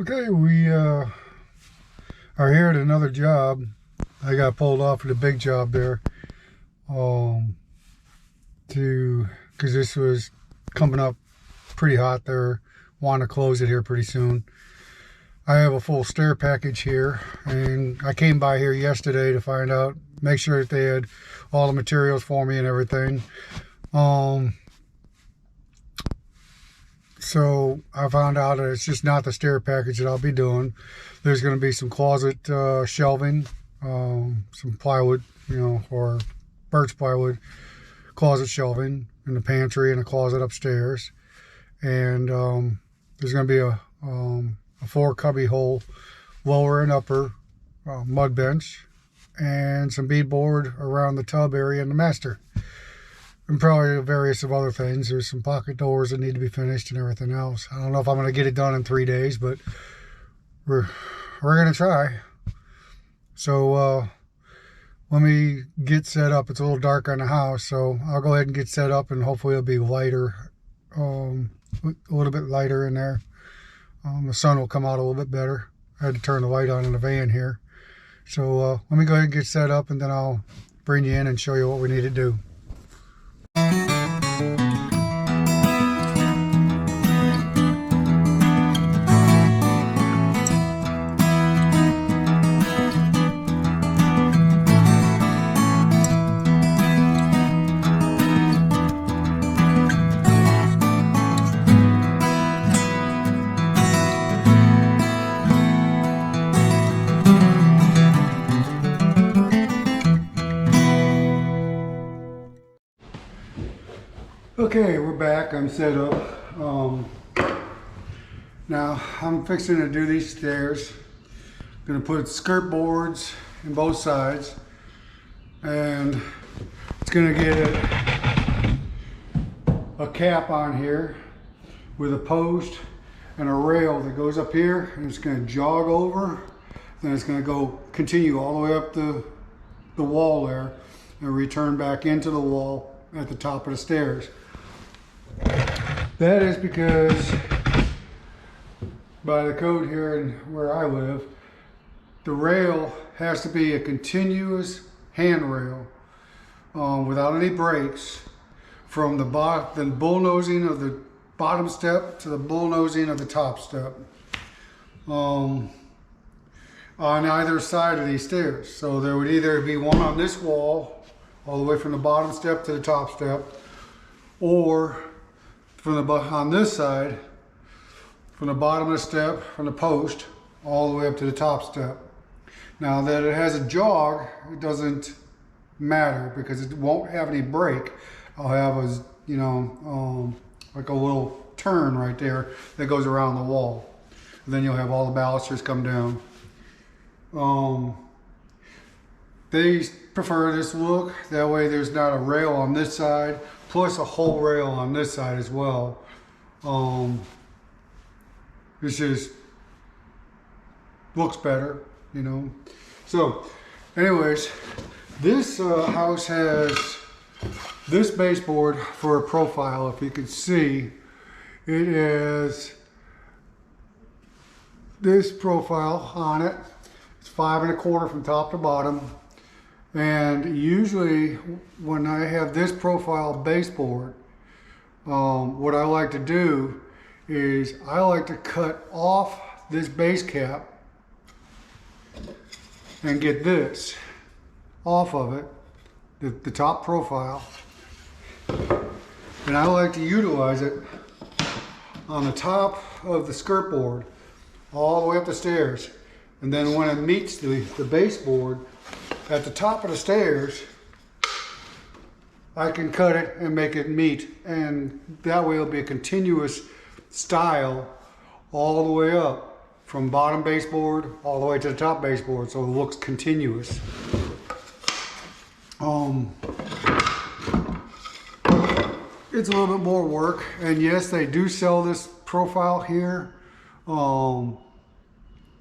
Okay, we are here at another job. I got pulled off at a big job there because this was coming up pretty hot there. Want to close it here pretty soon. I have a full stair package here, and I came by here yesterday to find out, make sure that they had all the materials for me and everything. So I found out that it's just not the stair package that I'll be doing. There's going to be some closet shelving, some plywood, or birch plywood closet shelving in the pantry and a closet upstairs. And there's going to be a 4 cubby hole lower and upper mud bench, and some beadboard around the tub area and the master. And probably various of other things. There's some pocket doors that need to be finished and everything else. I don't know if I'm going to get it done in 3 days, but we're going to try. So let me get set up. It's a little dark on the house, so I'll go ahead and get set up, and hopefully it'll be lighter, a little bit lighter in there. The sun will come out a little bit better. I had to turn the light on in the van here. So let me go ahead and get set up, and then I'll bring you in and show you what we need to do. Okay, we're back. I'm set up. Now I'm fixing to do these stairs. I'm going to put skirt boards in both sides, and it's going to get a cap on here with a post and a rail that goes up here, and it's going to jog over. Then it's going to continue all the way up the wall there and return back into the wall at the top of the stairs. That is because by the code here and where I live, the rail has to be a continuous handrail without any breaks from the bullnosing of the bottom step to the bullnosing of the top step on either side of these stairs. So there would either be one on this wall all the way from the bottom step to the top step, or on this side, from the bottom of the step, from the post, all the way up to the top step. Now that it has a jog, it doesn't matter because it won't have any break. I'll have like a little turn right there that goes around the wall. And then you'll have all the balusters come down. They prefer this look. That way there's not a rail on this side, plus a whole rail on this side as well. This just looks better, So anyways, this house has this baseboard for a profile. If you can see, it has this profile on it. It's 5 1/4 from top to bottom. And usually when I have this profile baseboard, what I like to do is I like to cut off this base cap and get this off of it, the top profile, and I like to utilize it on the top of the skirt board all the way up the stairs. And then when it meets the baseboard at the top of the stairs, I can cut it and make it meet, and that way it'll be a continuous style all the way up from bottom baseboard all the way to the top baseboard, so it looks continuous. It's a little bit more work, and yes, they do sell this profile here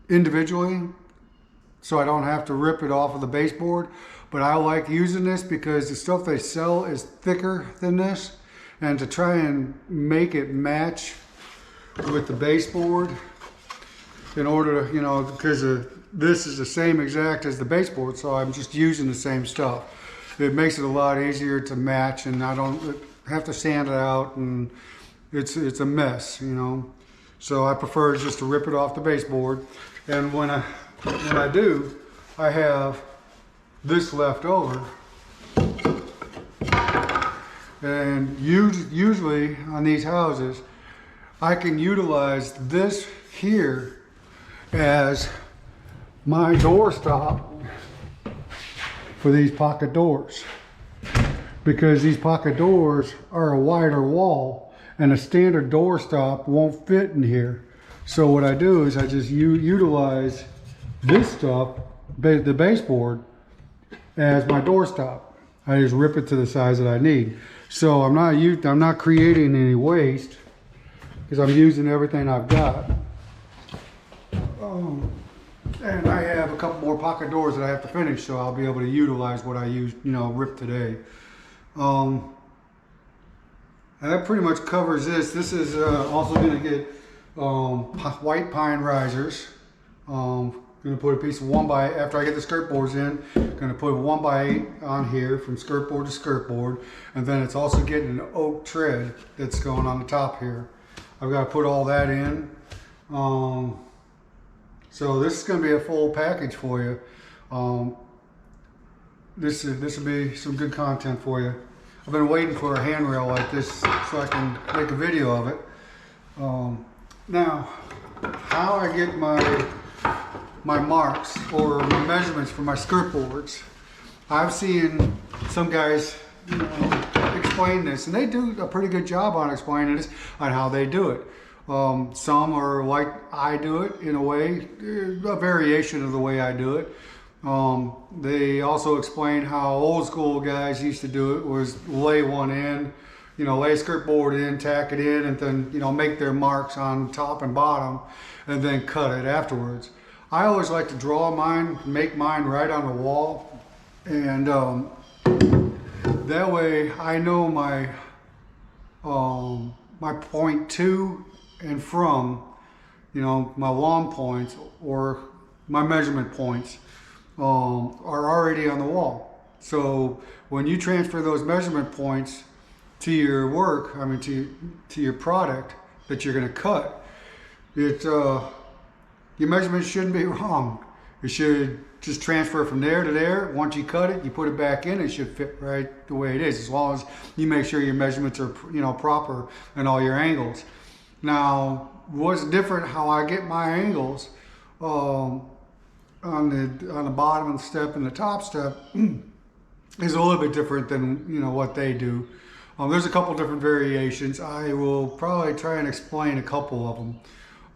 individually, so I don't have to rip it off of the baseboard. But I like using this because the stuff they sell is thicker than this, and to try and make it match with the baseboard, in order to, you know, because this is the same exact as the baseboard, so I'm just using the same stuff. It makes it a lot easier to match, and I don't have to sand it out, and it's a mess, you know. So I prefer just to rip it off the baseboard, and when I do, I have this left over. And usually on these houses, I can utilize this here as my door stop for these pocket doors, because these pocket doors are a wider wall and a standard door stop won't fit in here. So what I do is I just utilize this stuff, the baseboard, as my door stop. I just rip it to the size that I need. So I'm not creating any waste because I'm using everything I've got. And I have a couple more pocket doors that I have to finish, so I'll be able to utilize what I used, you know, ripped today. And that pretty much covers this. This is also going to get white pine risers. Going to put a piece of after I get the skirt boards in, going to put a 1x8 on here from skirt board to skirt board, and then it's also getting an oak tread that's going on the top here. I've got to put all that in. So this is going to be a full package for you. This will be some good content for you. I've been waiting for a handrail like this so I can make a video of it. Now, how I get my marks or my measurements for my skirt boards, I've seen some guys, you know, explain this, and they do a pretty good job on explaining this, on how they do it. Some are like I do it in a way, a variation of the way I do it. They also explain how old school guys used to do it, was lay one in, you know, lay a skirt board in, tack it in, and then, you know, make their marks on top and bottom, and then cut it afterwards. I always like to draw mine, make mine right on the wall, and that way I know my point to and from, you know, my long points or my measurement points are already on the wall. So when you transfer those measurement points to your work, I mean to your product that you're going to cut, your measurements shouldn't be wrong. It should just transfer from there to there. Once you cut it, you put it back in, it should fit right the way it is, as long as you make sure your measurements are, you know, proper and all your angles. Now, what's different how I get my angles on the bottom step and the top step is a little bit different than, you know, what they do. There's a couple different variations. I will probably try and explain a couple of them.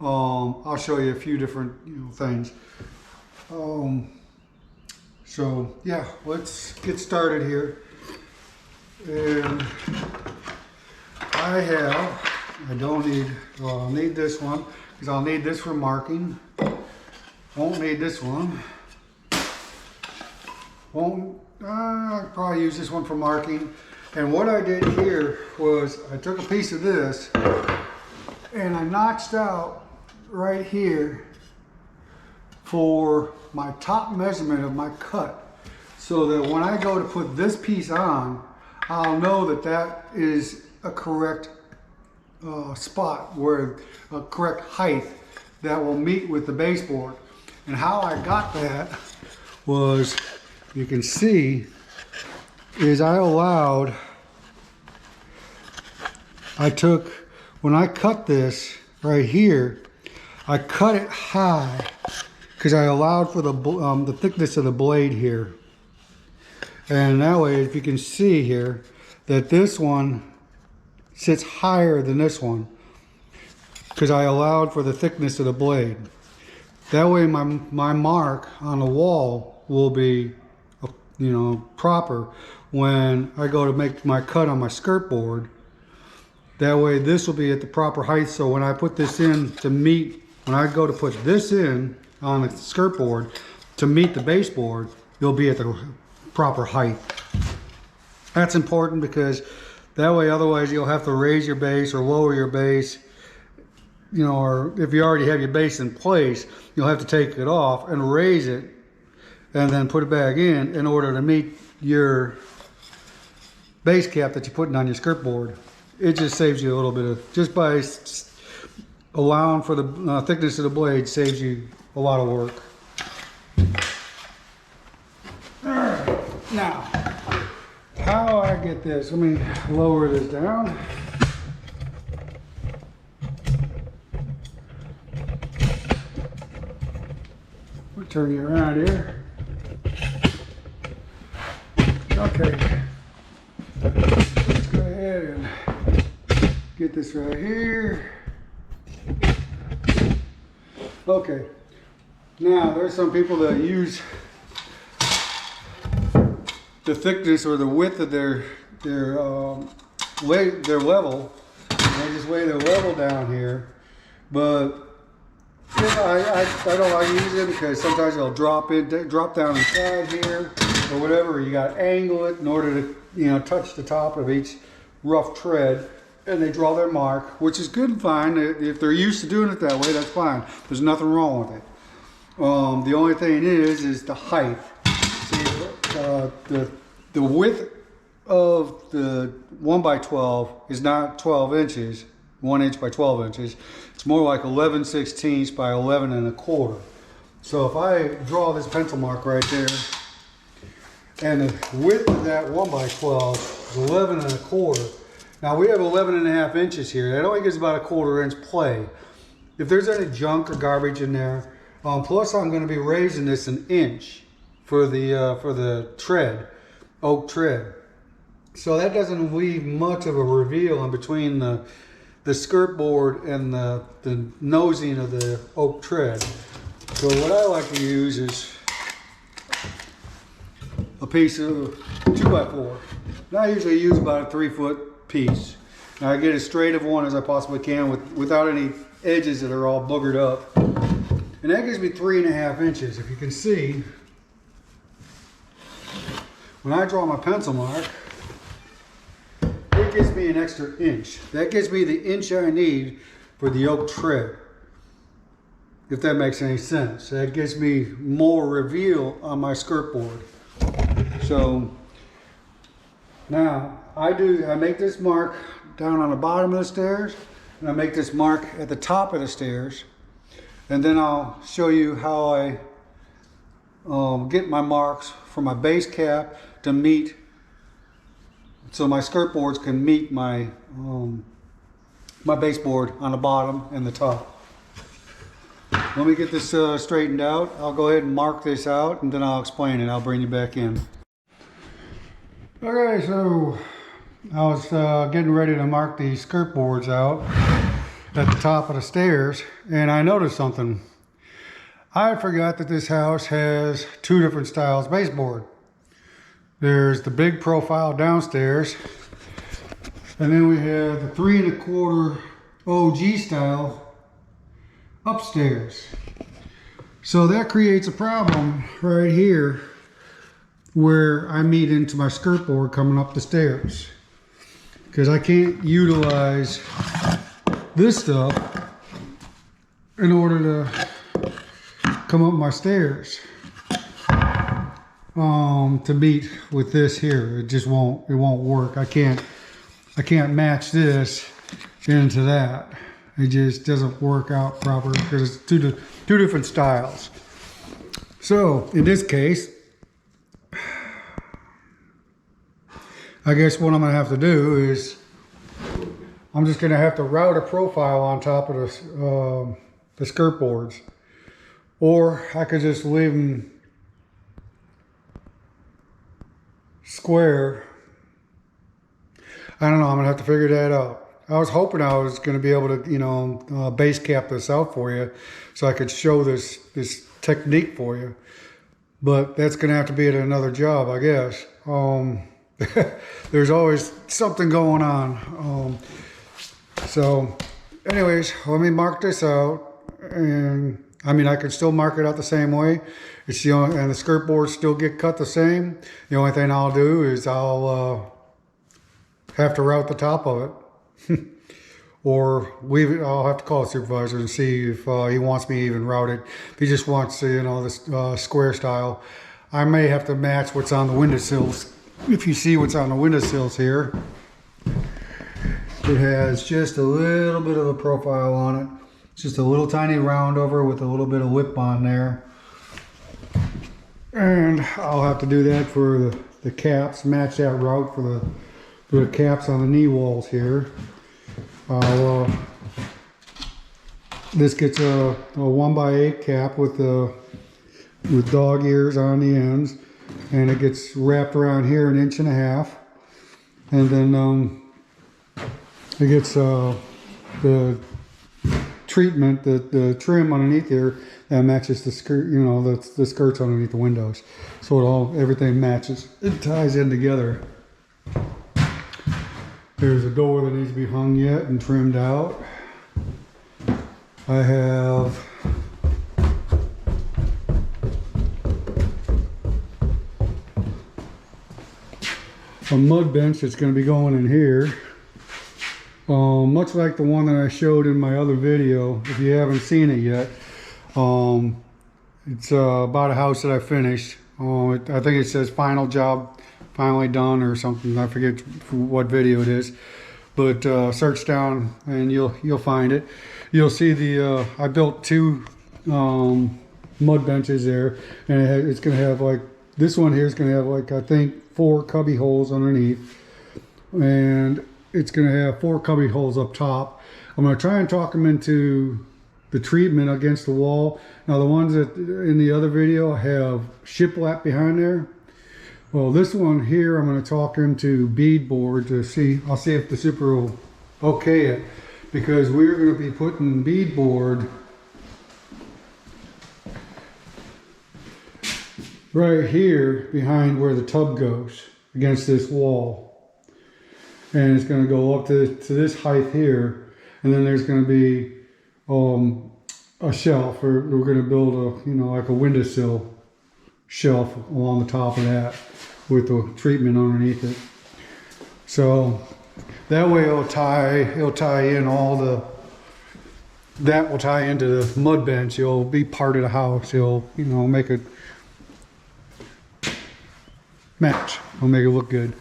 I'll show you a few different, you know, things. So yeah, let's get started here. And I'll need this one because I'll need this for marking. Won't need this one. I'll probably use this one for marking. And what I did here was I took a piece of this and I notched out right here for my top measurement of my cut, so that when I go to put this piece on, I'll know that that is a correct spot, where a correct height that will meet with the baseboard. And how I got that was, you can see, is when I cut this right here, I cut it high because I allowed for the thickness of the blade here. And that way, if you can see here, that this one sits higher than this one because I allowed for the thickness of the blade. That way my mark on the wall will be, you know, proper when I go to make my cut on my skirt board. That way this will be at the proper height, so when I put this in to meet, when I go to put this in on the skirt board to meet the baseboard, you'll be at the proper height. That's important because that way, otherwise you'll have to raise your base or lower your base, you know, or if you already have your base in place, you'll have to take it off and raise it and then put it back in order to meet your base cap that you're putting on your skirt board. It just saves you a little bit of, just by allowing for the thickness of the blade, saves you a lot of work. All right, now how I get this, let me lower this down. We'll turn you around here. Okay, let's go ahead and get this right here. Okay, now there's some people that use the thickness or the width of their level, and they just weigh their level down here. But I don't like using it because sometimes it'll drop down inside here or whatever. You got to angle it in order to, you know, touch the top of each rough tread. And they draw their mark, which is good and fine. If they're used to doing it that way, that's fine. There's nothing wrong with it. The only thing is the height. See, the width of the 1x12 is not 12 inches, 1 inch by 12 inches. It's more like 11/16 by 11 1/4. So if I draw this pencil mark right there, and the width of that 1x12 is 11 1/4. Now we have 11.5 inches here. That only gives about a 1/4 inch play. If there's any junk or garbage in there, plus I'm going to be raising this an inch for the tread, oak tread. So that doesn't leave much of a reveal in between the skirt board and the nosing of the oak tread. So what I like to use is a piece of 2x4. Now I usually use about a 3-foot piece. Now I get as straight of one as I possibly can without any edges that are all boogered up. And that gives me 3.5 inches. If you can see, when I draw my pencil mark, it gives me an extra inch. That gives me the inch I need for the oak tread, if that makes any sense. That gives me more reveal on my skirt board. So now I make this mark down on the bottom of the stairs, and I make this mark at the top of the stairs, and then I'll show you how I get my marks for my base cap to meet, so my skirt boards can meet my my baseboard on the bottom and the top. Let me get this straightened out. I'll go ahead and mark this out, and then I'll explain it. I'll bring you back in. Okay, so I was getting ready to mark these skirt boards out at the top of the stairs, and I noticed something. I forgot that this house has 2 different styles baseboard. There's the big profile downstairs, and then we have the 3 1/4 OG style upstairs. So that creates a problem right here where I meet into my skirt board coming up the stairs, because I can't utilize this stuff in order to come up my stairs to meet with this here. It just won't work. I can't match this into that. It just doesn't work out proper because it's two different styles. So in this case, I guess what I'm gonna have to do is I'm just gonna have to route a profile on top of the skirt boards, or I could just leave them square. I don't know. I'm gonna have to figure that out. I was hoping I was gonna be able to, you know, base cap this out for you, so I could show this technique for you. But that's gonna have to be at another job, I guess. There's always something going on. So anyways, let me mark this out, and I mean, I can still mark it out the same way. It's the only, and the skirt boards still get cut the same. The only thing I'll do is I'll have to route the top of it. or I'll have to call the supervisor and see if he wants me to even route it. If he just wants to, you know, this square style, I may have to match what's on the windowsills. If you see what's on the windowsills here, it has just a little bit of a profile on it. It's just a little tiny round over with a little bit of lip on there. And I'll have to do that for the caps, match that route for the caps on the knee walls here. This gets a 1x8 cap with dog ears on the ends, and it gets wrapped around here 1.5 inches, and then it gets the treatment, the trim underneath here that matches the skirt, you know, the skirts underneath the windows, so everything matches. It ties in together. There's a door that needs to be hung yet and trimmed out. I have a mud bench that's going to be going in here. Much like the one that I showed in my other video. If you haven't seen it yet, it's about a house that I finished. I think it says final job, finally done or something. I forget what video it is, but search down and you'll find it. You'll see I built 2 mud benches there, and it's gonna have, like, this one here is gonna have, like, I think 4 cubby holes underneath, and it's gonna have 4 cubby holes up top. I'm gonna try and talk them into the treatment against the wall. Now, the ones that in the other video have shiplap behind there, well, this one here, I'm going to talk into beadboard to see. I'll see if the super will okay it, because we're going to be putting beadboard right here behind where the tub goes against this wall, and it's going to go up to this height here, and then there's going to be a shelf, or we're going to build a, you know, like a windowsill shelf along the top of that with the treatment underneath it. So that way it'll tie in that will tie into the mud bench. It'll be part of the house. It'll, you know, make it match. It'll make it look good.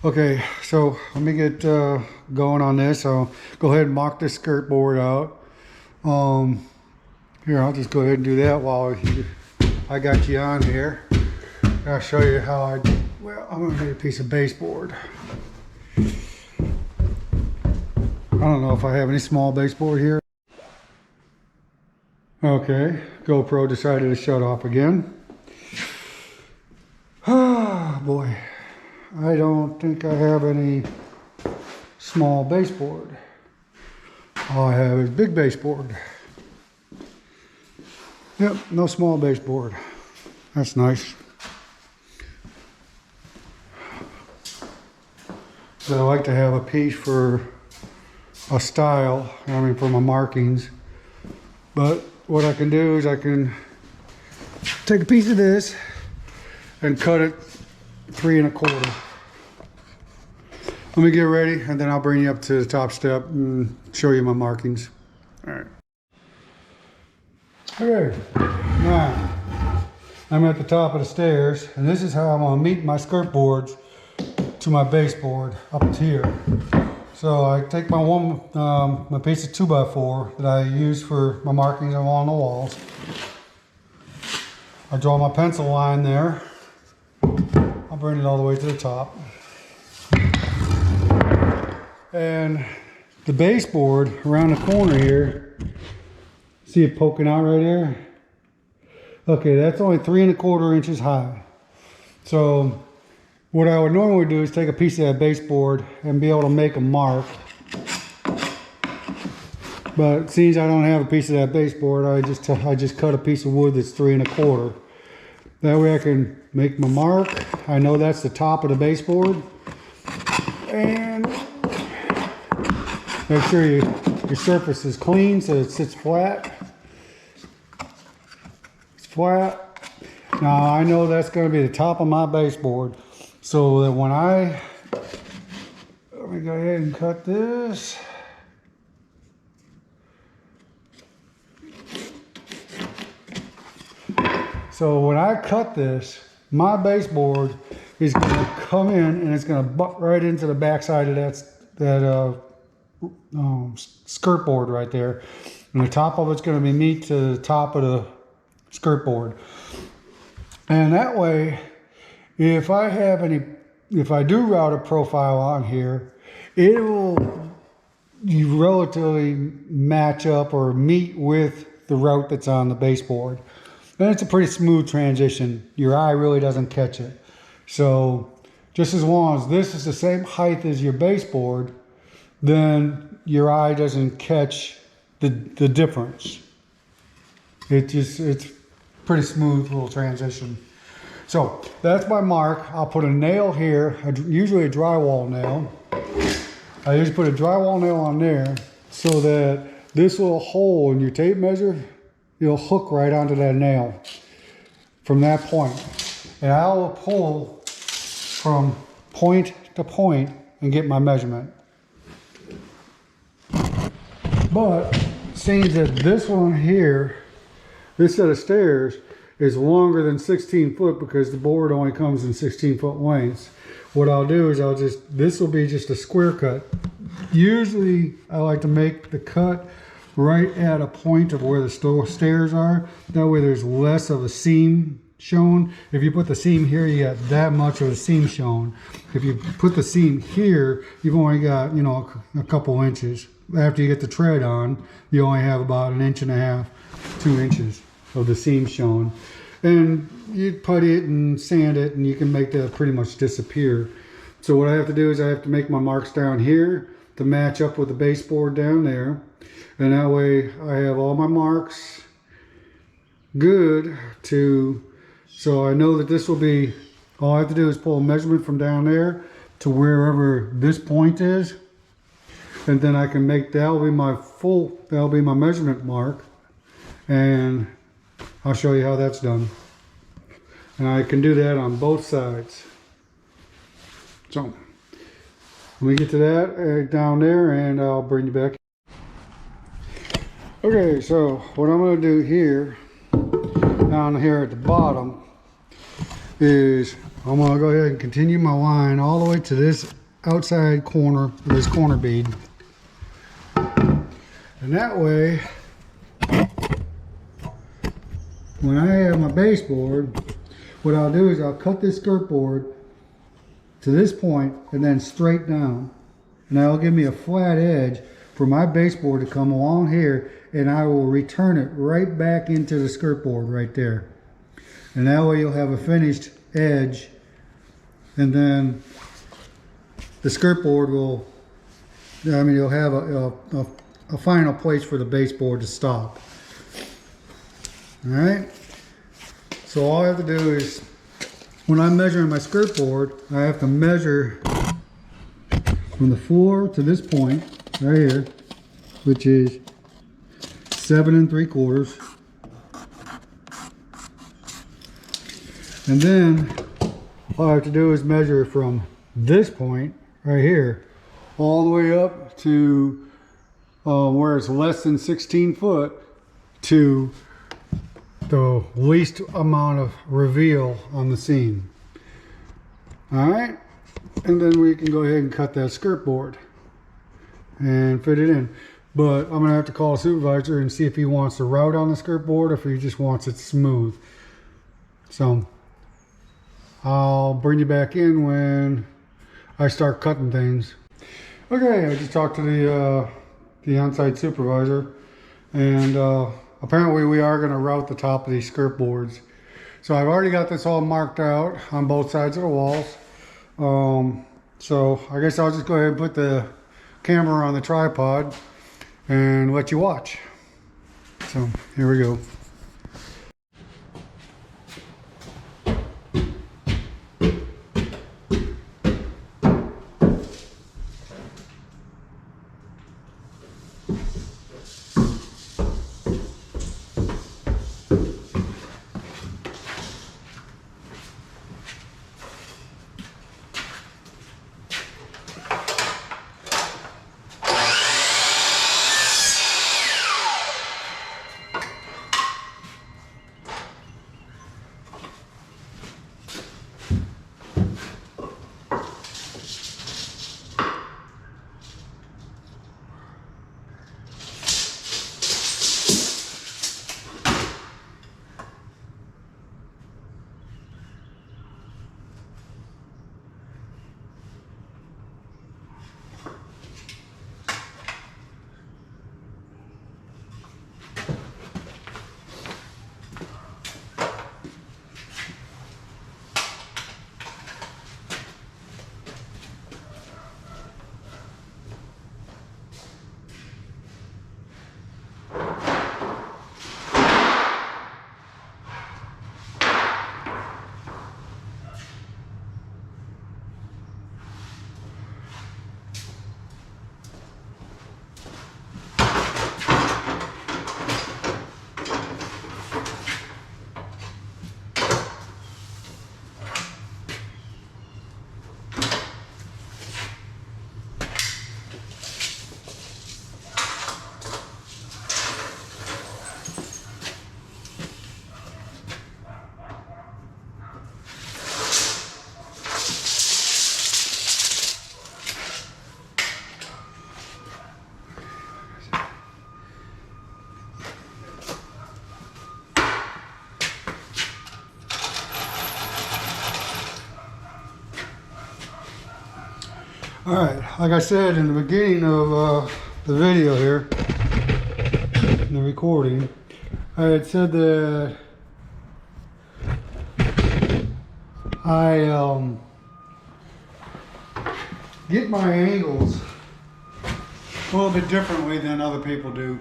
Okay, so let me get going on this. I'll go ahead and mock this skirt board out. Here, I'll just go ahead and do that while I got you on here. I'll show you how well, I'm gonna need a piece of baseboard. I don't know if I have any small baseboard here. Okay, GoPro decided to shut off again. Ah, boy. I don't think I have any small baseboard. All I have is big baseboard. Yep, no small baseboard. That's nice. So I like to have a piece for a style, I mean for my markings. But what I can do is I can take a piece of this and cut it 3 1/4. Let me get ready, and then I'll bring you up to the top step and show you my markings. All right. Okay, now I'm at the top of the stairs, and this is how I'm gonna meet my skirt boards to my baseboard up to here. So I take my my piece of 2x4 that I use for my markings along the walls. I draw my pencil line there. I'll bring it all the way to the top. And the baseboard around the corner here, see it poking out right there? Okay, that's only 3 1/4 inches high. So what I would normally do is take a piece of that baseboard and be able to make a mark. But since I don't have a piece of that baseboard, I just cut a piece of wood that's 3 1/4. That way I can make my mark. I know that's the top of the baseboard. And make sure your surface is clean so it sits flat. It's flat. Now I know that's going to be the top of my baseboard, so that when let me go ahead and cut this. So when I cut this, my baseboard is going to come in and it's going to butt right into the backside of that skirt board right there. And the top of it's going to be meet to the top of the skirt board. And that way, if I do route a profile on here, it will relatively match up or meet with the route that's on the baseboard. And it's a pretty smooth transition. Your eye really doesn't catch it. So just as long as this is the same height as your baseboard, then your eye doesn't catch the difference. It's pretty smooth little transition. So that's my mark. I'll put a nail here, usually a drywall nail. I usually put a drywall nail on there so that this little hole in your tape measure, you'll hook right onto that nail from that point. And I will pull from point to point and get my measurement. But seeing that this one here, this set of stairs is longer than 16 foot because the board only comes in 16-foot lengths. What I'll do is this will be just a square cut. Usually I like to make the cut right at a point of where the stairs are. That way there's less of a seam shown. If you put the seam here, you got that much of a seam shown. If you put the seam here, you've only got, you know, a couple inches. After you get the tread on, you only have about 1.5 inches, 2 inches of the seam shown. And you putty it and sand it and you can make that pretty much disappear. So what I have to do is I have to make my marks down here to match up with the baseboard down there. And that way I have all my marks good so I know that this will be, all I have to do is pull a measurement from down there to wherever this point is. And then I can make, that'll be my measurement mark. And I'll show you how that's done. And I can do that on both sides. So, let me get to that down there and I'll bring you back. Okay, so what I'm going to do here, down here at the bottom, is I'm going to go ahead and continue my line all the way to this outside corner, this corner bead. And that way, when I have my baseboard, what I'll do is I'll cut this skirt board to this point and then straight down. And that'll give me a flat edge for my baseboard to come along here, and I will return it right back into the skirt board right there. And that way you'll have a finished edge, and then the skirt board will, you'll have a final place for the baseboard to stop. All right. So all I have to do is, when I'm measuring my skirt board, I have to measure from the floor to this point right here, which is 7 3/4. And then all I have to do is measure from this point right here all the way up to where it's less than 16 foot to the least amount of reveal on the seam. All right, and then we can go ahead and cut that skirt board and fit it in. But I'm gonna have to call a supervisor and see if he wants to route on the skirt board or if he just wants it smooth. So I'll bring you back in when I start cutting things. Okay, I just talked to the on-site supervisor, and apparently we are going to route the top of these skirt boards. So I've already got this all marked out on both sides of the walls. So I guess I'll just go ahead and put the camera on the tripod and let you watch. So here we go. All right, like I said in the beginning of the video here, in the recording, I had said that I get my angles a little bit differently than other people do.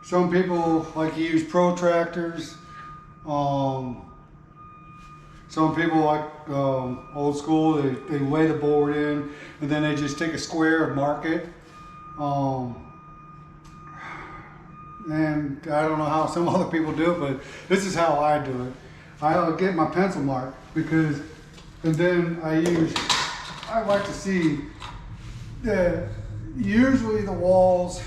Some people like to use protractors. Some people like old school, they lay the board in and then they just take a square and mark it. And I don't know how some other people do it, but this is how I do it. I'll get my pencil mark because, and then I like to see that usually the walls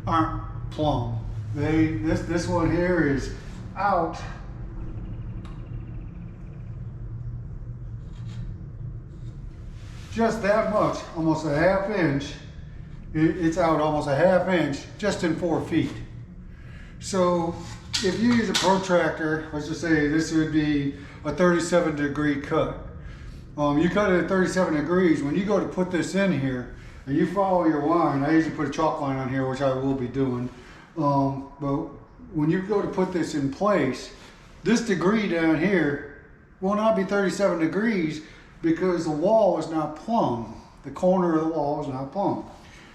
aren't plumb. This one here is out just that much, almost a half inch. It's out almost a half inch just in 4 feet. So if you use a protractor, let's just say this would be a 37-degree cut. You cut it at 37 degrees. When you go to put this in here and you follow your line, I usually put a chalk line on here, which I will be doing. But when you go to put this in place, this degree down here will not be 37 degrees because the wall is not plumb. The corner of the wall is not plumb.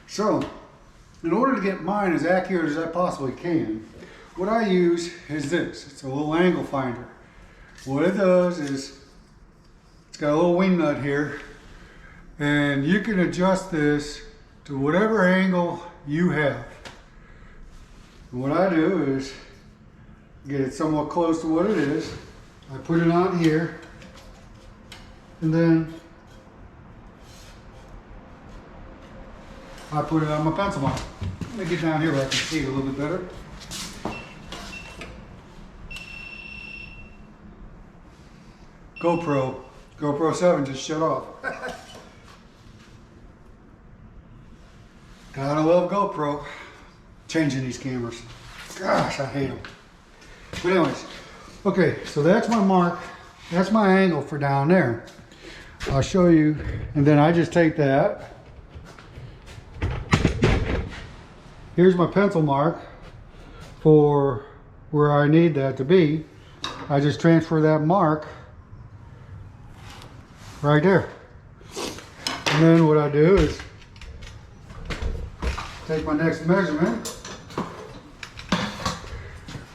So, in order to get mine as accurate as I possibly can, what I use is this. It's a little angle finder. What it does is, it's got a little wing nut here, and you can adjust this to whatever angle you have. And what I do is get it somewhat close to what it is. I put it on here, and then I put it on my pencil mark. Let me get down here where I can see it a little bit better. GoPro 7 just shut off. Gotta love GoPro. Changing these cameras. Gosh, I hate them. But anyways, okay, so that's my mark. That's my angle for down there. I'll show you, and then I just take that. Here's my pencil mark for where I need that to be. I just transfer that mark right there. And then what I do is take my next measurement,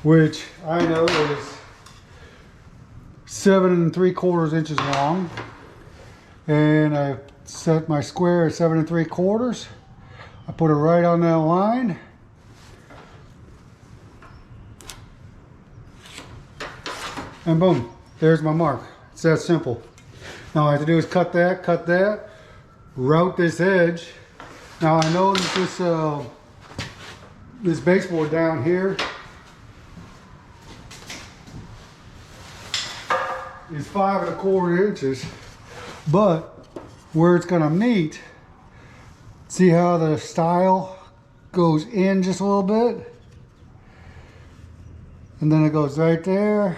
which I know is 7 3/4 inches long. And I set my square at 7 3/4. I put it right on that line. And boom, there's my mark. It's that simple. Now all I have to do is cut that, route this edge. Now I know that this baseboard down here is 5 1/4 inches, but where it's gonna meet, see how the stile goes in just a little bit? And then it goes right there.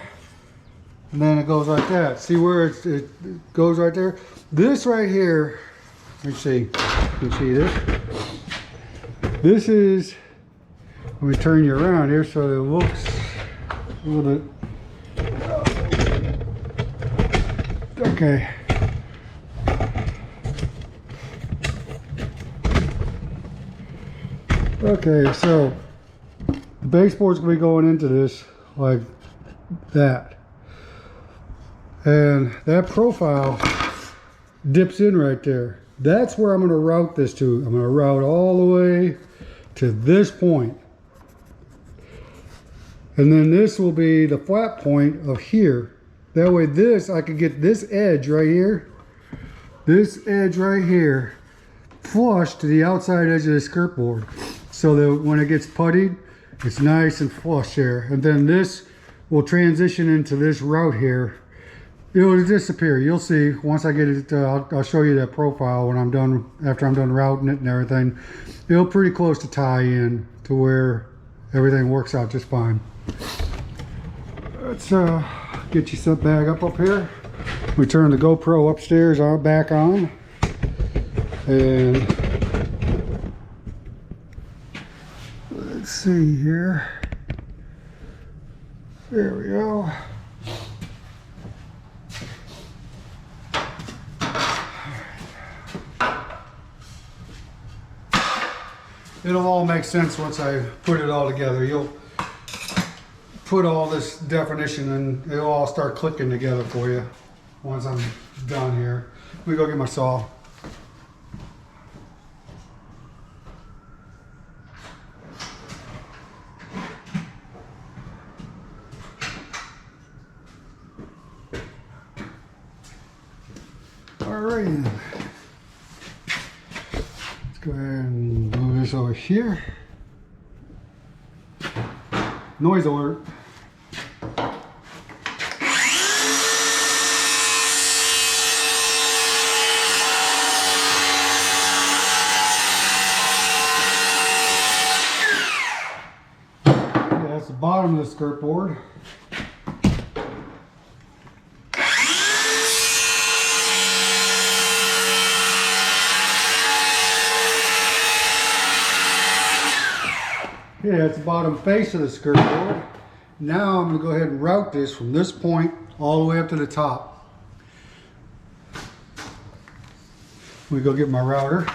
And then it goes like that. See where it goes right there? This right here, let's see, you can see this. This is, let me turn you around here so it looks a little bit, okay. Okay, so the baseboard's gonna be going into this like that. And that profile dips in right there. That's where I'm gonna route this to. I'm gonna route all the way to this point. And then this will be the flat point of here. That way this, I could get this edge right here, this edge right here, flush to the outside edge of the skirt board. So that when it gets puttied, it's nice and flush there. And then this will transition into this route here. It will disappear. You'll see once I get it. I'll show you that profile when I'm done. After I'm done routing it and everything, it'll pretty close to tie in to where everything works out just fine. Let's get you some bag up here. We turn the GoPro upstairs back on, and let's see here. There we go. It'll all make sense once I put it all together. You'll put all this definition and it'll all start clicking together for you once I'm done here. Let me go get my saw. Alright, let's go ahead and move this over here. Noise alert. Yeah, that's the bottom of the skirt board. Yeah, that's the bottom face of the skirt board. Now I'm going to go ahead and route this from this point all the way up to the top. We go get my router.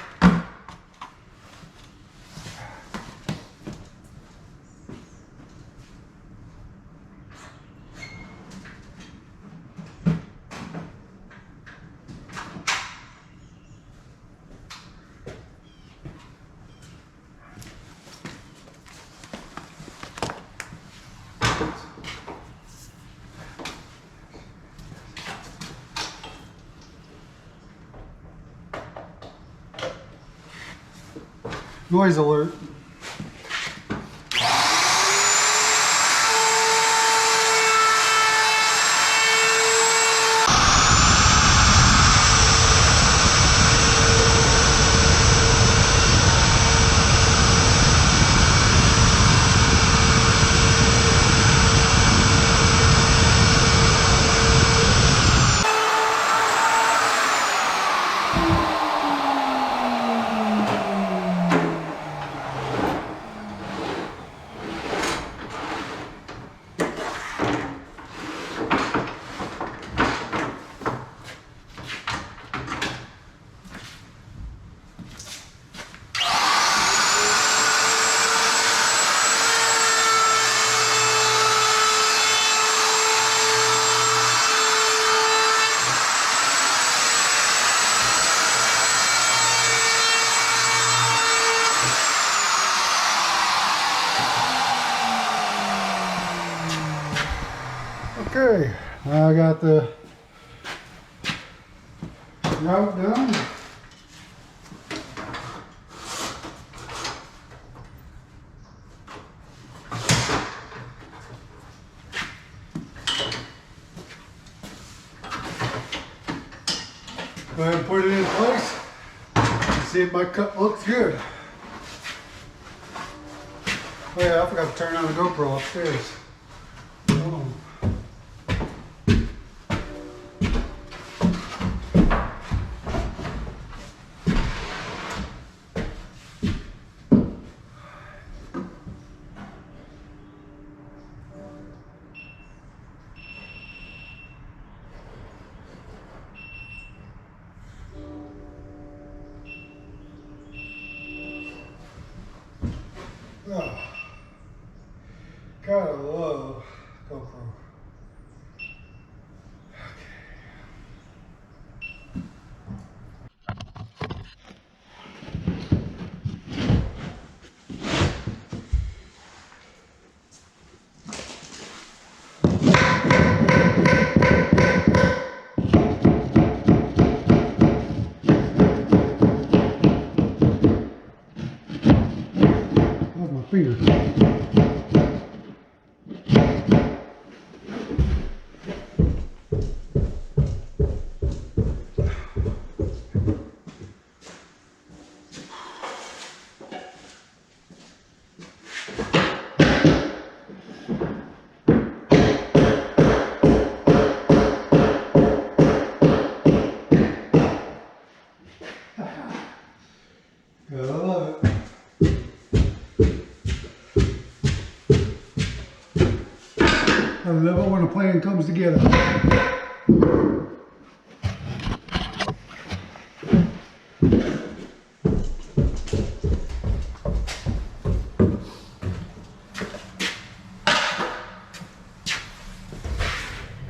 Noise alert. Okay, I got the route done. Go ahead and put it in place and see if my cut looks good. Oh yeah, I forgot to turn on the GoPro upstairs. Hold on. Oh, gotta love GoPro. Finger. exactly level when a plan comes together.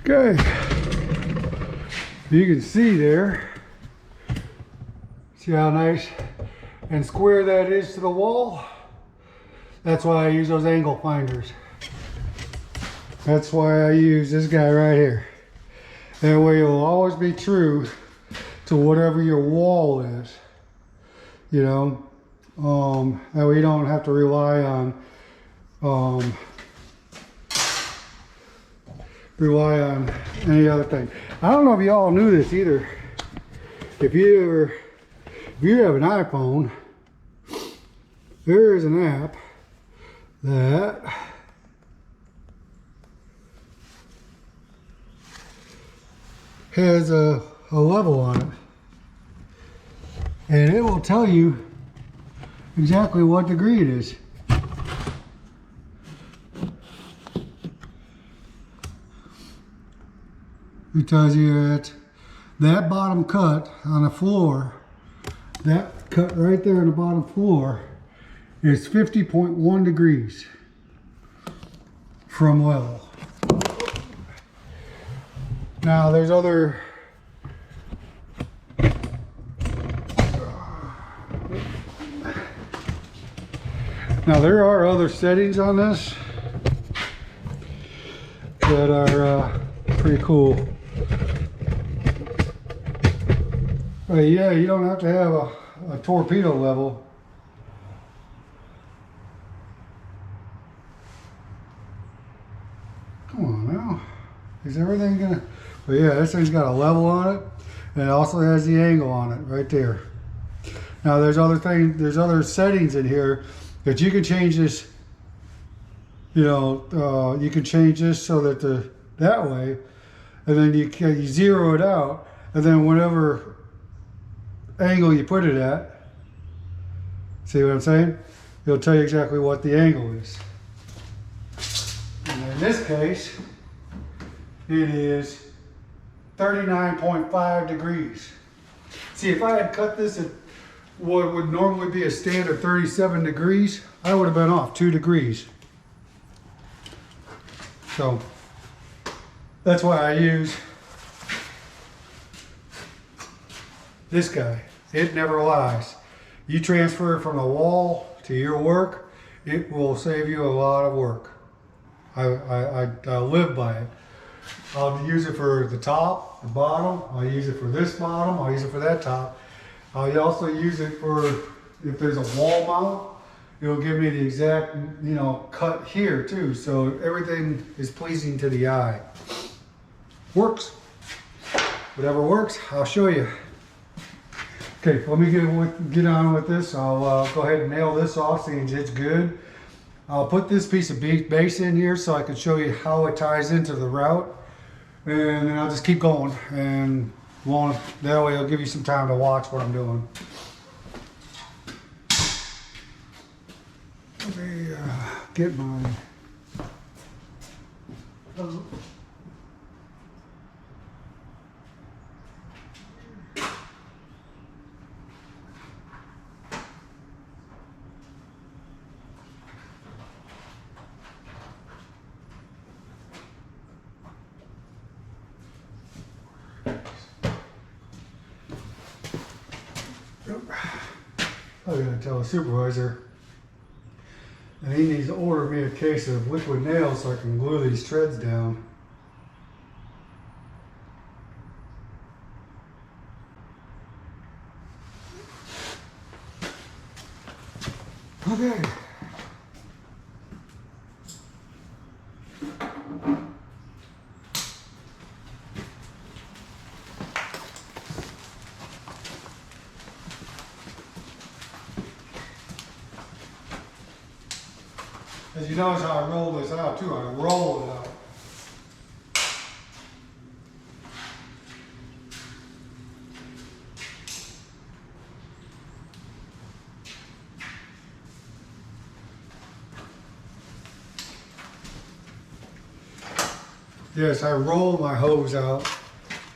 Okay, you can see there, see how nice and square that is to the wall? That's why I use those angle finders. That's why I use this guy right here. That way it'll always be true to whatever your wall is. You know, that way you don't have to rely on any other thing. I don't know if y'all knew this either. If you have an iPhone, there is an app that has a level on it, and it will tell you exactly what degree it is. It tells you that bottom cut on the floor, that cut right there on the bottom floor, is 50.1 degrees from level. Now there's other there are other settings on this that are pretty cool. But yeah, you don't have to have a torpedo level. Come on now. Is everything gonna... But yeah, this thing's got a level on it, and it also has the angle on it right there. Now there's other settings in here that you can change this. You know, you can change this so that that way, and then you zero it out, and then whatever angle you put it at, see what I'm saying? It'll tell you exactly what the angle is. And in this case, it is 39.5 degrees. See, if I had cut this at what would normally be a standard 37 degrees, I would have been off 2 degrees. So that's why I use this guy. It never lies. You transfer it from the wall to your work, it will save you a lot of work. I live by it. I'll use it for the top, the bottom. I'll use it for this bottom. I'll use it for that top. I'll also use it for, if there's a wall mount, it'll give me the exact, you know, cut here too. So everything is pleasing to the eye. Works. Whatever works, I'll show you. Okay, let me get on with this. I'll go ahead and nail this off, since it's good. I'll put this piece of base in here so I can show you how it ties into the route. And then I'll just keep going, and that way I'll give you some time to watch what I'm doing. Let me get my... I gotta tell the supervisor, and he needs to order me a case of liquid nails so I can glue these treads down. Okay. As you notice how I roll this out too, I roll it out. Yes, I roll my hose out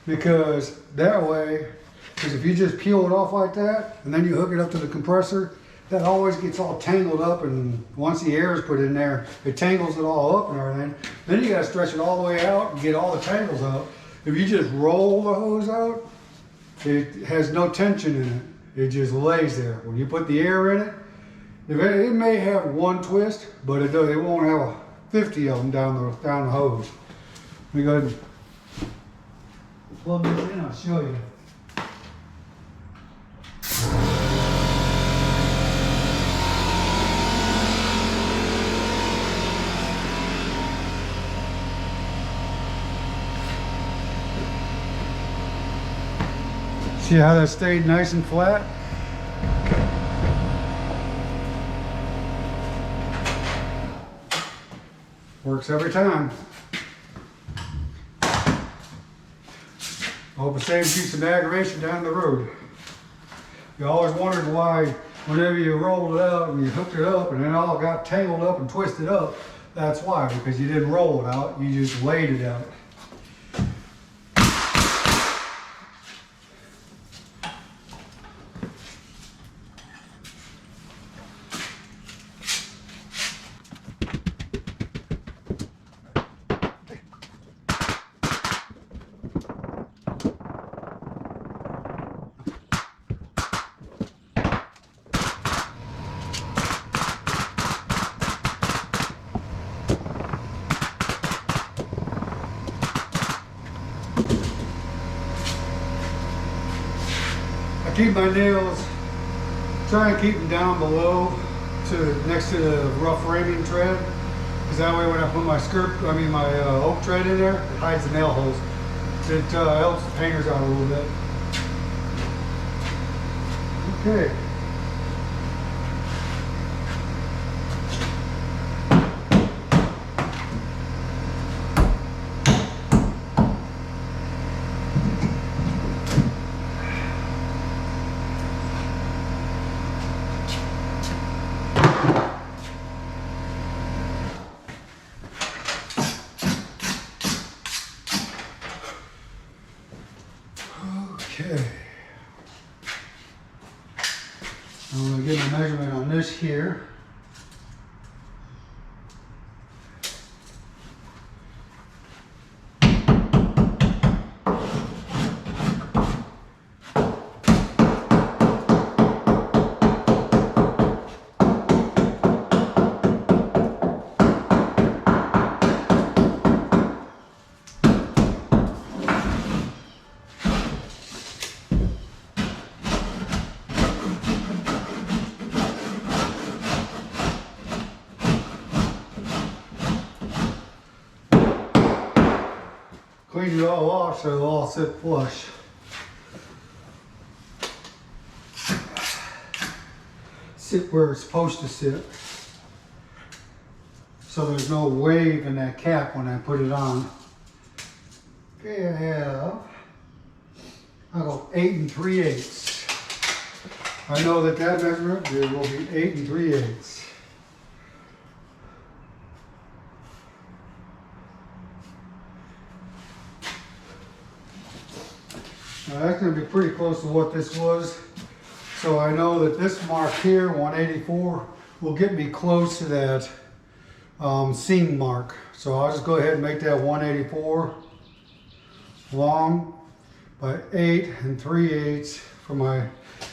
because that way, because if you just peel it off like that and then you hook it up to the compressor, that always gets all tangled up, and once the air is put in there, it tangles it all up and everything. Then you gotta stretch it all the way out and get all the tangles out. If you just roll the hose out, it has no tension in it. It just lays there. When you put the air in it, it may have one twist, but it won't have 50 of them down the hose. Let me go ahead and plug this in, I'll show you. See how that stayed nice and flat? Works every time. I hope it saves you some aggravation down the road. You always wondered why whenever you rolled it out and you hooked it up and it all got tangled up and twisted up. That's why, because you didn't roll it out, you just laid it out. Keep my nails, try and keep them down below next to the rough framing tread, because that way when I put my my oak tread in there, it hides the nail holes. It helps the painters out a little bit. Okay. Okay, I'm going to get my measurement on this here. Clean it all off so it'll all sit flush. Sit where it's supposed to sit. So there's no wave in that cap when I put it on. Okay, I go 8 3/8. I know that measurement there will be 8 3/8. Now that's going to be pretty close to what this was. So I know that this mark here, 184, will get me close to that seam mark. So I'll just go ahead and make that 184 long by 8 3/8 for my,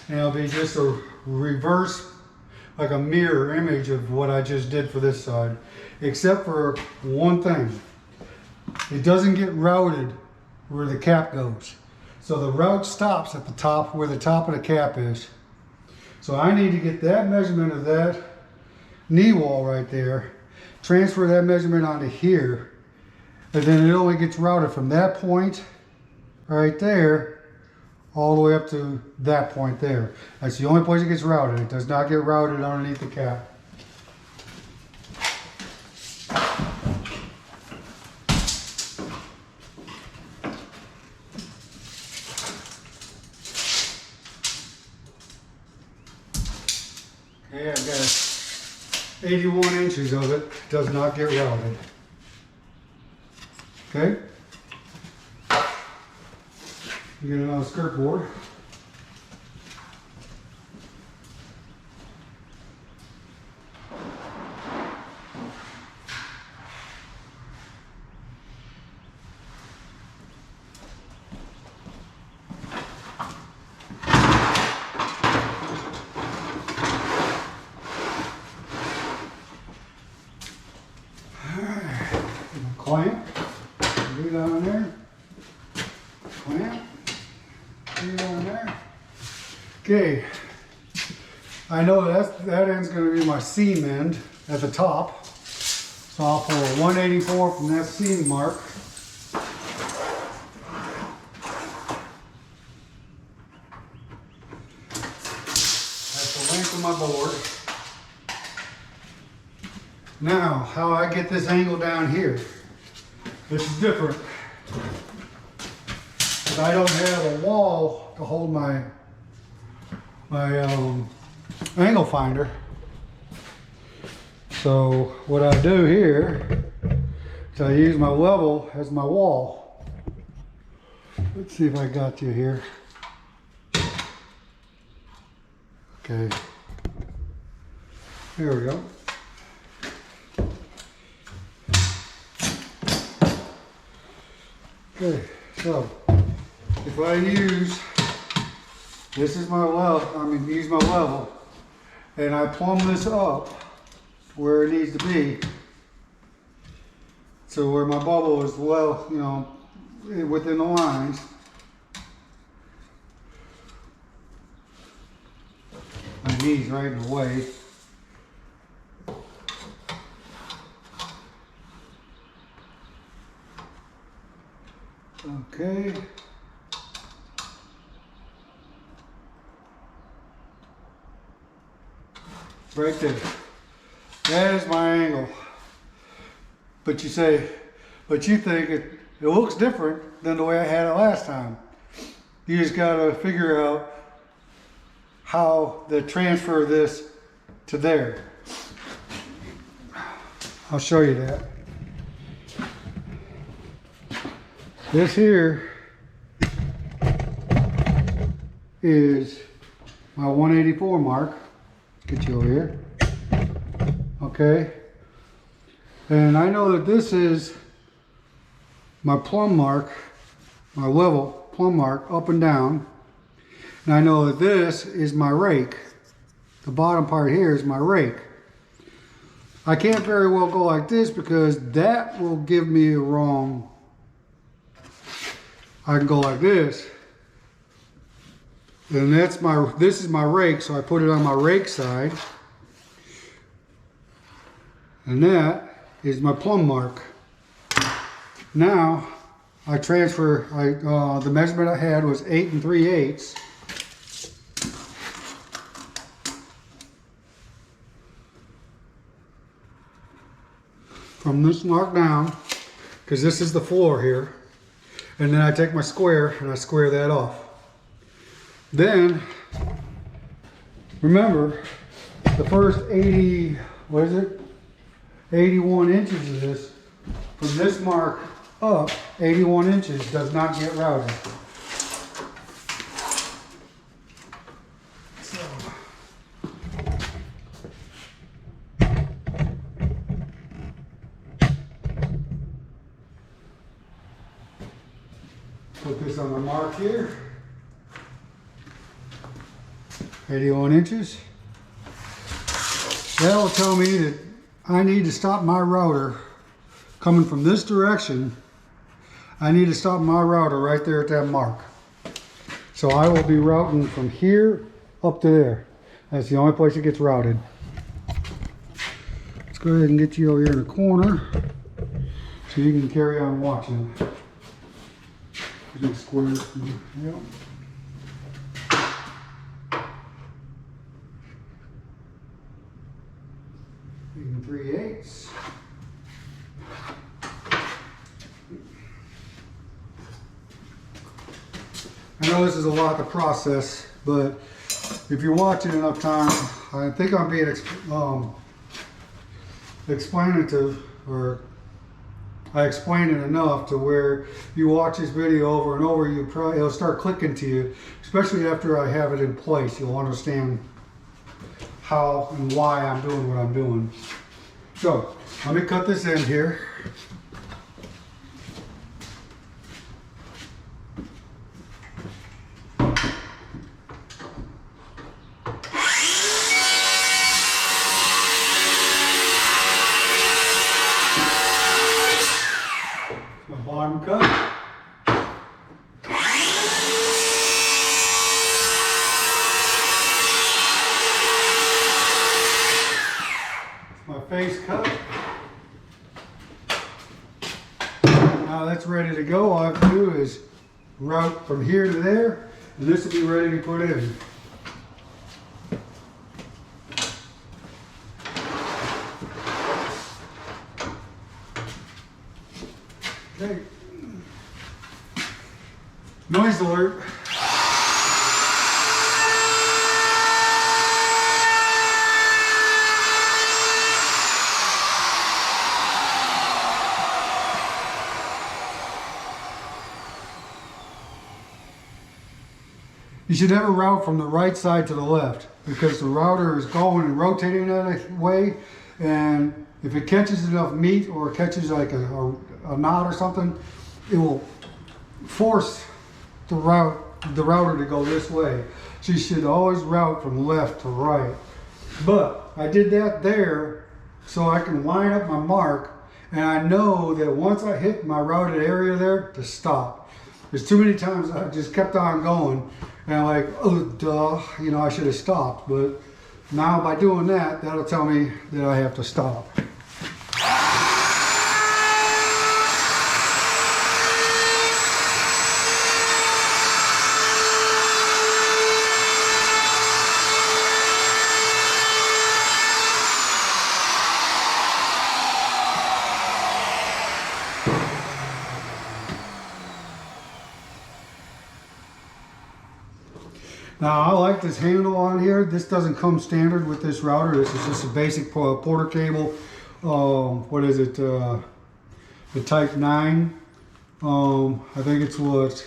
and it'll be just a reverse, like a mirror image of what I just did for this side. Except for one thing. It doesn't get routed where the cap goes. So the route stops at the top where the top of the cap is. So I need to get that measurement of that knee wall right there, transfer that measurement onto here, and then it only gets routed from that point right there all the way up to that point there. That's the only place it gets routed. It does not get routed underneath the cap. Okay, I've got 81 inches of it. Does not get routed. Okay. You get another skirt board. Clamp, do down there, clamp, do down there. Okay, I know that end's going to be my seam end at the top, so I'll pull a 184 from that seam mark. That's the length of my board. Now, how I get this angle down here. This is different, because I don't have a wall to hold my angle finder. So what I do here is I use my level as my wall. Let's see if I got you here. Okay, there we go. Okay, so if I use, this is my level, use my level, and I plumb this up where it needs to be, so where my bubble is well, you know, within the lines. My knee's right in the way. Okay. Right there. That is my angle. But you say, but you think it looks different than the way I had it last time. You just gotta figure out how to transfer this to there. I'll show you that. This here is my 184 mark. Get you over here. Okay. And I know that this is my plumb mark, my level plumb mark up and down. And I know that this is my rake. The bottom part here is my rake. I can't very well go like this because that will give me a wrong. I can go like this, and this is my rake, so I put it on my rake side, and that is my plumb mark. Now I transfer. The measurement I had was 8 3/8. From this mark down, because this is the floor here. And then I take my square and I square that off. Then, remember, the first 80, what is it? 81 inches of this, from this mark up, 81 inches does not get routed. So, put this on my mark here. 81 inches. That will tell me that I need to stop my router coming from this direction. I need to stop my router right there at that mark. So I will be routing from here up to there. That's the only place it gets routed. Let's go ahead and get you over here in the corner so you can carry on watching. Big squares. Yep. 8 3/8. I know this is a lot to process, but if you're watching enough time, I think I'm being explanative, or I explain it enough to where you watch this video over and over, it'll start clicking to you, especially after I have it in place. You'll understand how and why I'm doing what I'm doing. So let me cut this end here. Bottom cut. My face cut. Now that's ready to go. All I have to do is route from here to there, and this will be ready to put in. Okay. Noise alert. You should never route from the right side to the left, because the router is going and rotating that way, and if it catches enough meat or catches like a knot or something, it will force the router to go this way. So you should always route from left to right. But I did that there so I can line up my mark, and I know that once I hit my routed area there, to stop. There's too many times I just kept on going, and I'm like, oh duh, you know, I should have stopped. But now by doing that, that'll tell me that I have to stop. Now I like this handle on here. This doesn't come standard with this router. This is just a basic porter cable. What is it? The Type 9. I think it's what?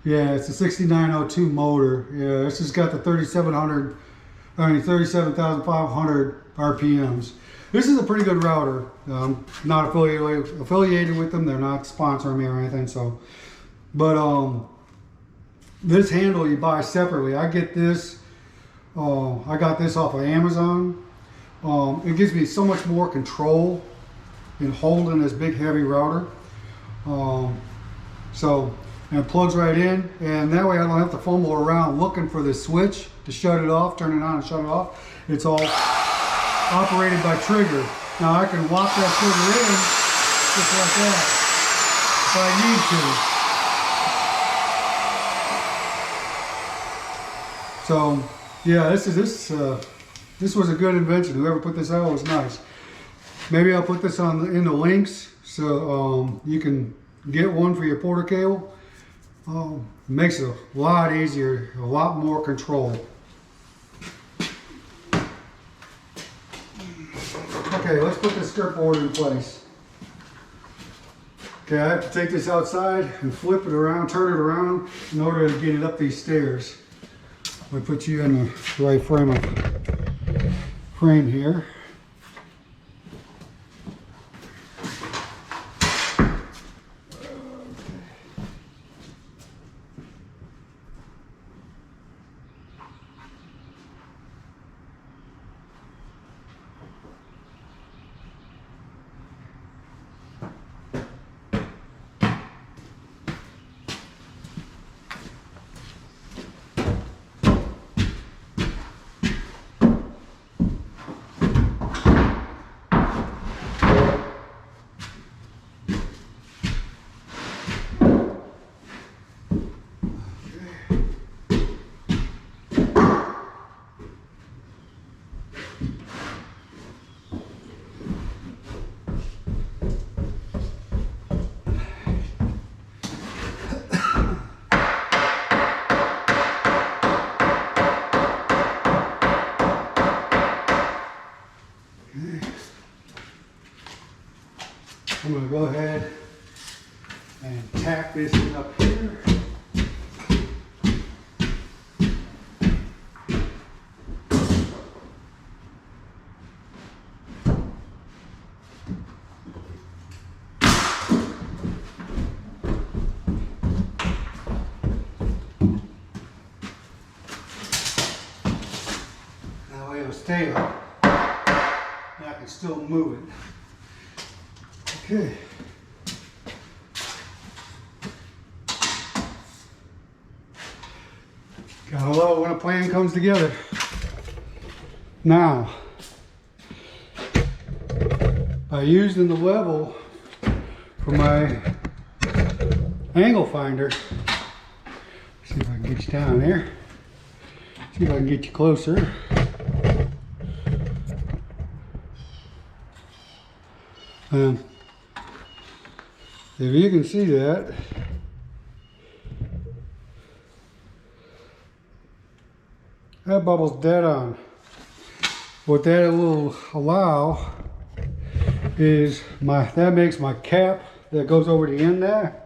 Yeah, it's a 6902 motor. Yeah, this has got the 37,500 RPMs. This is a pretty good router. Not affiliated with them. They're not sponsoring me or anything. So, but this handle you buy separately. I get this. I got this off of Amazon. It gives me so much more control in holding this big heavy router. So, and it plugs right in, and that way I don't have to fumble around looking for the switch to shut it off, turn it on and shut it off. It's all operated by trigger. Now I can lock that trigger in just like that if I need to. So yeah, this was a good invention. Whoever put this out was nice. Maybe I'll put this in the links so you can get one for your porter cable. Makes it a lot easier, a lot more control. Okay, let's put the skirt board in place. Okay, I have to take this outside and flip it around, turn it around in order to get it up these stairs. We put you in the right frame here. Okay. I'm going to go ahead and tack this in up here. That way it'll stay up. And I can still move it. Okay. Gotta love it when a plan comes together. Now, by using the level for my angle finder, see if I can get you down there. See if I can get you closer. If you can see that, that bubble's dead on. What that will allow is that makes my cap that goes over the end there.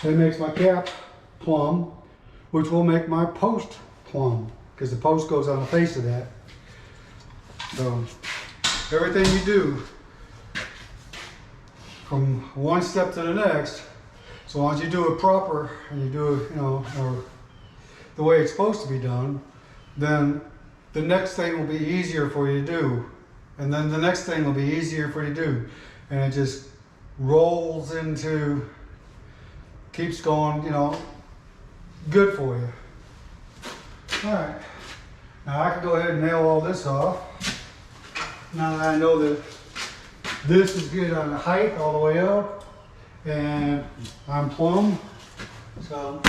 That makes my cap plumb, which will make my post plumb, because the post goes on the face of that. So everything you do from one step to the next, so long as you do it proper and you do it, or the way it's supposed to be done, then the next thing will be easier for you to do. And then the next thing will be easier for you to do. And it just rolls into, keeps going, good for you. All right. Now I can go ahead and nail all this off. Now that I know that this is good on the height all the way up, and I'm plumb, so.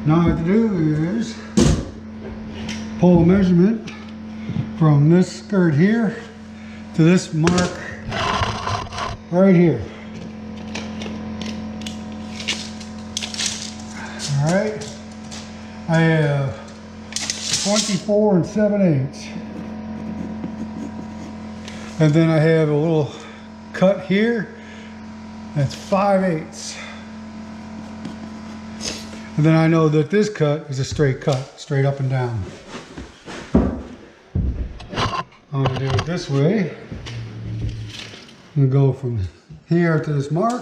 Now what I have to do is pull a measurement from this skirt here to this mark right here. All right, I have 24 7/8, and then I have a little cut here that's 5/8. And then I know that this cut is a straight cut, straight up and down. I'm gonna do it this way. I'm gonna go from here to this mark.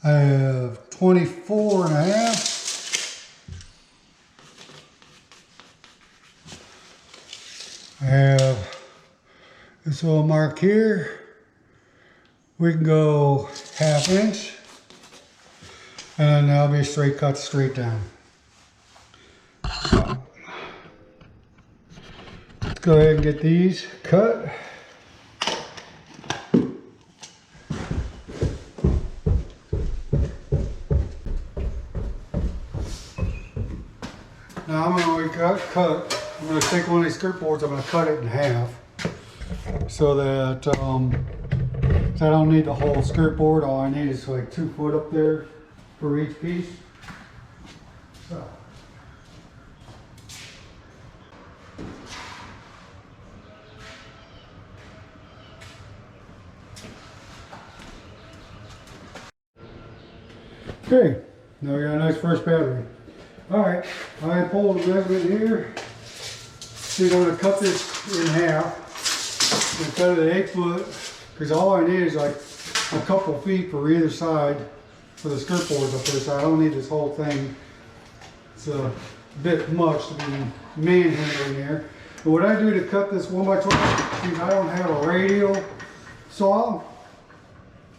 I have 24 1/2. I have this little mark here. We can go 1/2 inch, and that'll be a straight cut straight down. So, let's go ahead and get these cut. Now I'm going to I'm going to take one of these skirt boards, I'm going to cut it in half so that I don't need the whole skirt board. All I need is like 2 foot up there for each piece. So. Okay, now we got a nice fresh battery. All right, I pulled the measurement here. So you're going to cut this in half and cut it at 8 foot. Because all I need is like a couple feet for either side for the skirt boards up there, so I don't need this whole thing. It's a bit much to be manhandling here. But what I do to cut this 1x12, since I don't have a radial saw,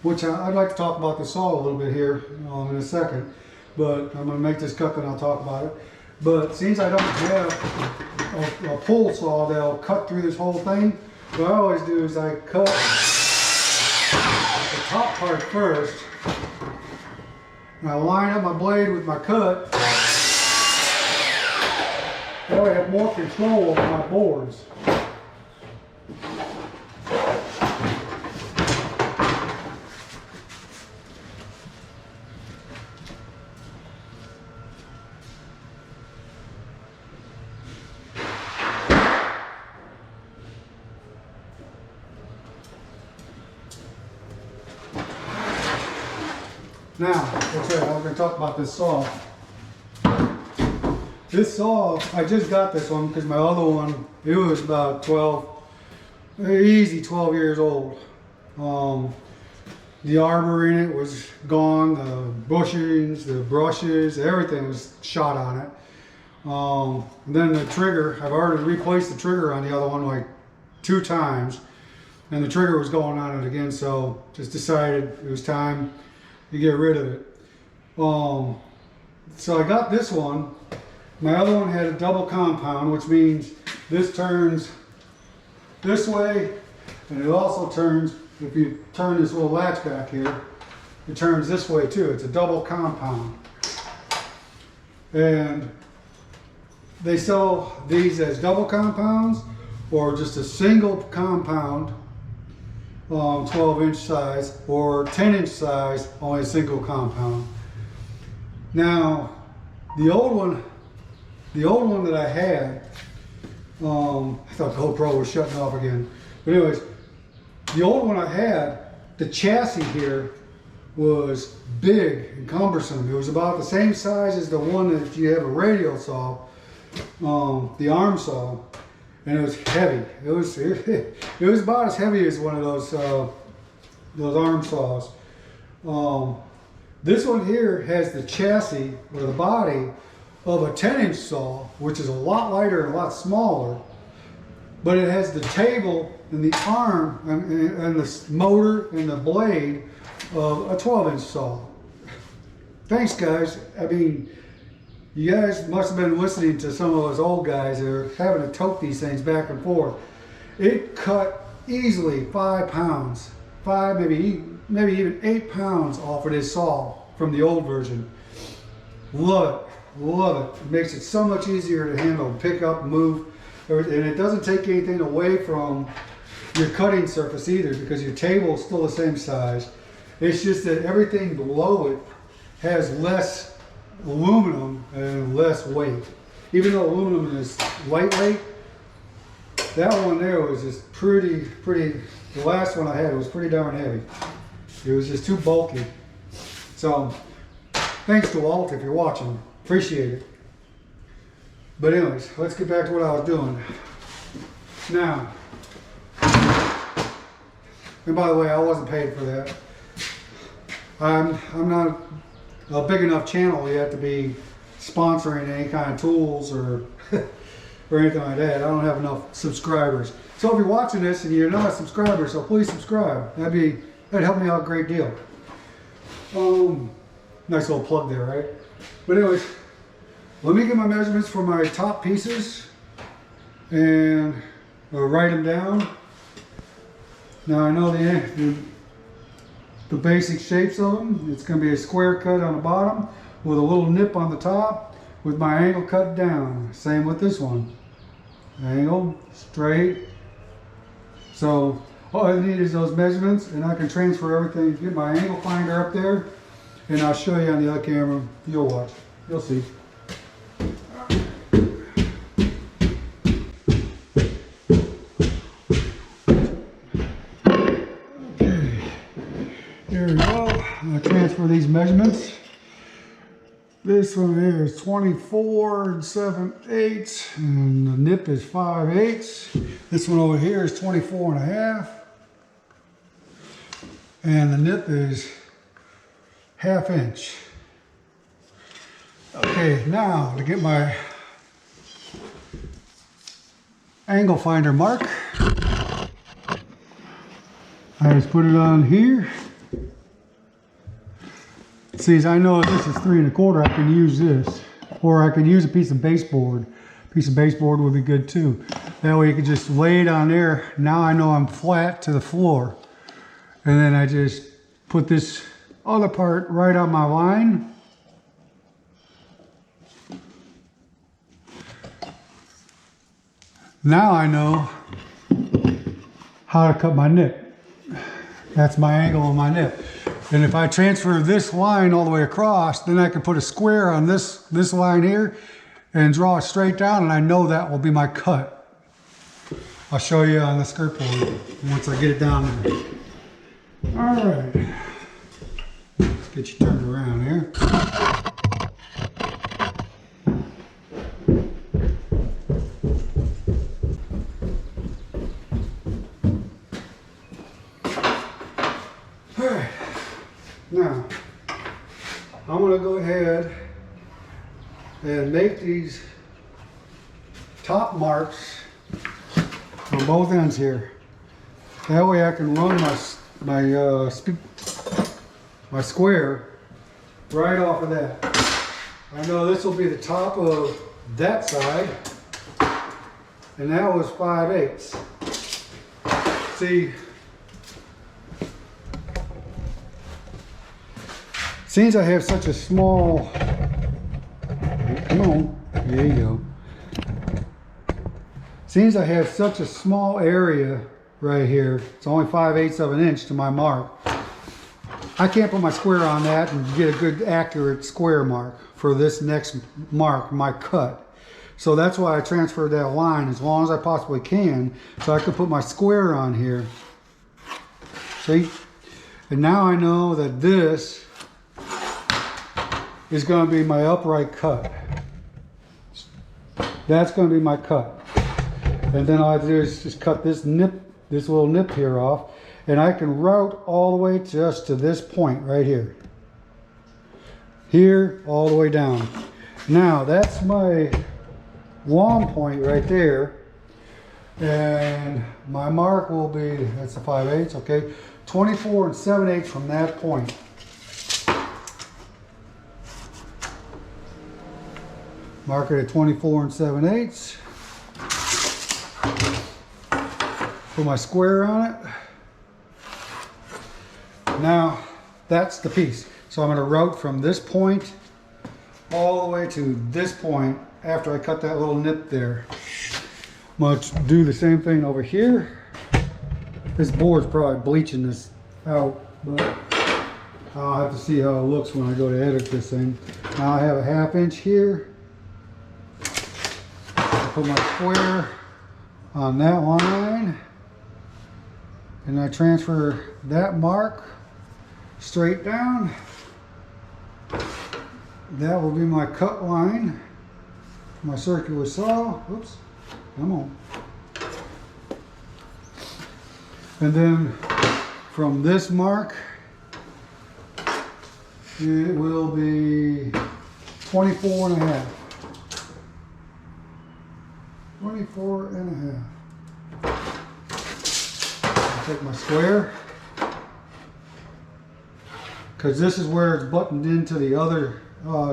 which I'd like to talk about the saw a little bit here in a second, but I'm going to make this cut and I'll talk about it. But since I don't have a pull saw that'll cut through this whole thing, what I always do is I cut the top part first, and I line up my blade with my cut. That way I have more control over my boards. Now, okay, I'm going to talk about this saw. This saw, I just got this one because my other one, it was about 12 years old. The arbor in it was gone, the bushings, the brushes, everything was shot on it. And then the trigger, I've already replaced the trigger on the other one like 2 times, and the trigger was going on it again, so just decided it was time to get rid of it. So I got this one. My other one had a double compound, which means this turns this way, and it also turns, if you turn this little latch back here, it turns this way too. It's a double compound. And they sell these as double compounds or just a single compound, 12-inch size, or 10-inch size, only a single compound. Now, the old one that I had, I thought GoPro was shutting off again. But anyways, the old one I had, the chassis here was big and cumbersome. It was about the same size as the one that you have a radial saw, the arm saw, and it was heavy. It was about as heavy as one of those arm saws. This one here has the chassis or the body of a 10-inch saw, which is a lot lighter and a lot smaller, but it has the table and the arm and the motor and the blade of a 12-inch saw. Thanks, guys. I mean, you guys must have been listening to some of those old guys that are having to tote these things back and forth. It cut easily 5 pounds, maybe even 8 pounds off of this saw from the old version. Love it, love it. It makes it so much easier to handle, pick up, move, and it doesn't take anything away from your cutting surface either, because your table is still the same size. It's just that everything below it has less aluminum and less weight. Even though aluminum is lightweight, that one there was just pretty, the last one I had was pretty darn heavy. It was just too bulky. So, thanks to Walt if you're watching. Appreciate it. But anyways, let's get back to what I was doing. Now, and by the way, I wasn't paid for that. I'm not a big enough channel yet to be sponsoring any kind of tools or or anything like that. I don't have enough subscribers. So if you're watching this and you're not a subscriber, so please subscribe. That'd help me out a great deal. Nice little plug there, right? But anyways, let me get my measurements for my top pieces and write them down. Now I know the basic shapes of them. It's going to be a square cut on the bottom with a little nip on the top with my angle cut down. Same with this one. Angle, straight. So all I need is those measurements, and I can transfer everything. Get my angle finder up there, and I'll show you on the other camera. You'll watch. You'll see. There we go. I'm going to transfer these measurements. This one here is 24 7/8, and the nip is 5/8. This one over here is 24 1/2, and the nip is 1/2 inch. Okay, now to get my angle finder mark, I just put it on here. See, as I know this is 3 1/4, I can use this. Or I could use a piece of baseboard. A piece of baseboard would be good too. That way you can just lay it on there. Now I know I'm flat to the floor. And then I just put this other part right on my line. Now I know how to cut my nip. That's my angle on my nip. And if I transfer this line all the way across, then I can put a square on this line here and draw it straight down, and I know that will be my cut. I'll show you on the skirt board once I get it down there. All right. Let's get you turned around here. Now, I'm going to go ahead and make these top marks on both ends here. That way I can run my square right off of that. I know this will be the top of that side, and that was 5/8. See, since I have such a small, come on, there you go. Since I have such a small area right here, it's only 5/8 of an inch to my mark. I can't put my square on that and get a good accurate square mark for this next mark, my cut. So that's why I transferred that line as long as I possibly can, so I could put my square on here. See? And now I know that this is going to be my upright cut. That's going to be my cut. And then all I have to do is just cut this little nip here off, and I can route all the way just to this point right here. Here, all the way down. Now, that's my long point right there. And my mark will be, that's the 5/8, okay? 24 7/8 from that point. Mark it at 24 7/8. Put my square on it. Now, that's the piece. So I'm going to route from this point all the way to this point after I cut that little nip there. I'm going to do the same thing over here. This board's probably bleaching this out, but I'll have to see how it looks when I go to edit this thing. Now I have a 1/2 inch here. Put my square on that line, and I transfer that mark straight down. That will be my cut line, my circular saw. Oops, come on. And then from this mark, it will be 24 1/2. 24 1/2. I'll take my square, because this is where it's buttoned into the other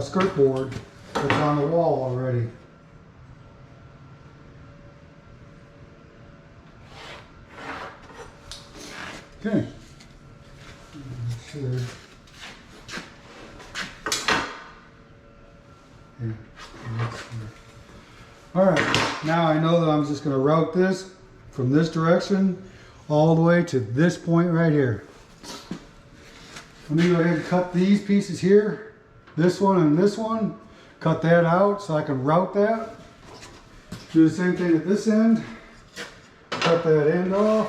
skirt board that's on the wall already. Okay. Sure. Yeah. All right, now I know that I'm just going to route this from this direction all the way to this point right here. Let me go ahead and cut these pieces here, this one and this one, cut that out so I can route that. Do the same thing at this end, cut that end off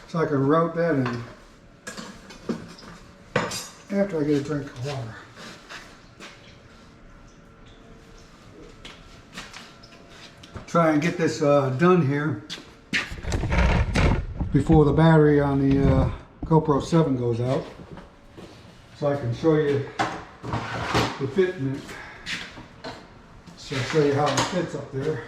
so I can route that in after I get a drink of water. Try and get this done here before the battery on the GoPro 7 goes out, so I can show you the fit in it. So I'll show you how it fits up there.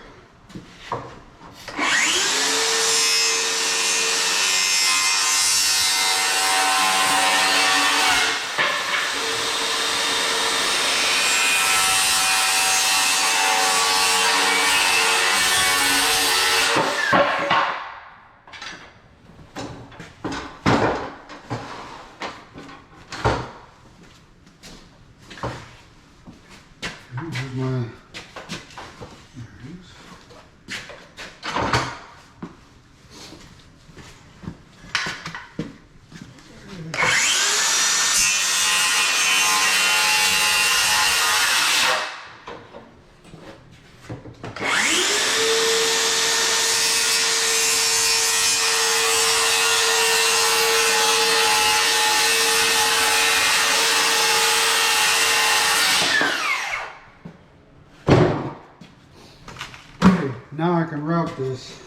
out this.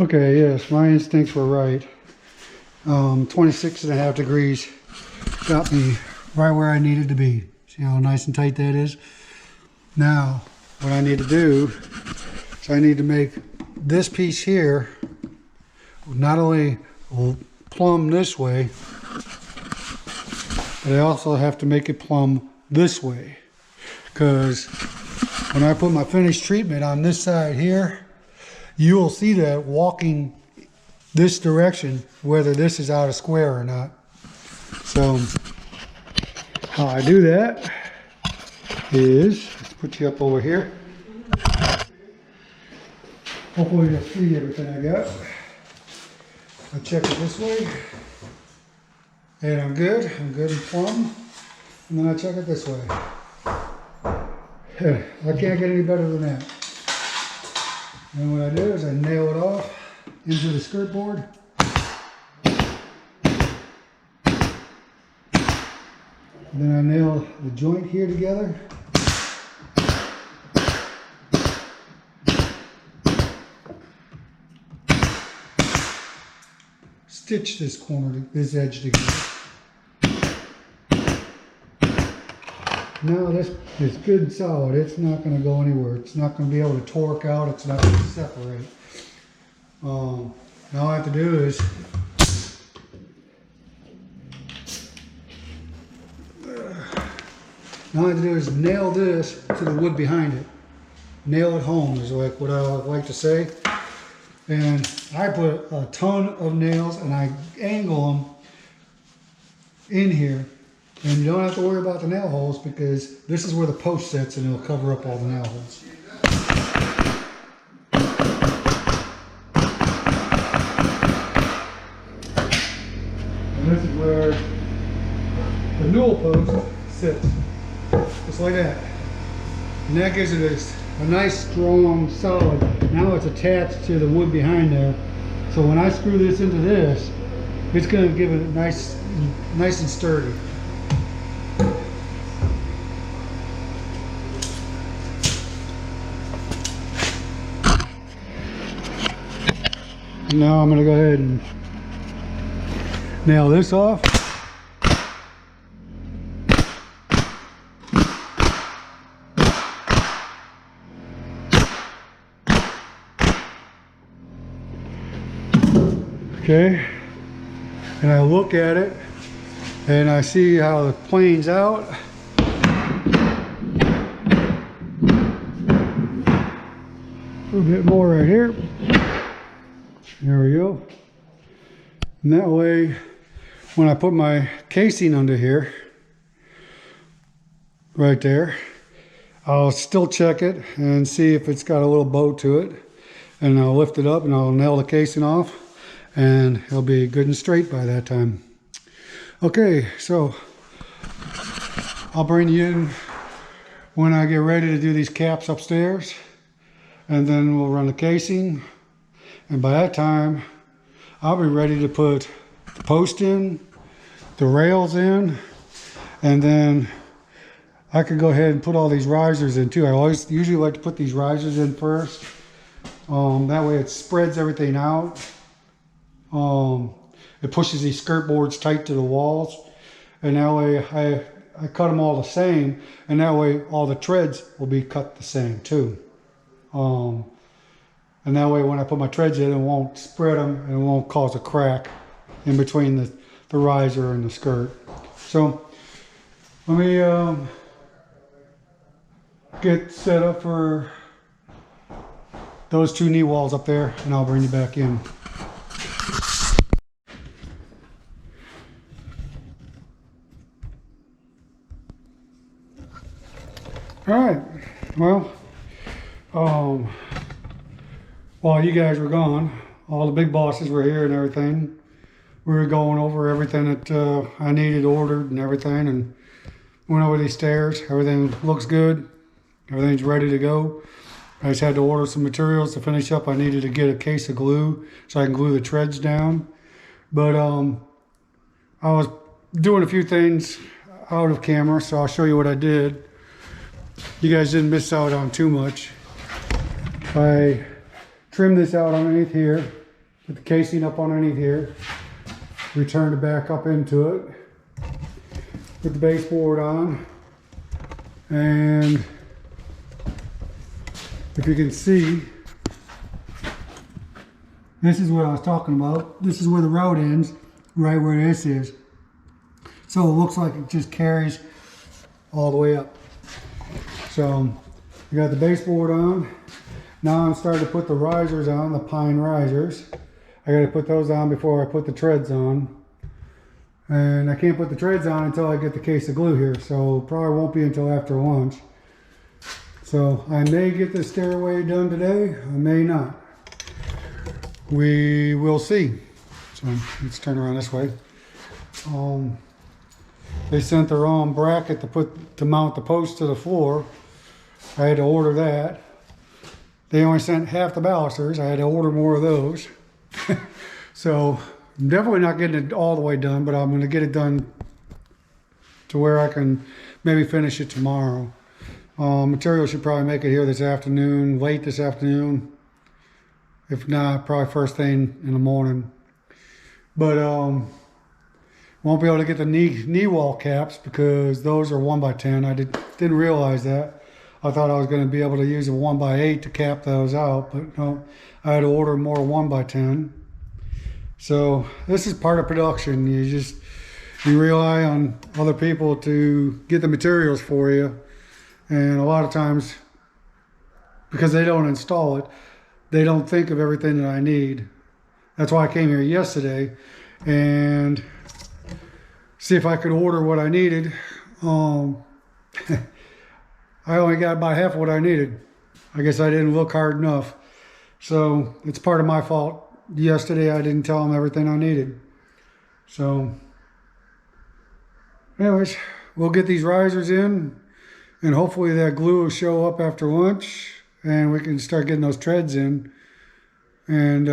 Okay, yes, my instincts were right. 26.5 degrees got me right where I needed to be. See how nice and tight that is? Now, what I need to do is I need to make this piece here not only plumb this way, but I also have to make it plumb this way. Because when I put my finish treatment on this side here, you will see that walking this direction, whether this is out of square or not. So how I do that is, let's put you up over here. Hopefully you'll see everything I got. I check it this way, and I'm good and plumb. And then I check it this way. I can't get any better than that. And what I do is I nail it off into the skirt board. And then I nail the joint here together. Stitch this corner, this edge together. Now this is good and solid. It's not going to go anywhere. It's not going to be able to torque out. It's not going to separate. Now all I have to do is nail this to the wood behind it. Nail it home is like what I like to say. And I put a ton of nails and I angle them in here. And you don't have to worry about the nail holes because this is where the post sits and it'll cover up all the nail holes. And this is where the newel post sits. Just like that. And that gives it a nice, strong, solid. Now it's attached to the wood behind there. So when I screw this into this, it's going to give it nice and sturdy. Now I'm going to go ahead and nail this off. Okay, and I look at it and I see how it planes out. A little bit more right here. There we go. And that way, when I put my casing under here, right there, I'll still check it and see if it's got a little bow to it. And I'll lift it up and I'll nail the casing off. And it'll be good and straight by that time. Okay, so I'll bring you in when I get ready to do these caps upstairs, and then we'll run the casing, and by that time I'll be ready to put the post in, the rails in, and then I could go ahead and put all these risers in too. I usually like to put these risers in first. That way it spreads everything out. It pushes these skirt boards tight to the walls, and that way I cut them all the same, and that way all the treads will be cut the same too. And that way when I put my treads in, it won't spread them and it won't cause a crack in between the riser and the skirt. So let me get set up for those two knee walls up there, and I'll bring you back in. All right, well, while you guys were gone, all the big bosses were here and everything. We were going over everything that I needed ordered and everything, and went over these stairs. Everything looks good. Everything's ready to go. I just had to order some materials to finish up. I needed to get a case of glue so I can glue the treads down. But I was doing a few things out of camera, so I'll show you what I did. You guys didn't miss out on too much. I trimmed this out underneath here, put the casing up underneath here, returned it back up into it, put the baseboard on, and if you can see, this is what I was talking about. This is where the route ends, right where this is. So it looks like it just carries all the way up. So I got the baseboard on. Now I'm starting to put the risers on, the pine risers. I got to put those on before I put the treads on. And I can't put the treads on until I get the case of glue here. So probably won't be until after lunch. So I may get the stairway done today, I may not. We will see. So let's turn around this way. They sent the wrong bracket to mount the post to the floor. I had to order that. They only sent half the balusters. I had to order more of those. So I'm definitely not getting it all the way done, but I'm going to get it done to where I can maybe finish it tomorrow. Material should probably make it here this afternoon, late this afternoon. If not, probably first thing in the morning. But won't be able to get the knee wall caps because those are 1x10. I didn't realize that. I thought I was going to be able to use a 1x8 to cap those out, but no, I had to order more 1x10. So this is part of production. You rely on other people to get the materials for you. And a lot of times, because they don't install it, they don't think of everything that I need. That's why I came here yesterday and see if I could order what I needed. I only got about half of what I needed. I guess I didn't look hard enough. So it's part of my fault. Yesterday I didn't tell them everything I needed. So anyways, we'll get these risers in. And hopefully that glue will show up after lunch and we can start getting those treads in. And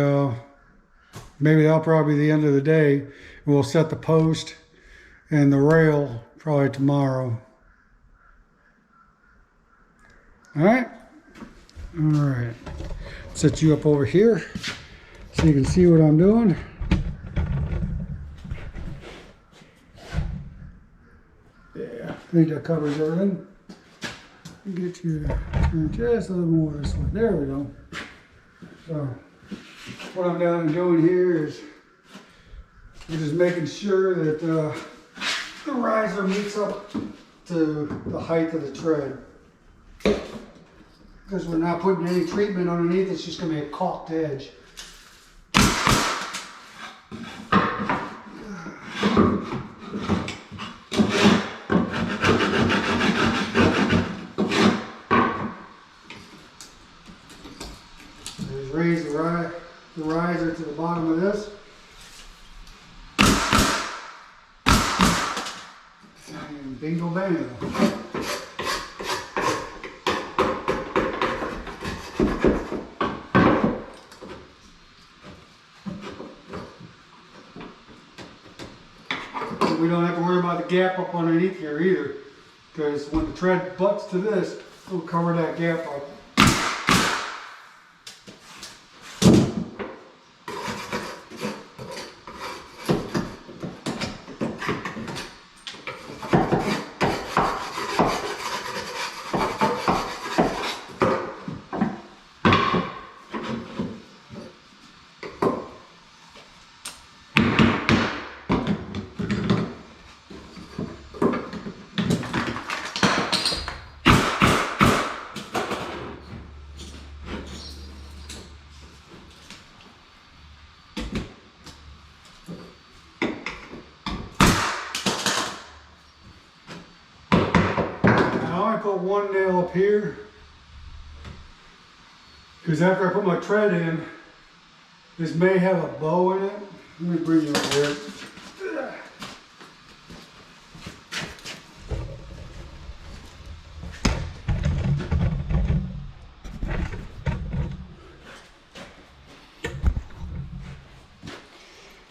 maybe that'll probably be the end of the day. We'll set the post and the rail probably tomorrow. All right. All right. Set you up over here so you can see what I'm doing. Yeah, I think that covers everything. Get you to turn just a little more this way. There we go. So what I'm down and doing here is just making sure that the riser meets up to the height of the tread. Because we're not putting any treatment underneath, it's just going to be a caulked edge. Raise the riser to the bottom of this. And bingo bango. We don't have to worry about the gap up underneath here either, because when the tread butts to this, it'll cover that gap up. Put one nail up here because after I put my tread in, This may have a bow in it. Let me bring you over here.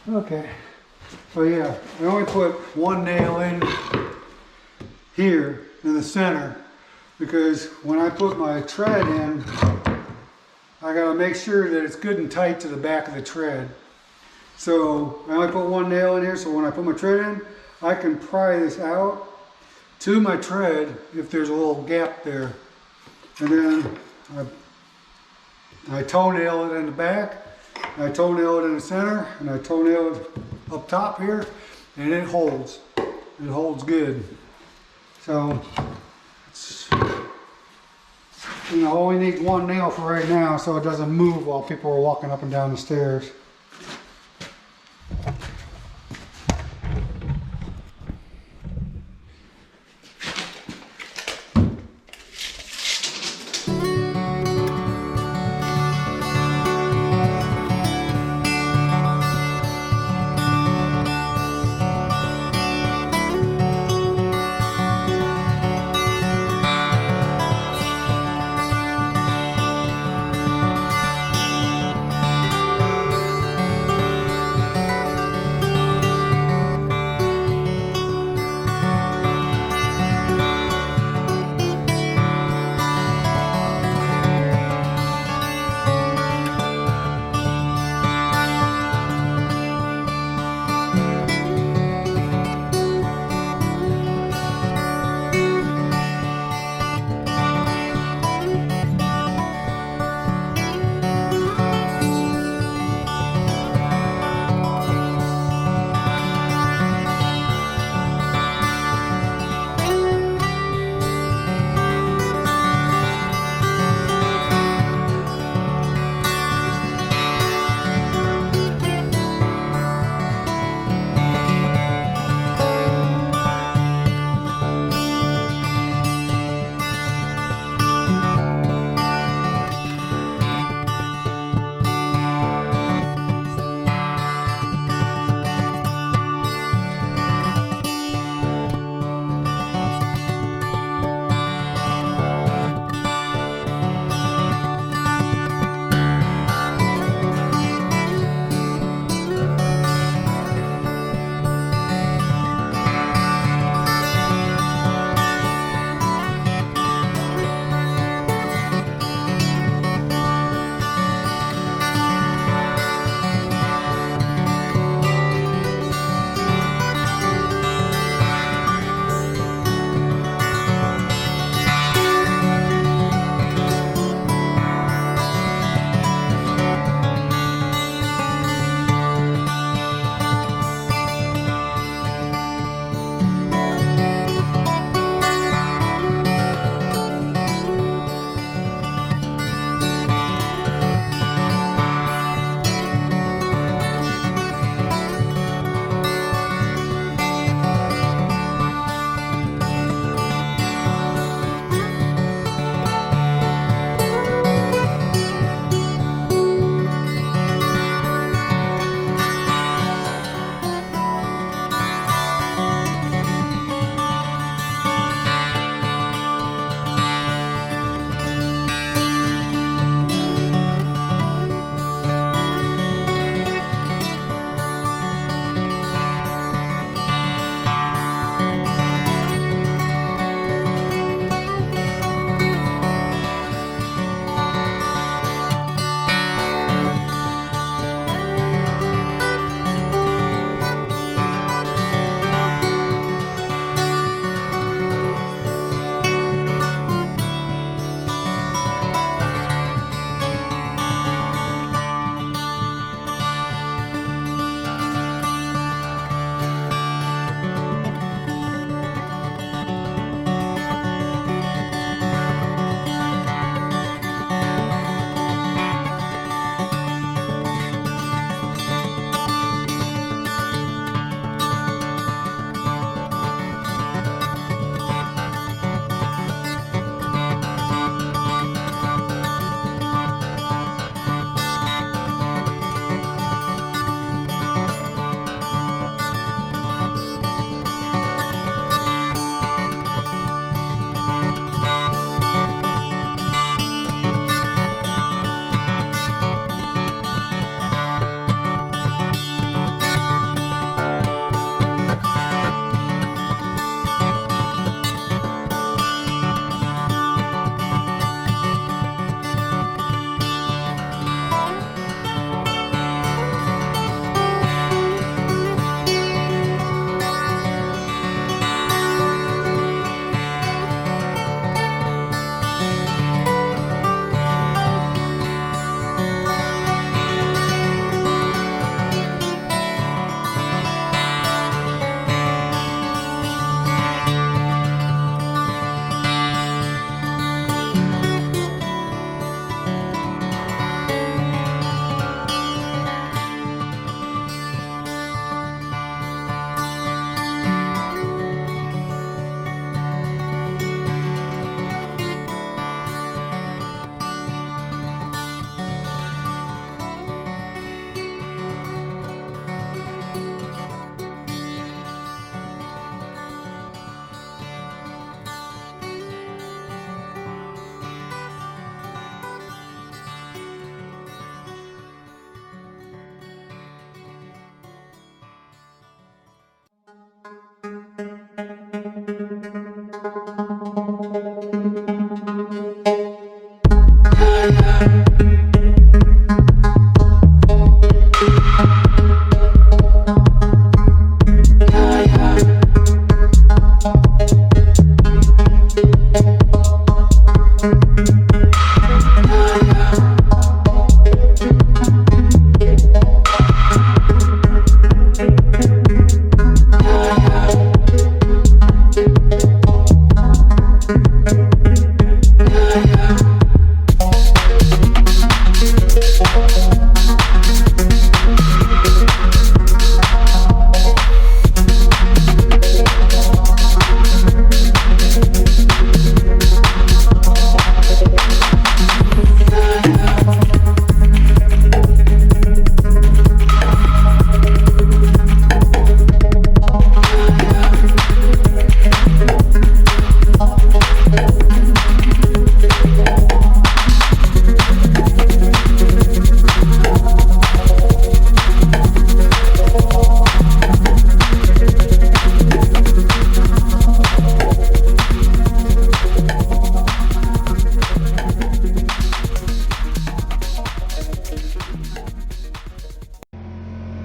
Okay, so yeah, I only put one nail in here in the center because when I put my tread in, I gotta make sure that it's good and tight to the back of the tread. So I only put one nail in here, so when I put my tread in, I can pry this out to my tread if there's a little gap there. And then I toenail it in the back, I toenail it in the center, and I toenail it up top here, and it holds. It holds good. So, it's, you know, only need one nail for right now so it doesn't move while people are walking up and down the stairs.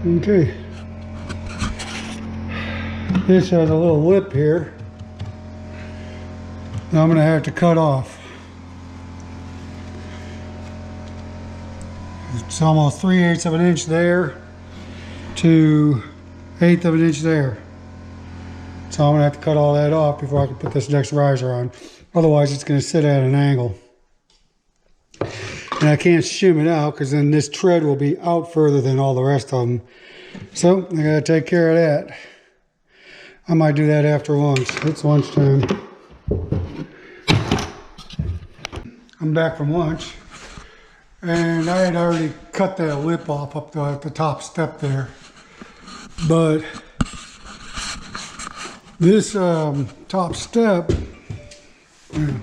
Okay, this has a little lip here that I'm going to have to cut off. It's almost 3/8 of an inch there to 1/8 of an inch there. So I'm going to have to cut all that off before I can put this next riser on. Otherwise it's going to sit at an angle. And I can't shim it out because then this tread will be out further than all the rest of them. So I gotta take care of that. I might do that after lunch. It's lunchtime. I'm back from lunch and I had already cut that lip off up at the top step there. But this top step,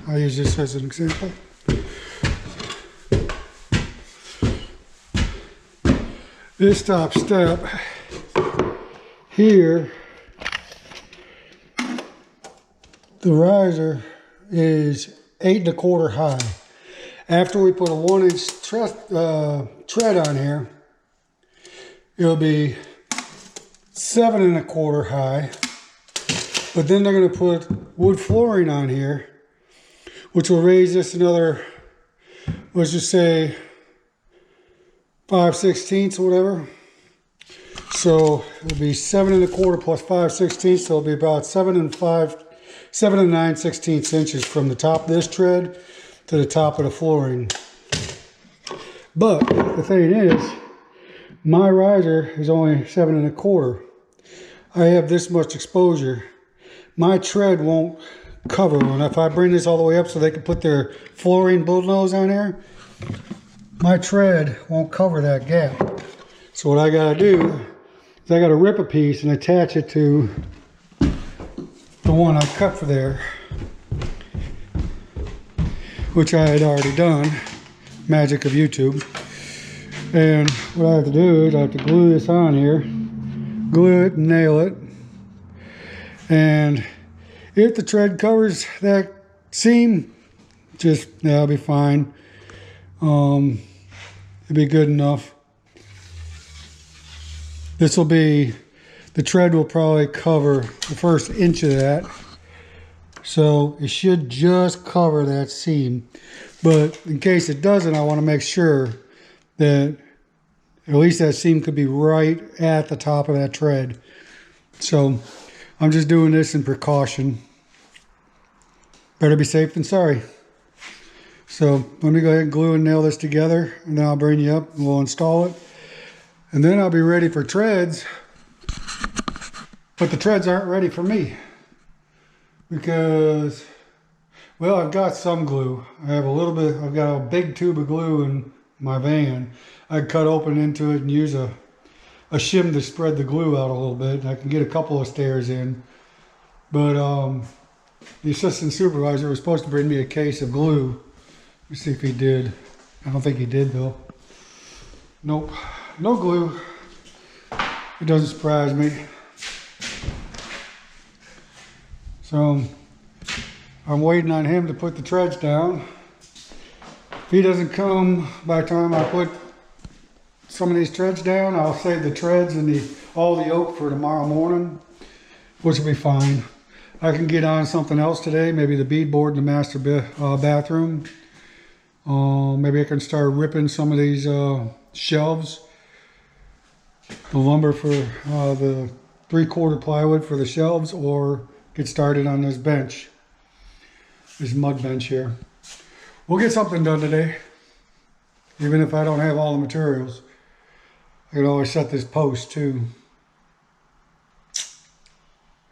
I'll use this as an example. This top step here, the riser is 8 1/4 high. After we put a 1-inch tread on here, it'll be 7 1/4 high. But then they're going to put wood flooring on here, which will raise this another, let's just say 5/16 or whatever. So it'll be 7 1/4 plus 5/16, so it'll be about 7 9/16 inches from the top of this tread to the top of the flooring. But the thing is, my riser is only 7 1/4. I have this much exposure. My tread won't cover, and if I bring this all the way up so they can put their flooring bullnose on there, my tread won't cover that gap. So what I gotta do is I gotta rip a piece and attach it to the one I cut for there, which I had already done. Magic of YouTube. And what I have to do is I have to glue this on here, glue it and nail it. And if the tread covers that seam, that'll be fine. It'd be good enough. This will be, the tread will probably cover the first inch of that. So it should just cover that seam. But in case it doesn't, I want to make sure that at least that seam could be right at the top of that tread. So I'm just doing this in precaution. Better be safe than sorry. So let me go ahead and glue and nail this together, and then I'll bring you up and we'll install it. And then I'll be ready for treads. But the treads aren't ready for me because, well, I've got some glue. I have a little bit, I've got a big tube of glue in my van. I cut open into it and use a shim to spread the glue out a little bit. I can get a couple of stairs in. But the assistant supervisor was supposed to bring me a case of glue. Let's see if he did. I don't think he did though. Nope, no glue. It doesn't surprise me. So I'm waiting on him to put the treads down. If he doesn't come by the time I put some of these treads down, I'll save the treads and all the oak for tomorrow morning, which will be fine. I can get on something else today, maybe the beadboard in the master bathroom. Maybe I can start ripping some of these shelves, the lumber for the 3/4 plywood for the shelves, or get started on this bench, this mud bench here. We'll get something done today, even if I don't have all the materials. I can always set this post too.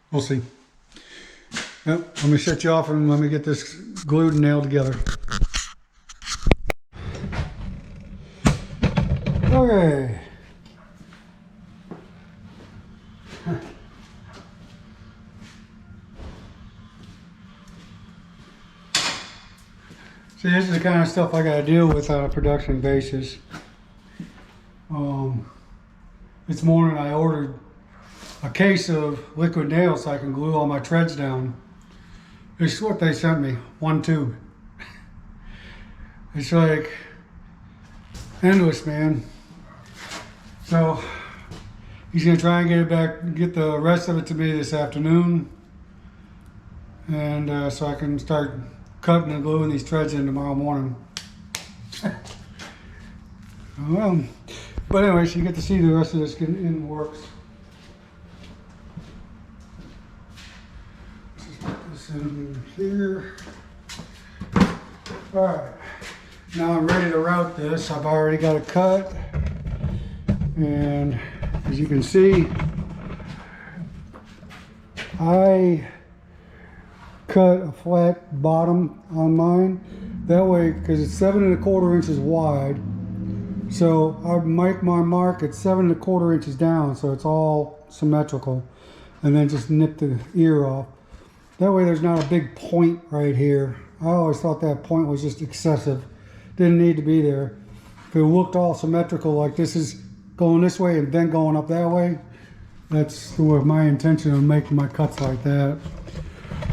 We'll see. Yep, let me shut you off and let me get this glued and nailed together. Okay. See, this is the kind of stuff I gotta deal with on a production basis. This morning I ordered a case of liquid nails so I can glue all my treads down. This is what they sent me, one tube. It's like endless, man. So he's gonna try and get it back, get the rest of it to me this afternoon, and so I can start cutting and gluing these treads in tomorrow morning. Well, but anyways, you get to see the rest of this in the works. Let's just put this in here. All right, now I'm ready to route this. I've already got it cut, and as you can see, I cut a flat bottom on mine. That way, because it's 7 1/4 inches wide, so I make my mark at 7 1/4 inches down, so it's all symmetrical, and then just nip the ear off. That way there's not a big point right here. I always thought that point was just excessive. Didn't need to be there. If it looked all symmetrical, like this is going this way and then going up that way, that's my intention of making my cuts like that.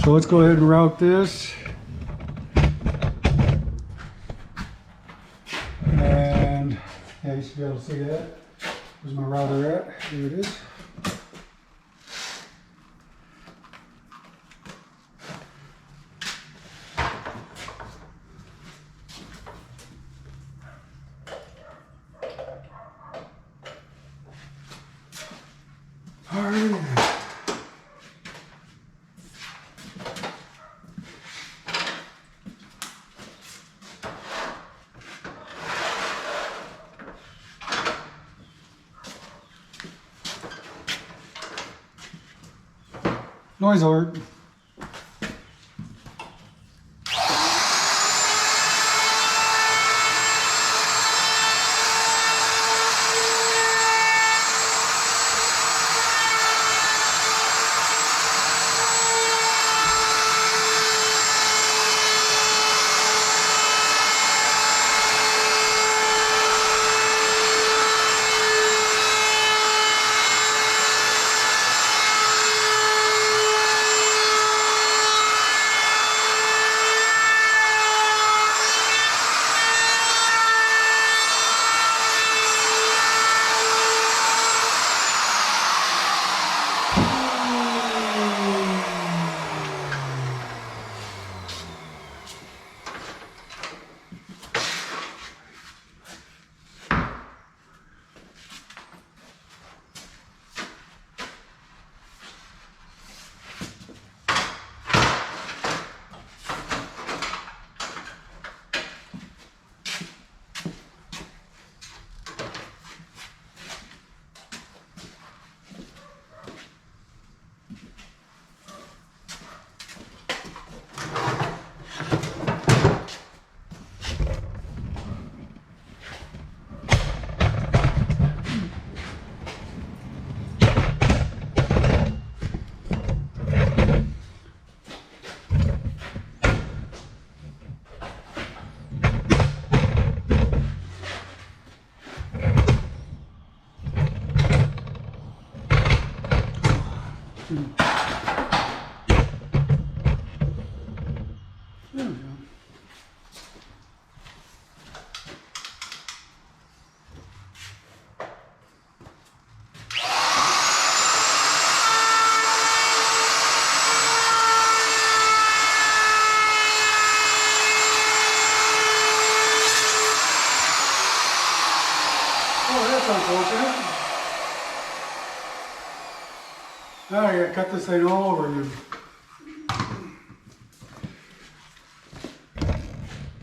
So let's go ahead and route this. And yeah, you should be able to see that. Where's my router at? Here it is. All right. Noise alert. that's unfortunate. Now I gotta cut this thing all over again.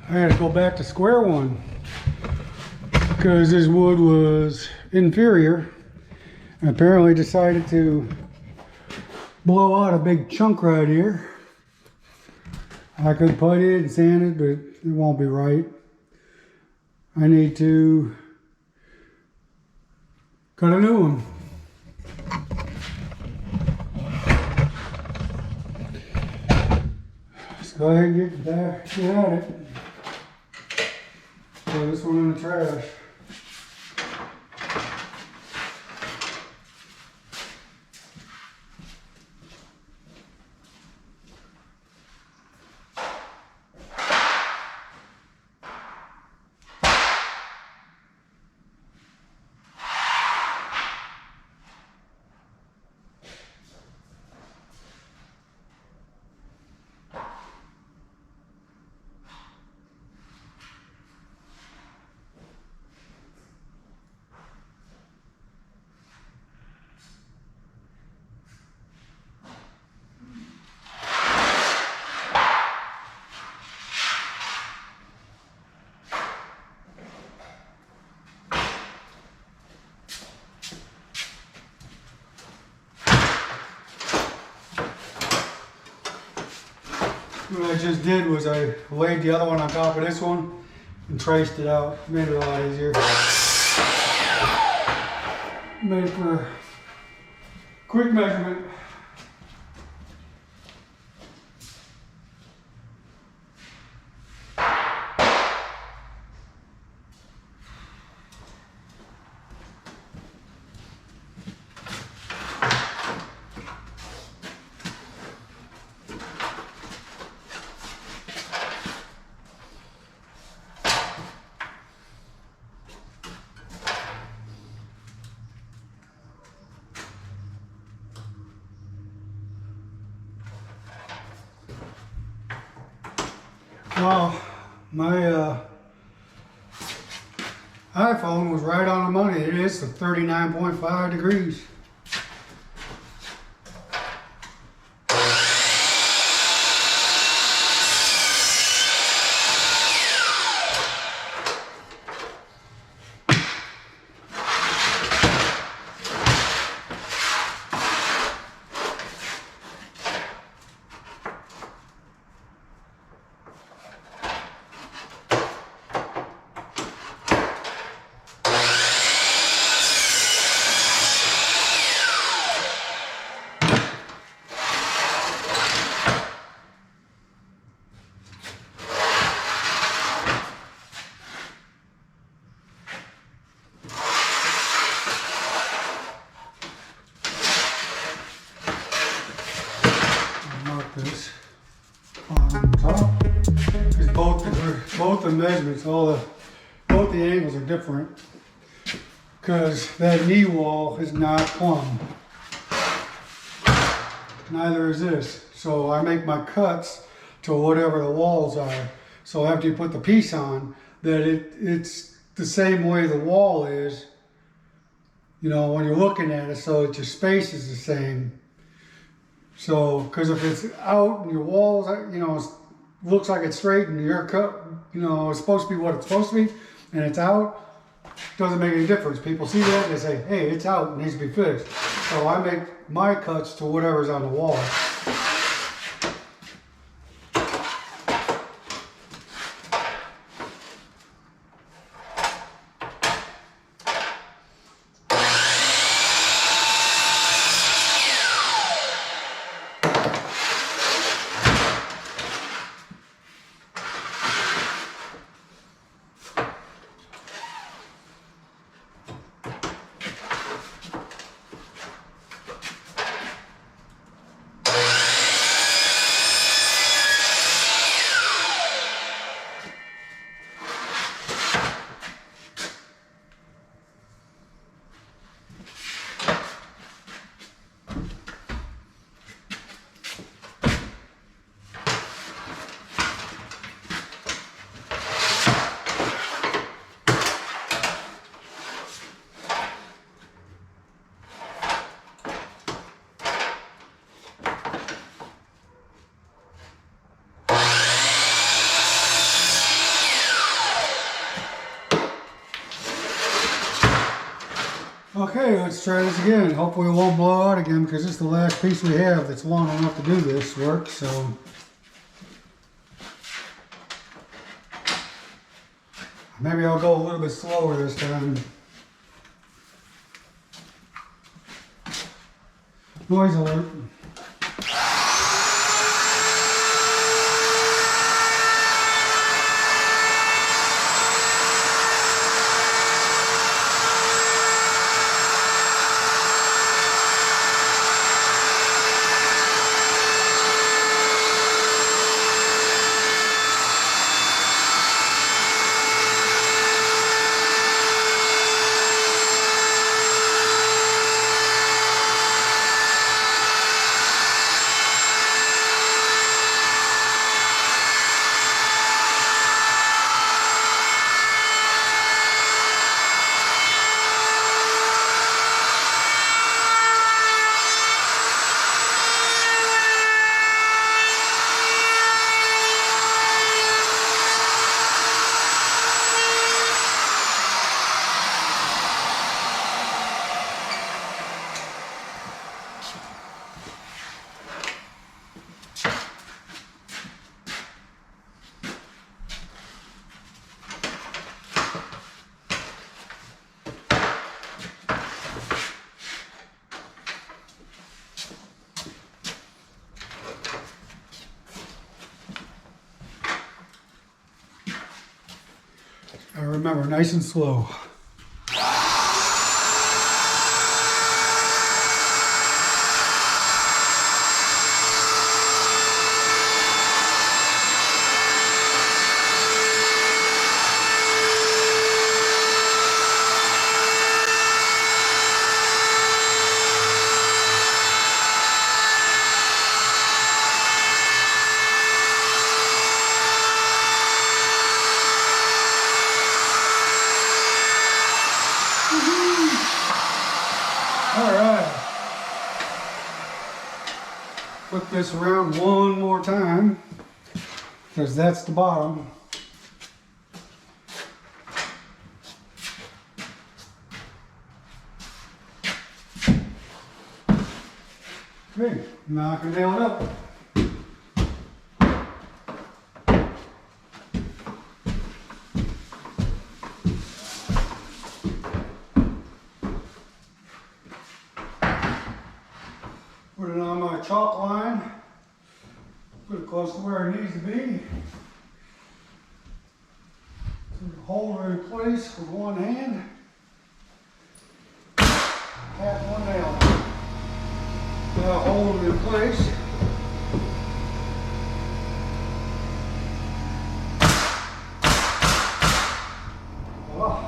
I had to go back to square one because this wood was inferior. I apparently decided to blow out a big chunk right here. I could put it and sand it, but it won't be right. I need to cut a new one. Let's go ahead and get at it. Throw this one in the trash. What I just did was I laid the other one on top of this one and traced it out. Made it a lot easier. Made it for a quick measurement. Well, my iPhone was right on the money. It is 39.5 degrees. This on top because both the measurements, both the angles are different because that knee wall is not plumb. Neither is this. So I make my cuts to whatever the walls are. So after you put the piece on, that it's the same way the wall is, you know, when you're looking at it, so that your space is the same. So, because if it's out and your walls, you know, looks like it's straight and your cut, you know, it's supposed to be what it's supposed to be, and it's out, doesn't make any difference. People see that, they say, hey, it's out, it needs to be fixed. So I make my cuts to whatever's on the wall. Okay, let's try this again. Hopefully it won't blow out again because this is the last piece we have that's long enough to do this work. So maybe I'll go a little bit slower this time. Noise alert. Remember, nice and slow. Alright, flip this around one more time, because that's the bottom. Okay, now I can nail it up. Put it on my chalk line, put it close to where it needs to be. Hold it in place with one hand, tap one nail. Now hold it in place. Oh.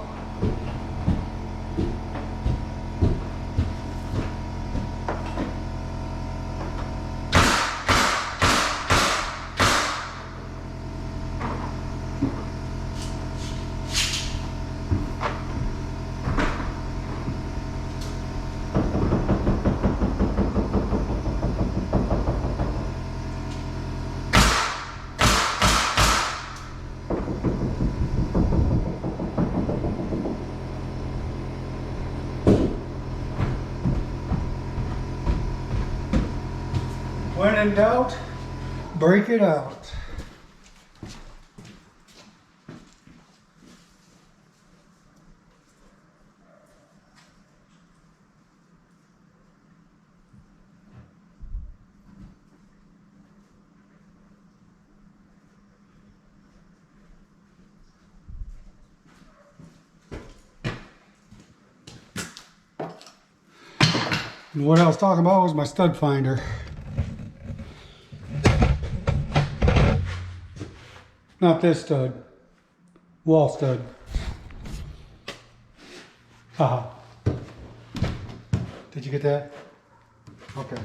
When in doubt, break it out. And what I was talking about was my stud finder. Not this stud, wall stud. Haha. Did you get that? Okay.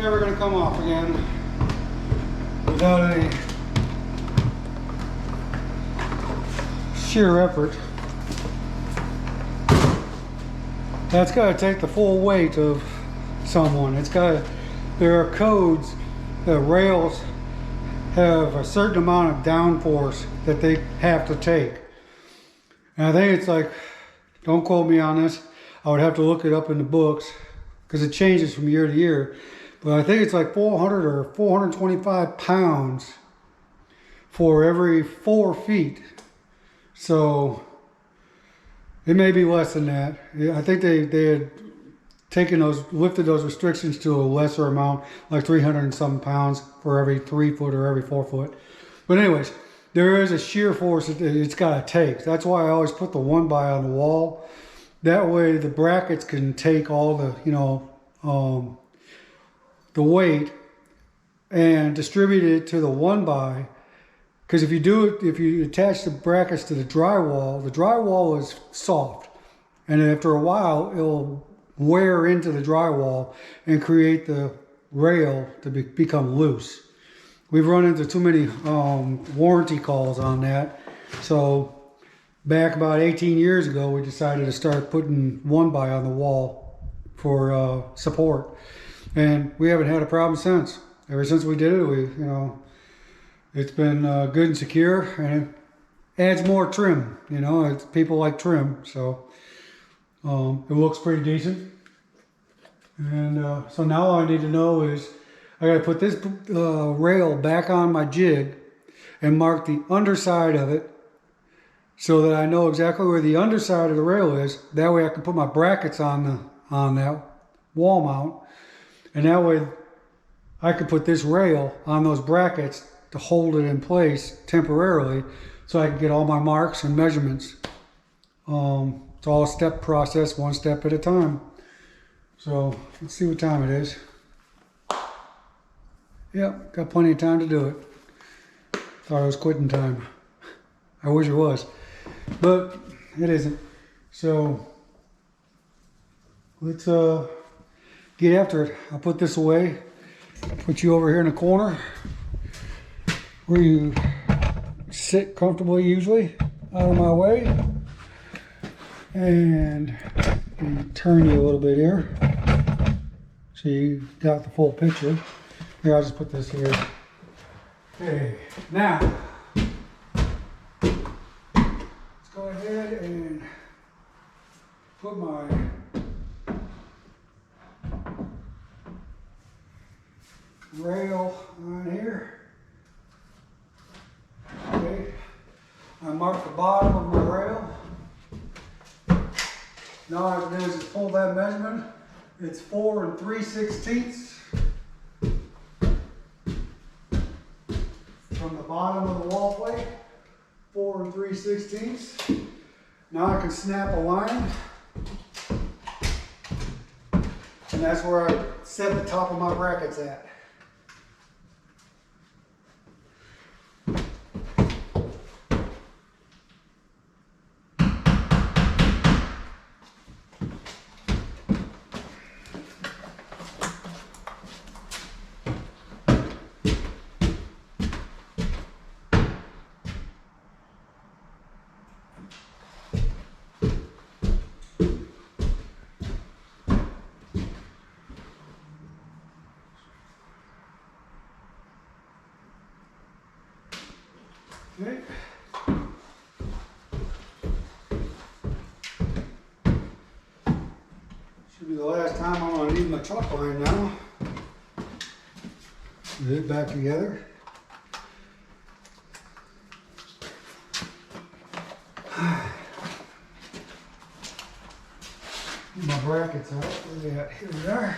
never going to come off again without any sheer effort. That's got to take the full weight of someone. There are codes that rails have a certain amount of downforce that they have to take. And I think it's like, don't quote me on this, I would have to look it up in the books because it changes from year to year. But I think it's like 400 or 425 pounds for every 4 feet. So it may be less than that. I think they had lifted those restrictions to a lesser amount, like 300 and some pounds for every 3 foot or every 4 foot. But anyways, there is a shear force that it's got to take. That's why I always put the 1x on the wall. That way the brackets can take all the, the weight and distribute it to the 1x. Because if you attach the brackets to the drywall is soft. And after a while, it'll wear into the drywall and create the rail to become loose. We've run into too many warranty calls on that. So back about 18 years ago, we decided to start putting 1x on the wall for support. And we haven't had a problem since. Ever since we did it, it's been good and secure, and it adds more trim. People like trim, so it looks pretty decent. And so now all I need to know is I got to put this rail back on my jig and mark the underside of it so that I know exactly where the underside of the rail is. That way I can put my brackets on that wall mount, and that way I can put this rail on those brackets to hold it in place temporarily so I can get all my marks and measurements. It's all a step process, one step at a time. So let's see what time it is. Yep, got plenty of time to do it. Thought it was quitting time. I wish it was, but it isn't. So let's get after it. I'll put this away, put you over here in the corner where you sit comfortably usually, out of my way, and turn you a little bit here so you got the full picture. Here, I'll just put this here. Okay, now let's go ahead and put my rail on here. Okay, I mark the bottom of my rail. Now all I have to do is just pull that measurement. It's 4 3/16 from the bottom of the wall plate. 4 3/16. Now I can snap a line, and that's where I set the top of my brackets at. Okay. Should be the last time I'm going to need my chalk line now. Get it back together. Get my brackets out. Where they at? Here we are.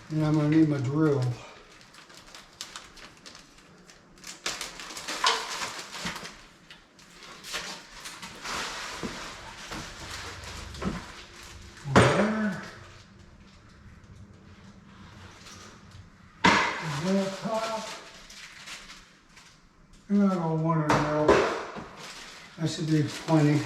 And I'm going to need my drill. And I'll go 1 mil. That should be plenty.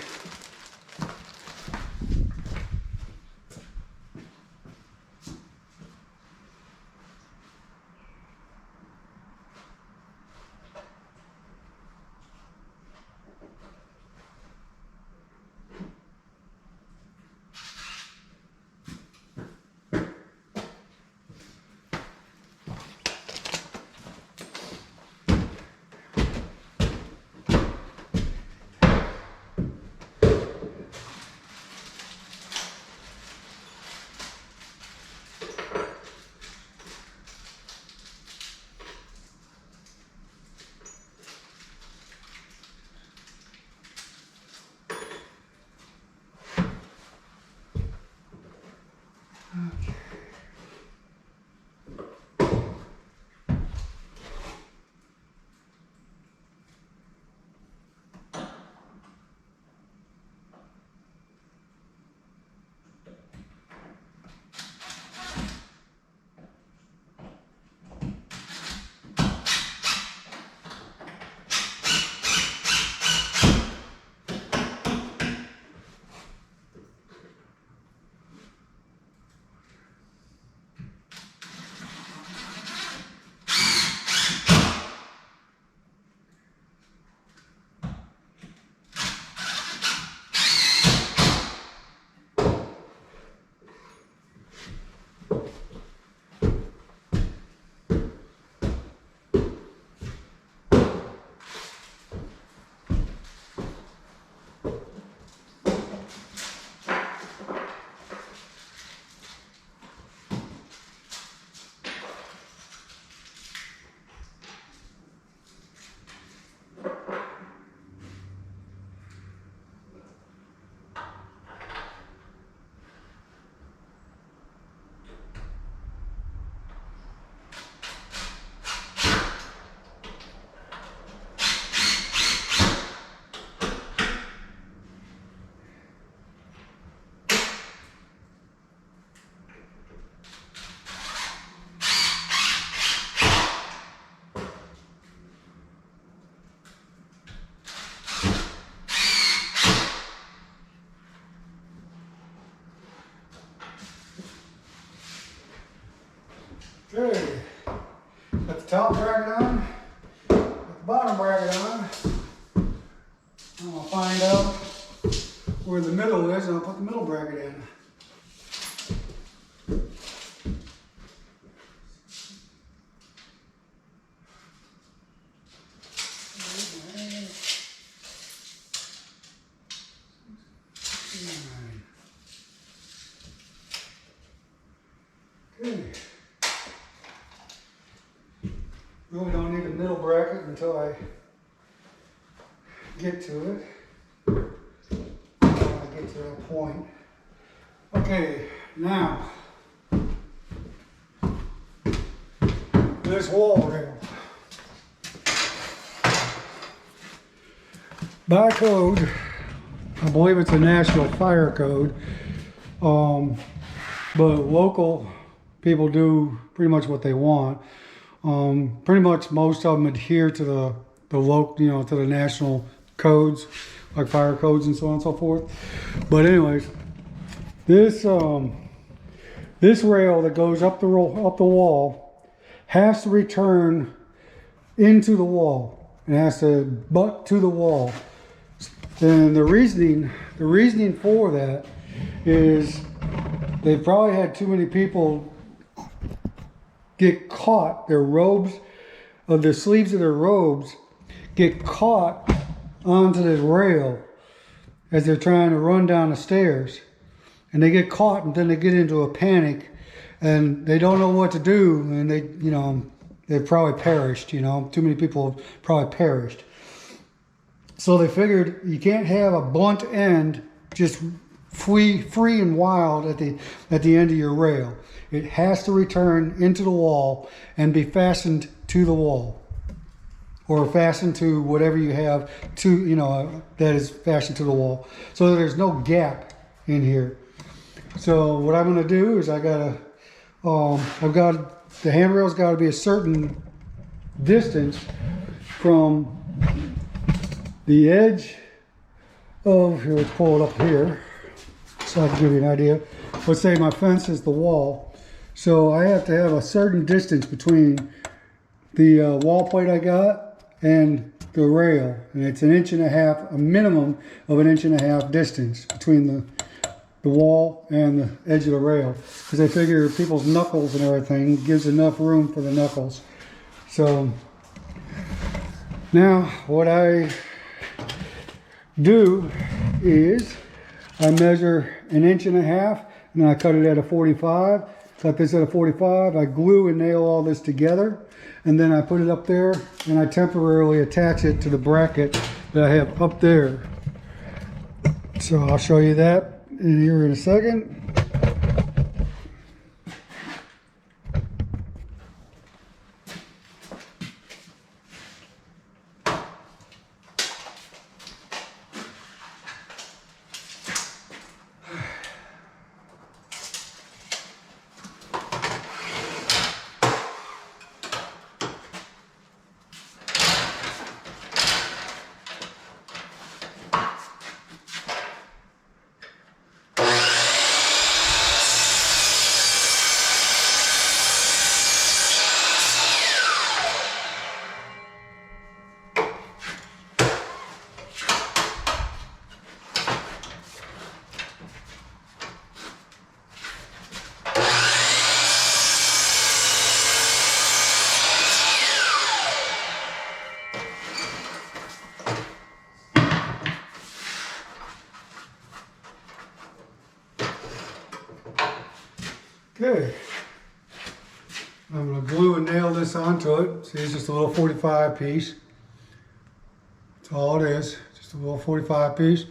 top bracket on, put the bottom bracket on. I'm gonna find out where the middle is, and I'll put the middle bracket in. Okay. Really don't need a middle bracket until I get to it. When I get to that point. Okay, now this wall rail. By code, I believe it's a national fire code, but local people do pretty much what they want. Pretty much most of them adhere to the local, you know, to the national codes, like fire codes and so on and so forth. But anyways, this this rail that goes up the wall has to return into the wall. It has to butt to the wall. And the reasoning for that is they've probably had too many people get caught, their robes, of the sleeves of their robes get caught onto the rail as they're trying to run down the stairs. And they get caught, and then they get into a panic and they don't know what to do, and they, you know, they've probably perished, you know, too many people have probably perished. So they figured you can't have a blunt end just free and wild at the end of your rail. It has to return into the wall and be fastened to the wall, or fastened to whatever you have to, you know, that is fastened to the wall, so that there's no gap in here. So what I'm going to do is I've got the handrail's got to be a certain distance from the edge of, here, let's pull it up here so I can give you an idea. Let's say my fence is the wall. So I have to have a certain distance between the wall plate I got and the rail. And it's 1.5 inches, a minimum of 1.5 inches distance between the wall and the edge of the rail. Because I figure people's knuckles and everything gives enough room for the knuckles. So now what I do is I measure 1.5 inches and then I cut it at a 45. Cut this at a 45. I glue and nail all this together, and then I put it up there and I temporarily attach it to the bracket that I have up there. So I'll show you that in here in a second. Okay, I'm going to glue and nail this onto it. See, it's just a little 45 piece. That's all it is, just a little 45 piece.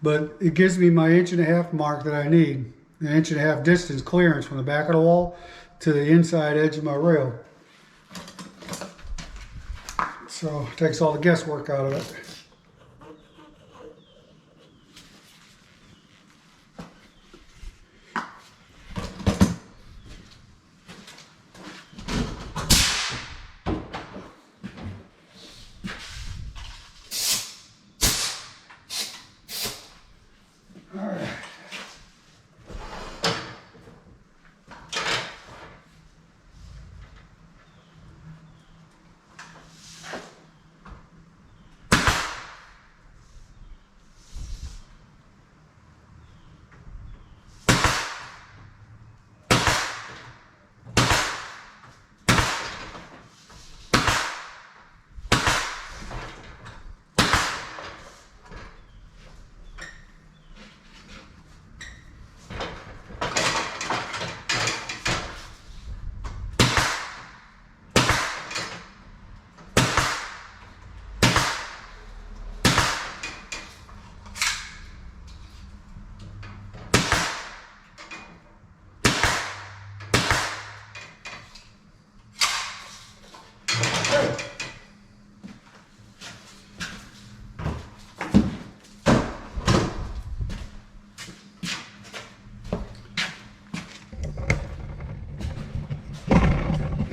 But it gives me my 1.5 inch mark that I need. An 1.5 inch distance clearance from the back of the wall to the inside edge of my rail. So it takes all the guesswork out of it.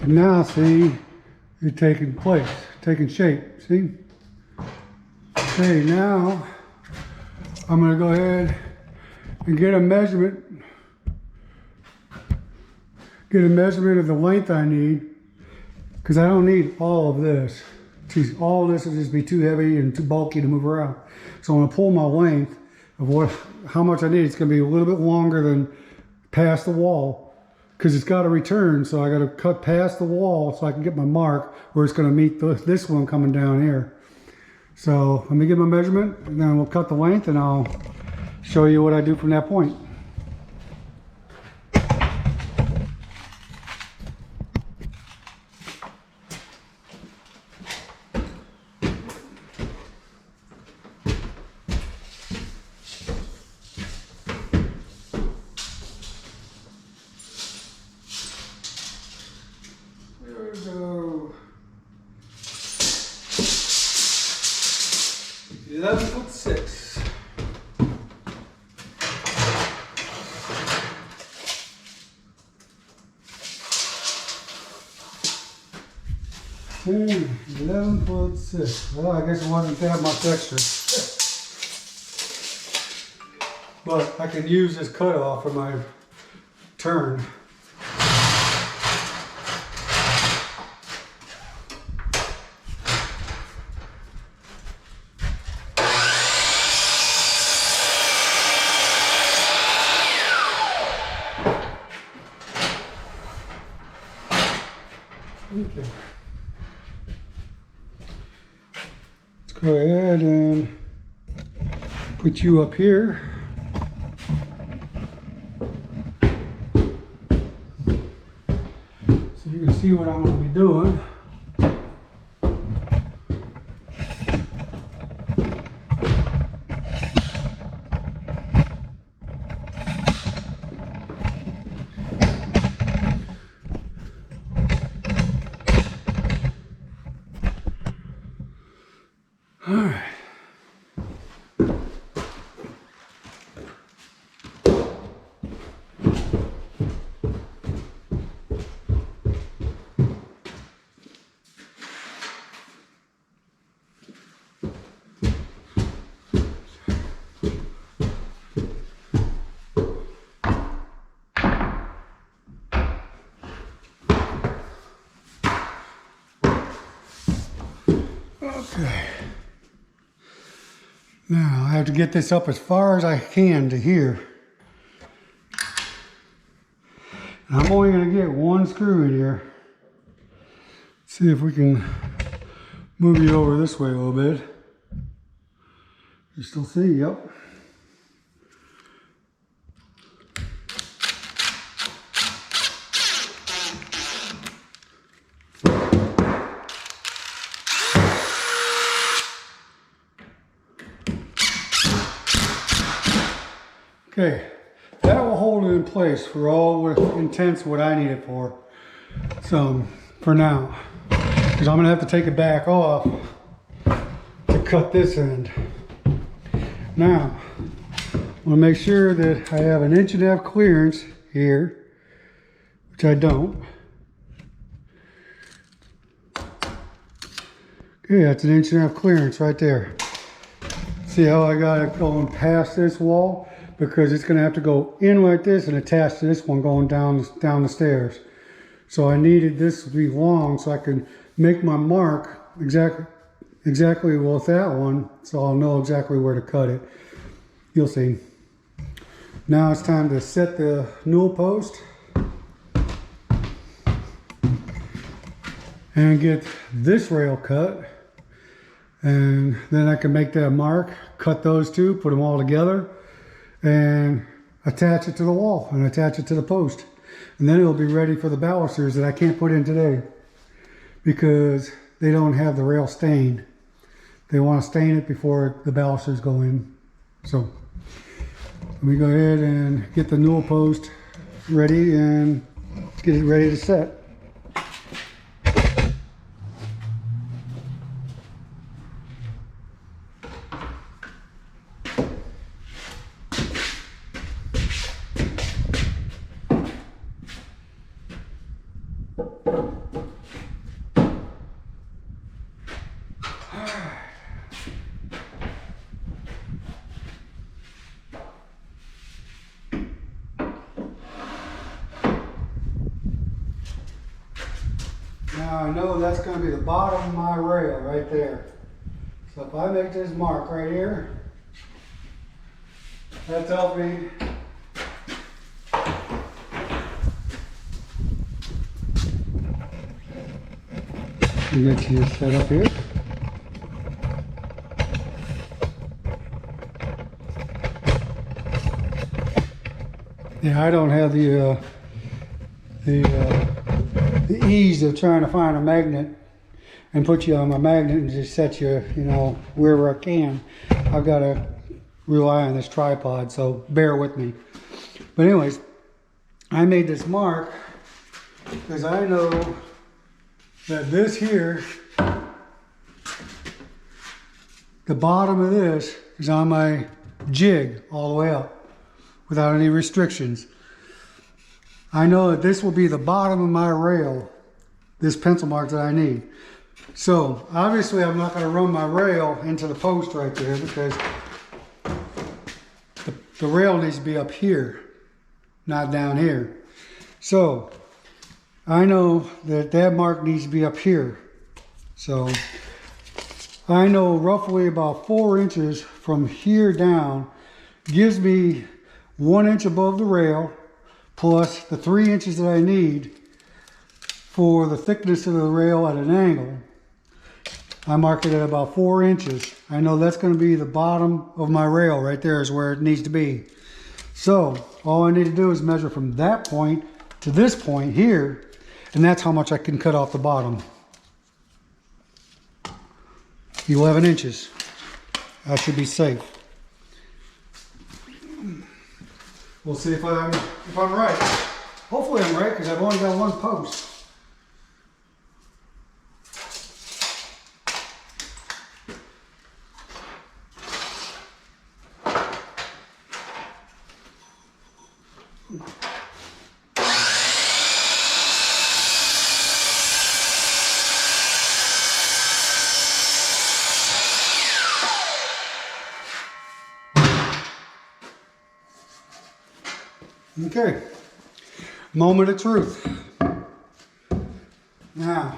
And now see, it's taking place, taking shape, see? Okay, now I'm gonna go ahead and get a measurement of the length I need, because I don't need all of this. See, all of this will just be too heavy and too bulky to move around. So I'm gonna pull my length of how much I need. It's gonna be a little bit longer than past the wall, because it's got to return. So I got to cut past the wall so I can get my mark where it's gonna meet this one coming down here. So let me get my measurement, and then we'll cut the length, and I'll show you what I do from that point. There we go. 11'6". Okay, 11'6". Well, I guess it wasn't that much extra. But I can use this cutoff for my turn. Okay. Let's go ahead and put you up here. So you can see what I'm going to be doing. All right. Okay. Now I have to get this up as far as I can to here. And I'm only going to get one screw in here. See if we can move you over this way a little bit. You still see? Yep. Okay, that will hold it in place for all the intents what I need it for. So, for now, because I'm going to have to take it back off to cut this end. Now, I want to make sure that I have 1.5 inch clearance here, which I don't. Okay, that's 1.5 inch clearance right there. See how I got it going past this wall? Because it's going to have to go in like this and attach to this one going down the stairs. So I needed this to be long so I can make my mark exactly with that one, so I'll know exactly where to cut it. You'll see. Now it's time to set the newel post and get this rail cut, and then I can make that mark, cut those two, put them all together, and attach it to the wall and attach it to the post. And then it'll be ready for the balusters that I can't put in today because they don't have the rail stained. They want to stain it before the balusters go in. So let me go ahead and get the newel post ready and get it ready to set. Now I know that's going to be the bottom of my rail right there. So if I make this mark right here, that tells me you get you set up here. Yeah, I don't have the ease of trying to find a magnet and put you on my magnet and just set you, you know, wherever I can. I've got to rely on this tripod, so bear with me. But anyways, I made this mark because I know that this here, the bottom of this is on my jig all the way up without any restrictions. I know that this will be the bottom of my rail, this pencil mark that I need. So obviously I'm not going to run my rail into the post right there because the rail needs to be up here, not down here. So I know that that mark needs to be up here. So I know roughly about 4 inches from here down gives me 1 inch above the rail plus the 3 inches that I need for the thickness of the rail at an angle. I mark it at about 4 inches. I know that's going to be the bottom of my rail right there is where it needs to be. So all I need to do is measure from that point to this point here, and that's how much I can cut off the bottom. 11 inches. I should be safe. We'll see if I'm right. Hopefully I'm right because I've only got one post. Okay, moment of truth. Now,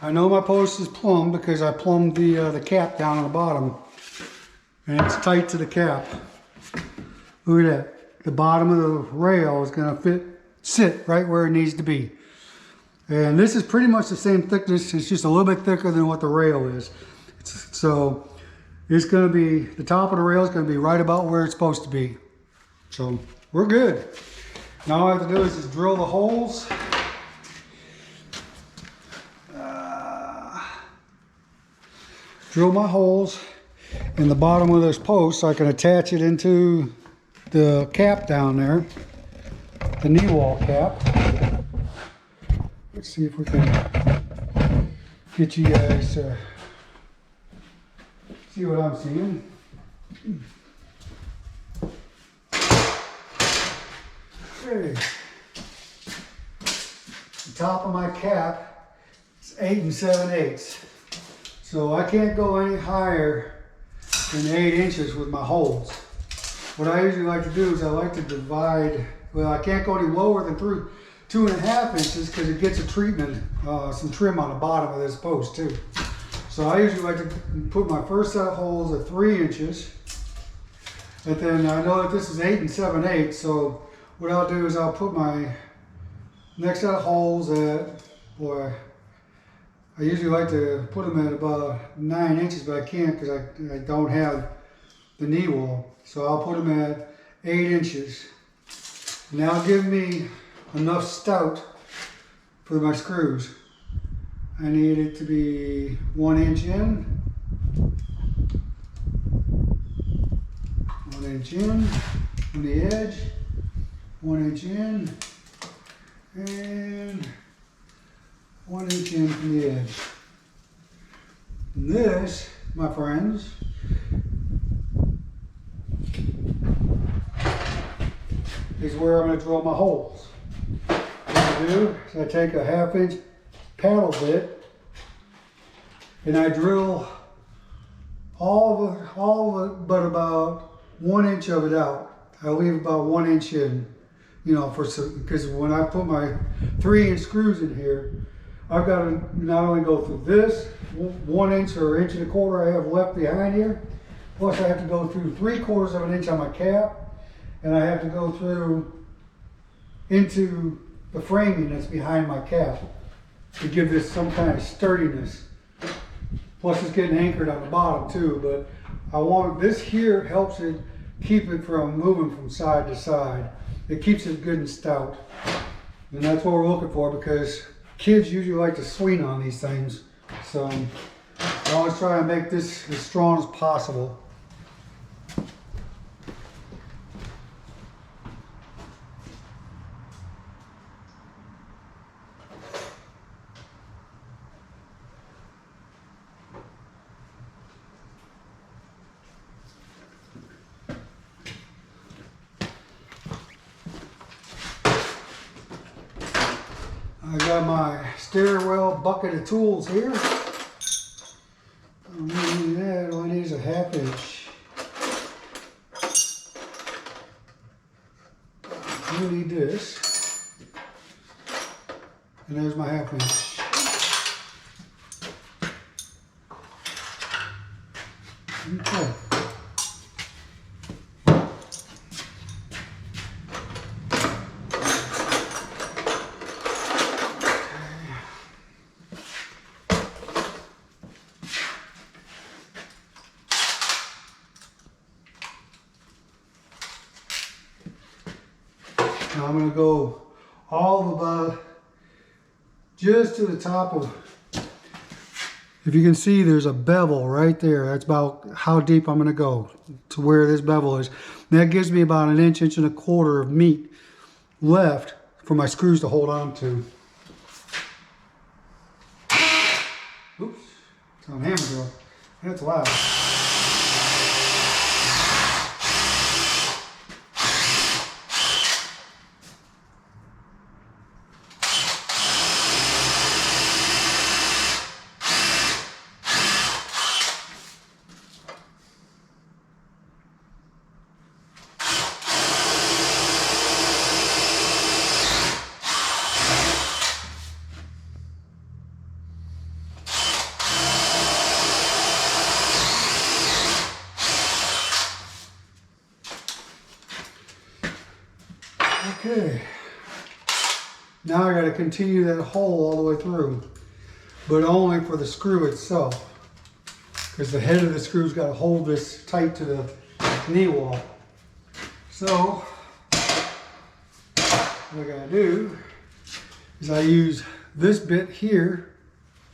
I know my post is plumbed because I plumbed the cap down on the bottom, and it's tight to the cap. Look at that. The bottom of the rail is going to sit right where it needs to be. And this is pretty much the same thickness. It's just a little bit thicker than what the rail is. So it's going to be, the top of the rail is going to be right about where it's supposed to be. So we're good. Now all I have to do is just drill the holes. Drill my holes in the bottom of this post so I can attach it into the cap down there, the knee wall cap. Let's see if we can get you guys to see what I'm seeing. Okay. The top of my cap is 8 7/8. So I can't go any higher than 8 inches with my holes. What I usually like to do is I like to divide, well, I can't go any lower than 2.5 inches because it gets a treatment, some trim on the bottom of this post too. So I usually like to put my first set of holes at 3 inches. And then I know that this is 8 7/8, so what I'll do is I'll put my next set of holes at, boy, I usually like to put them at about 9 inches, but I can't because I don't have the knee wall. So I'll put them at 8 inches. And that'll give me enough stout for my screws. I need it to be 1 inch in. 1 inch in on the edge. 1 inch in. And 1 inch in from the edge. And this, my friends, is where I'm going to drill my holes. What I do is I take a 1/2 inch paddle bit and I drill all of it, but about 1 inch of it out. I leave about 1 inch in, you know, because when I put my 3-inch screws in here, I've got to not only go through this 1 inch or 1.25 inches I have left behind here, plus I have to go through 3/4 of an inch on my cap, and I have to go through into the framing that's behind my cap to give this some kind of sturdiness. Plus it's getting anchored on the bottom too, but I want this here helps it keep it from moving from side to side. It keeps it good and stout. And that's what we're looking for, because kids usually like to swing on these things. So I always try to make this as strong as possible. I got my stairwell bucket of tools here. I don't need that. All I need is a 1/2 inch. I need this. And there's my 1/2 inch. Okay. Now I'm going to go all about just to the top of, if you can see there's a bevel right there. That's about how deep I'm going to go to where this bevel is. And that gives me about 1 inch, 1.25 inches of meat left for my screws to hold on to. Oops, it's on hammer drill. That's loud. Okay, now I got to continue that hole all the way through, but only for the screw itself, because the head of the screw's got to hold this tight to the knee wall. So what I got to do is I use this bit here.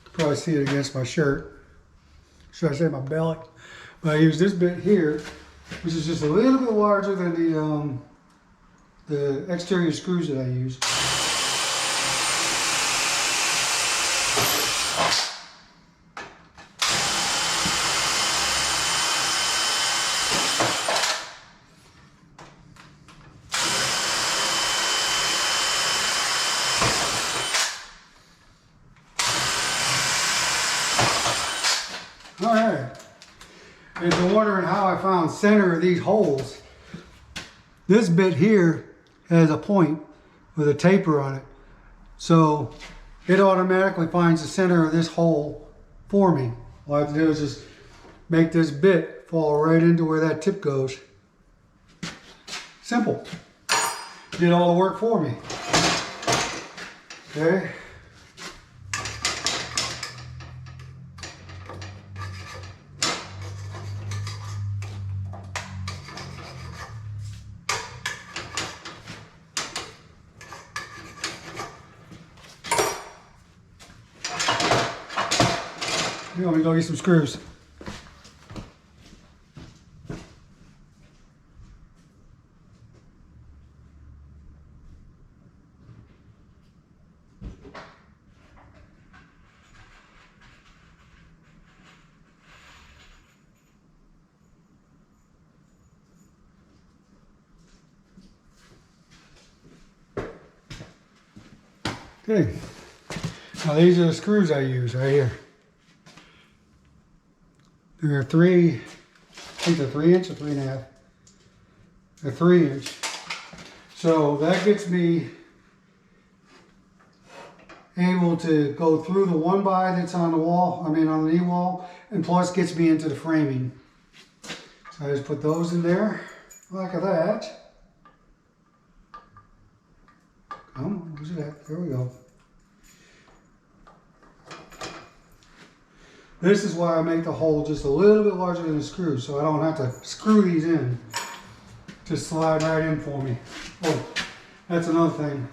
You can probably see it against my shirt. Should I say my belly? But I use this bit here, which is just a little bit larger than the exterior screws that I use. All right, and if you're wondering how I found center of these holes, this bit here has a point with a taper on it. So it automatically finds the center of this hole for me. All I have to do is just make this bit fall right into where that tip goes. Simple. Did all the work for me. Okay. You want me to go get some screws? Okay. Now these are the screws I use right here. They're 3, I think they're 3 inch or 3.5. They're 3 inch. So that gets me able to go through the 1x that's on the wall, on the knee wall, and plus gets me into the framing. So I just put those in there, like that. Come on, where's it at? There we go. This is why I make the hole just a little bit larger than the screw, so I don't have to screw these in. Just slide right in for me. Oh, that's another thing.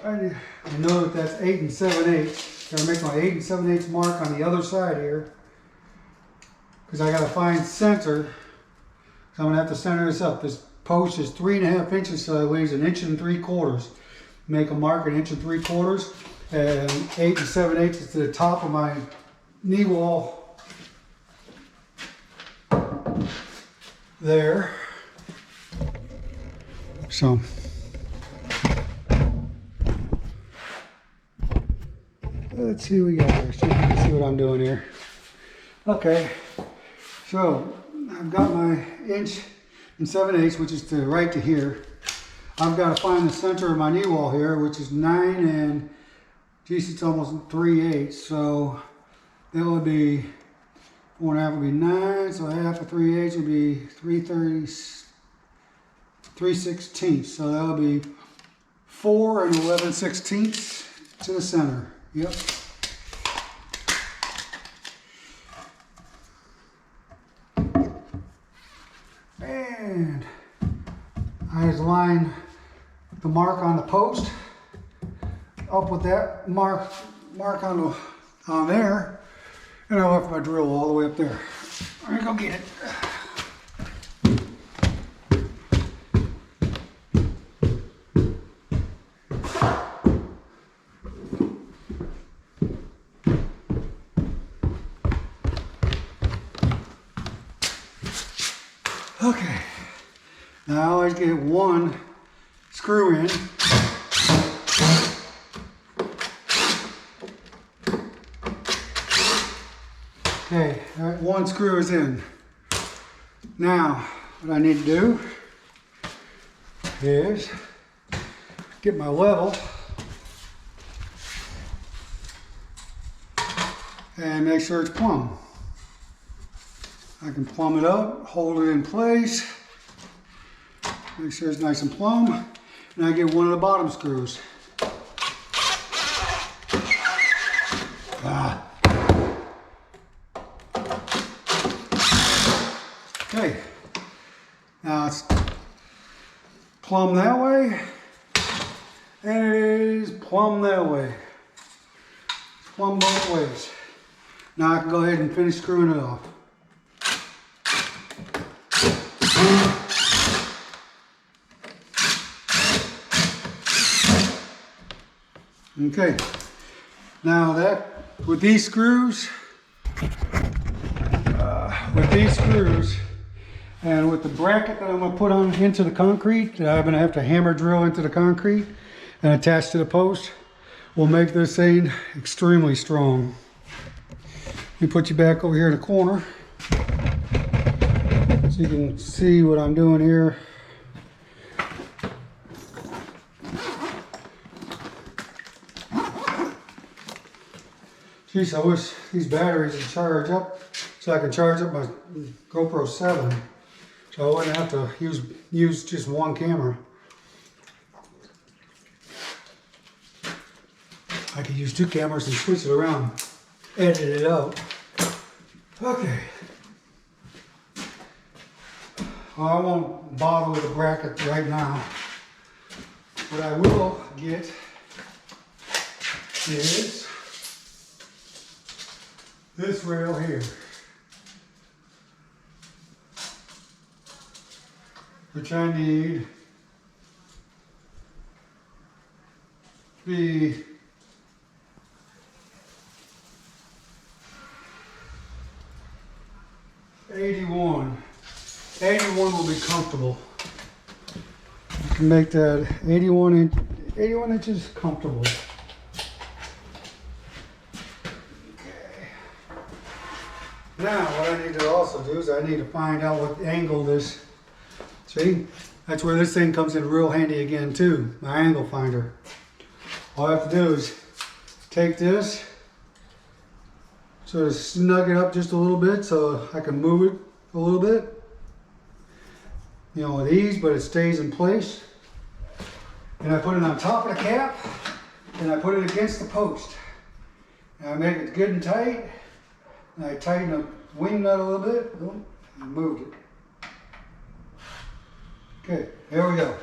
I know that that's 8 7/8. Gotta make my 8 7/8 mark on the other side here, because I gotta find center. So I'm gonna have to center this up. This post is 3.5 inches, so it weighs 1 3/4 inches. Make a mark 1 3/4 inches, and 8 7/8 is to the top of my knee wall there. So let's see what we got here. See if you can see what I'm doing here. Okay, so I've got my 1 7/8, which is to right to here. I've got to find the center of my knee wall here, which is 9 and, geez, it's almost 3/8. So that would be 4.5 would be 9. So half of 3/8 would be 3/16. So that would be 4 and 11/16 to the center. Yep. And I just line the mark on the post up with that mark on there, and I left my drill all the way up there. I'm gonna go get it. Okay, now I always get one screw in. Okay, all right, one screw is in. Now, what I need to do is get my level and make sure it's plumb. I can plumb it up, hold it in place, make sure it's nice and plumb, and I get one of the bottom screws. Okay, now it's plumb that way, and it is plumb that way. It's plumb both ways. Now I can go ahead and finish screwing it off. Okay, now that with these screws, and with the bracket that I'm going to put on into the concrete, that I'm going to have to hammer drill into the concrete and attach to the post, will make this thing extremely strong. Let me put you back over here in the corner so you can see what I'm doing here. Geez, I wish these batteries would charge up so I can charge up my GoPro 7. So I wouldn't have to use just one camera. I could use 2 cameras and switch it around, edit it out. Okay. Well, I won't bother with the bracket right now. What I will get is this rail here, which I need to be 81. 81 will be comfortable. You can make that 81 inches comfortable. Now, what I need to also do is I need to find out what angle this, see? That's where this thing comes in real handy again too, my angle finder. All I have to do is take this, sort of snug it up just a little bit so I can move it a little bit. You know, with ease, but it stays in place. And I put it on top of the cap, and I put it against the post. And I make it good and tight, and I tighten the wing nut a little bit, boom, and moved it. Okay, there we go.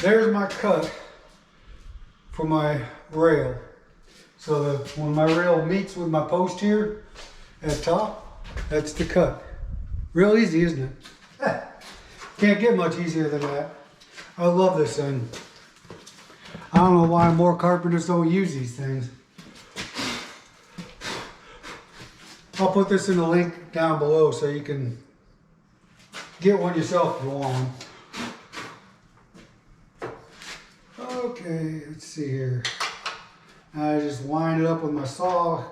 There's my cut for my rail. So when my rail meets with my post here at top, that's the cut. Real easy, isn't it? Can't get much easier than that. I love this thing. I don't know why more carpenters don't use these things. I'll put this in the link down below so you can get one yourself if you want one. Okay, let's see here. I just wind it up with my saw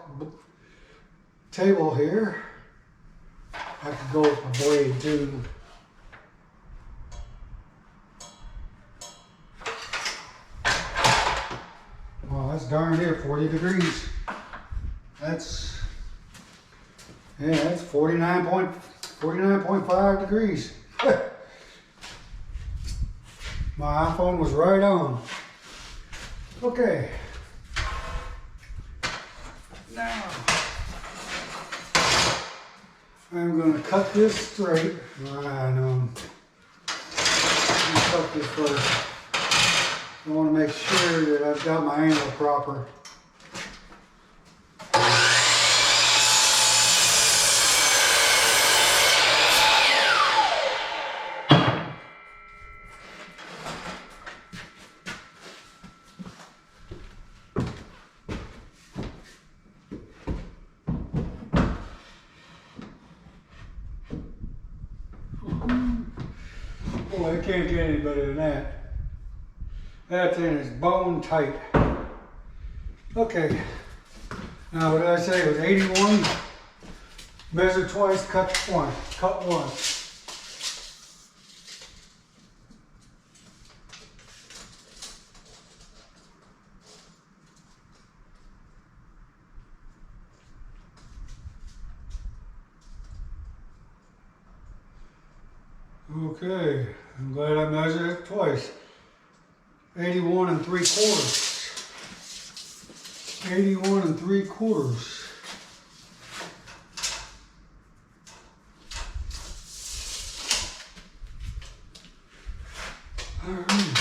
table here. I could go with my blade too. Well, that's darn near 40 degrees. That's 49.5 degrees. My iPhone was right on. Okay. Now, I'm going to cut this straight. I know. Let me cut this first. I want to make sure that I've got my angle proper. Boy, it can't get any better than that. That thing is bone tight. Okay. Now, what did I say? It was 81. Measure twice, cut once. Cut once. Okay, I'm glad I measured it twice. 81 3/4. 81 3/4. All right.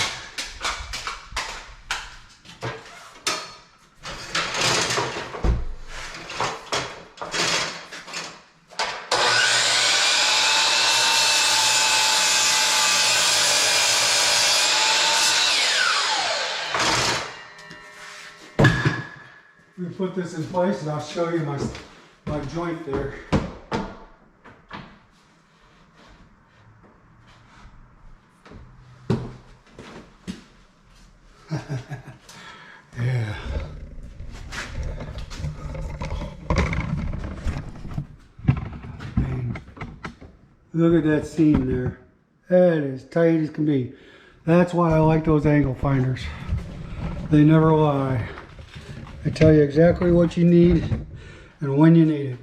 Let me put this in place and I'll show you my joint there. Yeah. Man, look at that seam there. That is tight as can be. That's why I like those angle finders. They never lie. They tell you exactly what you need and when you need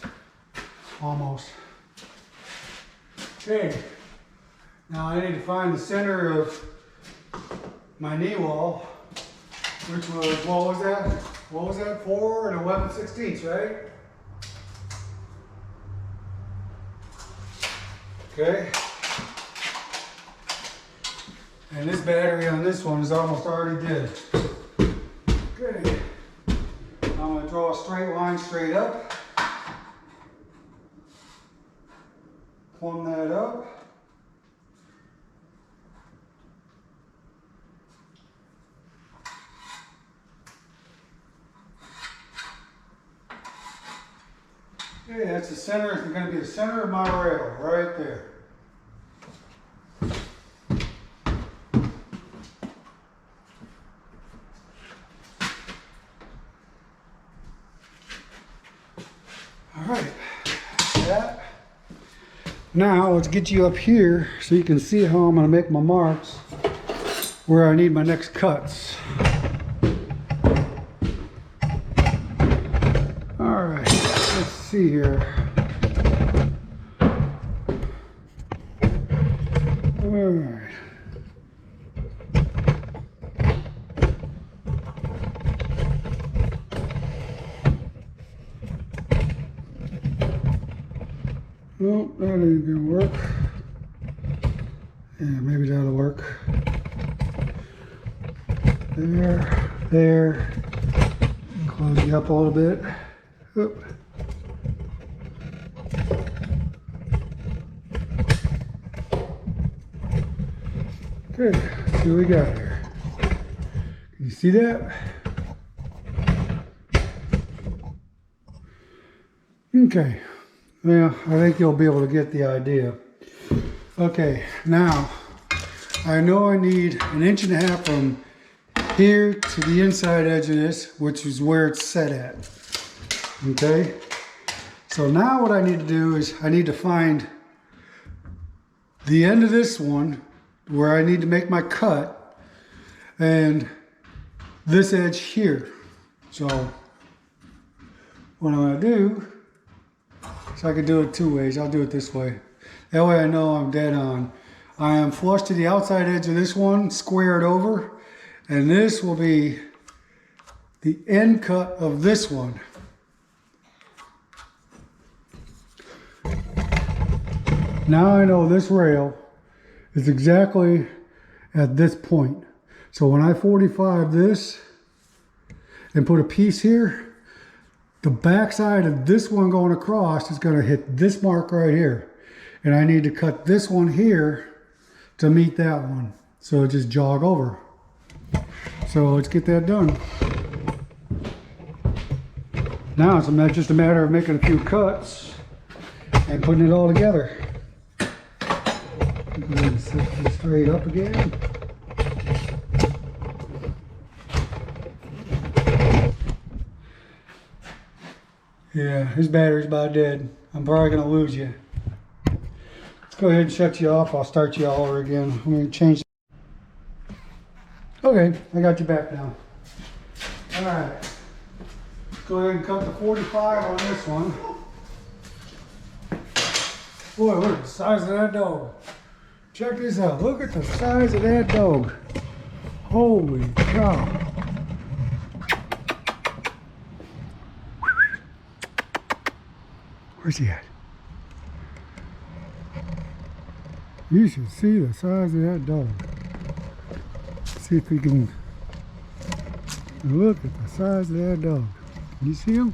it. Almost. Okay. Now I need to find the center of my knee wall, which was, what was that? What was that? 4 and 11/16, right? Okay. And this battery on this one is almost already dead. Okay. I'm going to draw a straight line straight up. Plumb that up. Okay, that's the center. It's going to be the center of my rail, right there. All right, that. Now let's get you up here so you can see how I'm going to make my marks where I need my next cuts. All right, let's see here. All right. Nope, that ain't gonna work. Yeah, maybe that'll work. There. Close you up a little bit. Oop. Okay, let's see what we got here. Can you see that? Okay. Yeah, I think you'll be able to get the idea. Okay, now I know I need 1.5 inches from here to the inside edge of this, which is where it's set at. Okay, so now what I need to do is I need to find the end of this one where I need to make my cut and this edge here. So what I'm going to do, so I can do it 2 ways. I'll do it this way. That way I know I'm dead on. I am flush to the outside edge of this one, square it over, and this will be the end cut of this one. Now I know this rail is exactly at this point. So when I 45 this and put a piece here, the back side of this one going across is going to hit this mark right here. And I need to cut this one here to meet that one. So just jog over. So let's get that done. Now it's just a matter of making a few cuts and putting it all together. Set this straight up again. Yeah, his battery's about dead. I'm probably going to lose you. Let's go ahead and shut you off. I'll start you all over again. I'm going to change. Okay, I got you back now. All right. Let's go ahead and cut the 45 on this one. Boy, look at the size of that dog. Check this out. Look at the size of that dog. Holy cow. Where's he at? You should see the size of that dog. See if we can look at the size of that dog. You see him?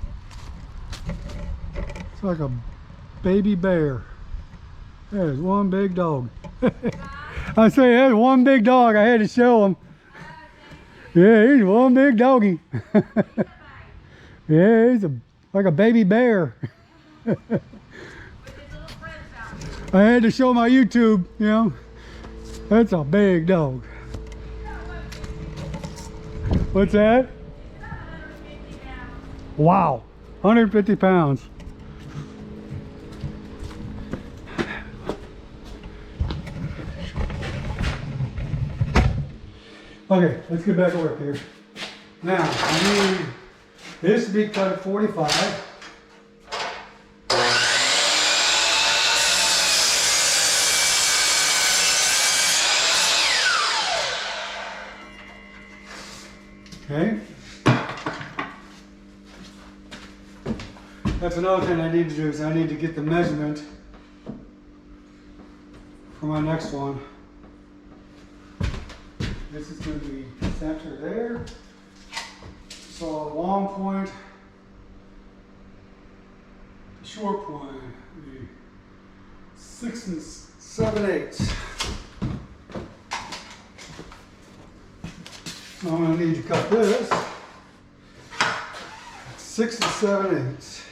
It's like a baby bear. There's one big dog. I say there's one big dog. I had to show him. Yeah, he's one big doggy. Yeah, he's like a baby bear. I had to show my YouTube, you know. That's a big dog. What's that? Wow, 150 pounds. Okay, let's get back to work here. Now, I need this to be cut at 45. Okay. That's another thing I need to do is I need to get the measurement for my next one. This is going to be center there. So a long point, the short point, the 6 7/8. So I'm going to need to cut this 6 7/8.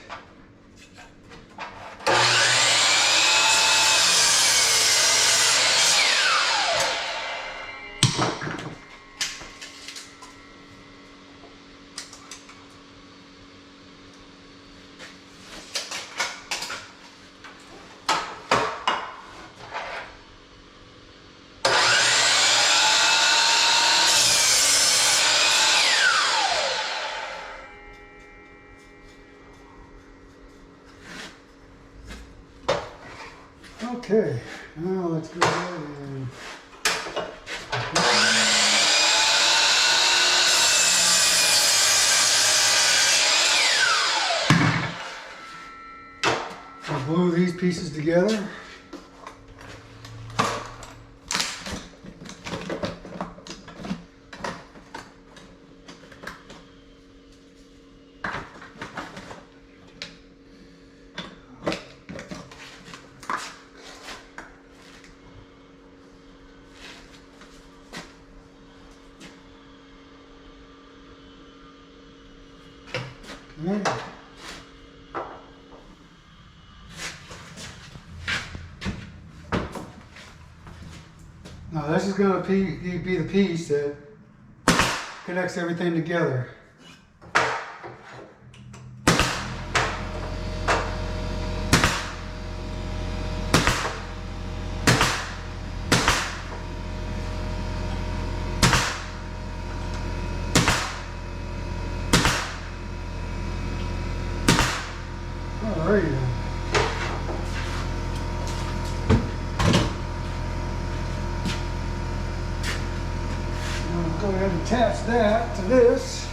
Okay, now let's go ahead and I'll glue these pieces together. Okay. Now this is going to be the piece that connects everything together. Alrighty then. I'll go ahead and attach that to this.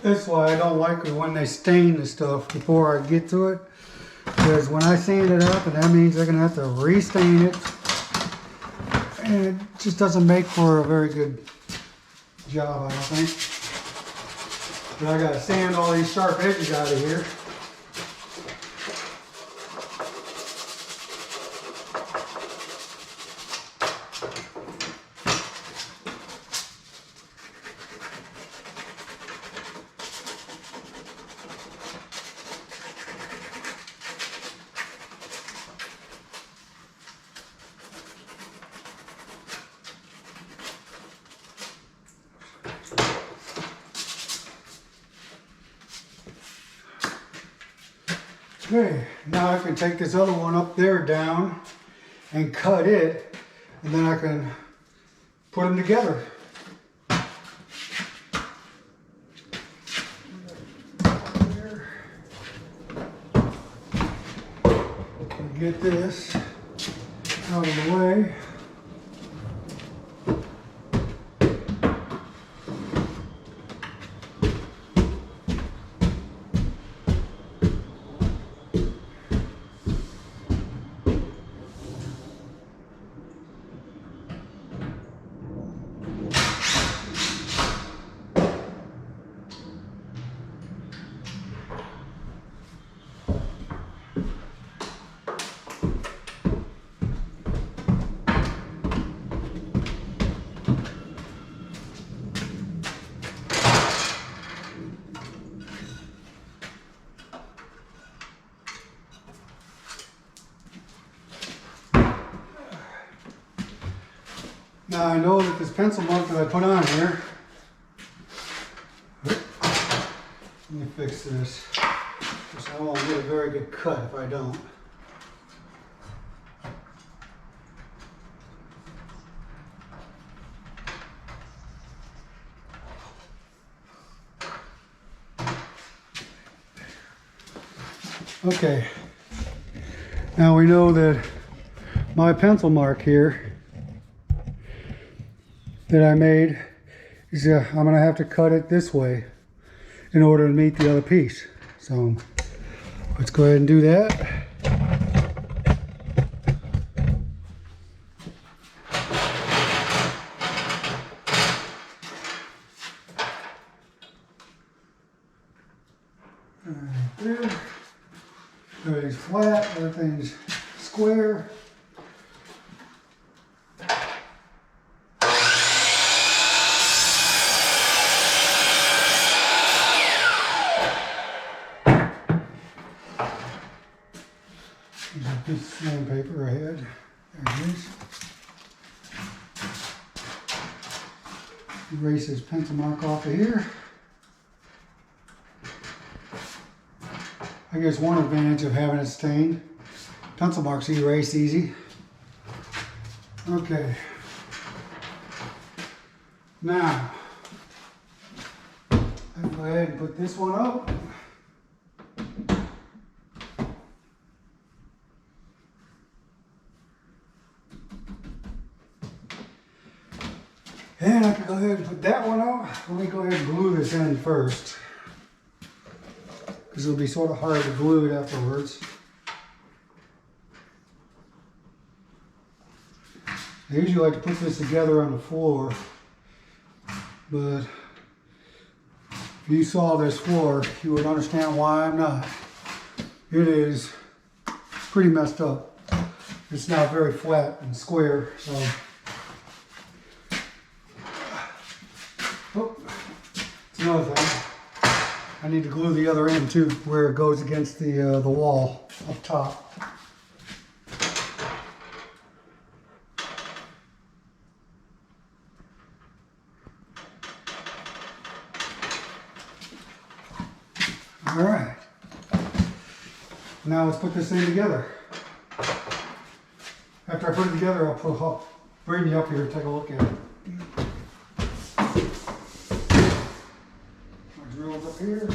That's why I don't like it when they stain the stuff before I get to it. Because when I sand it up, and that means they're going to have to re-stain it. And it just doesn't make for a very good job, I don't think. But I got to sand all these sharp edges out of here. Okay, now I can take this other one up there down and cut it, and then I can put them together. Get this out of the way. Now I know that this pencil mark that I put on here, let me fix this, because I won't get a very good cut if I don't. Okay, now we know that my pencil mark here that I made is I'm going to have to cut it this way in order to meet the other piece. So let's go ahead and do that. Right there. Everything's flat, everything's square. There's a piece of sandpaper I had. There it is. Erase this pencil mark off of here. I guess one advantage of having it stained, pencil marks erase easy. Okay. Now, I'll go ahead and put this one up. And I can go ahead and put that one up. Let me go ahead and glue this in first, because it'll be sort of hard to glue it afterwards. I usually like to put this together on the floor, but if you saw this floor, you would understand why I'm not. It is pretty messed up. It's not very flat and square, so. Oh, it's another thing. I need to glue the other end too, where it goes against the wall up top. All right. Now let's put this thing together. After I put it together, I'll bring you up here and take a look at it. My drill's up here.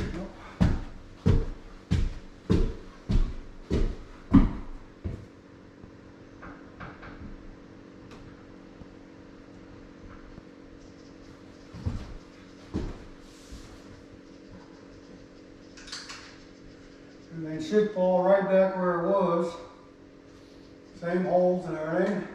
And they should fall right back where it was. Same holes and everything.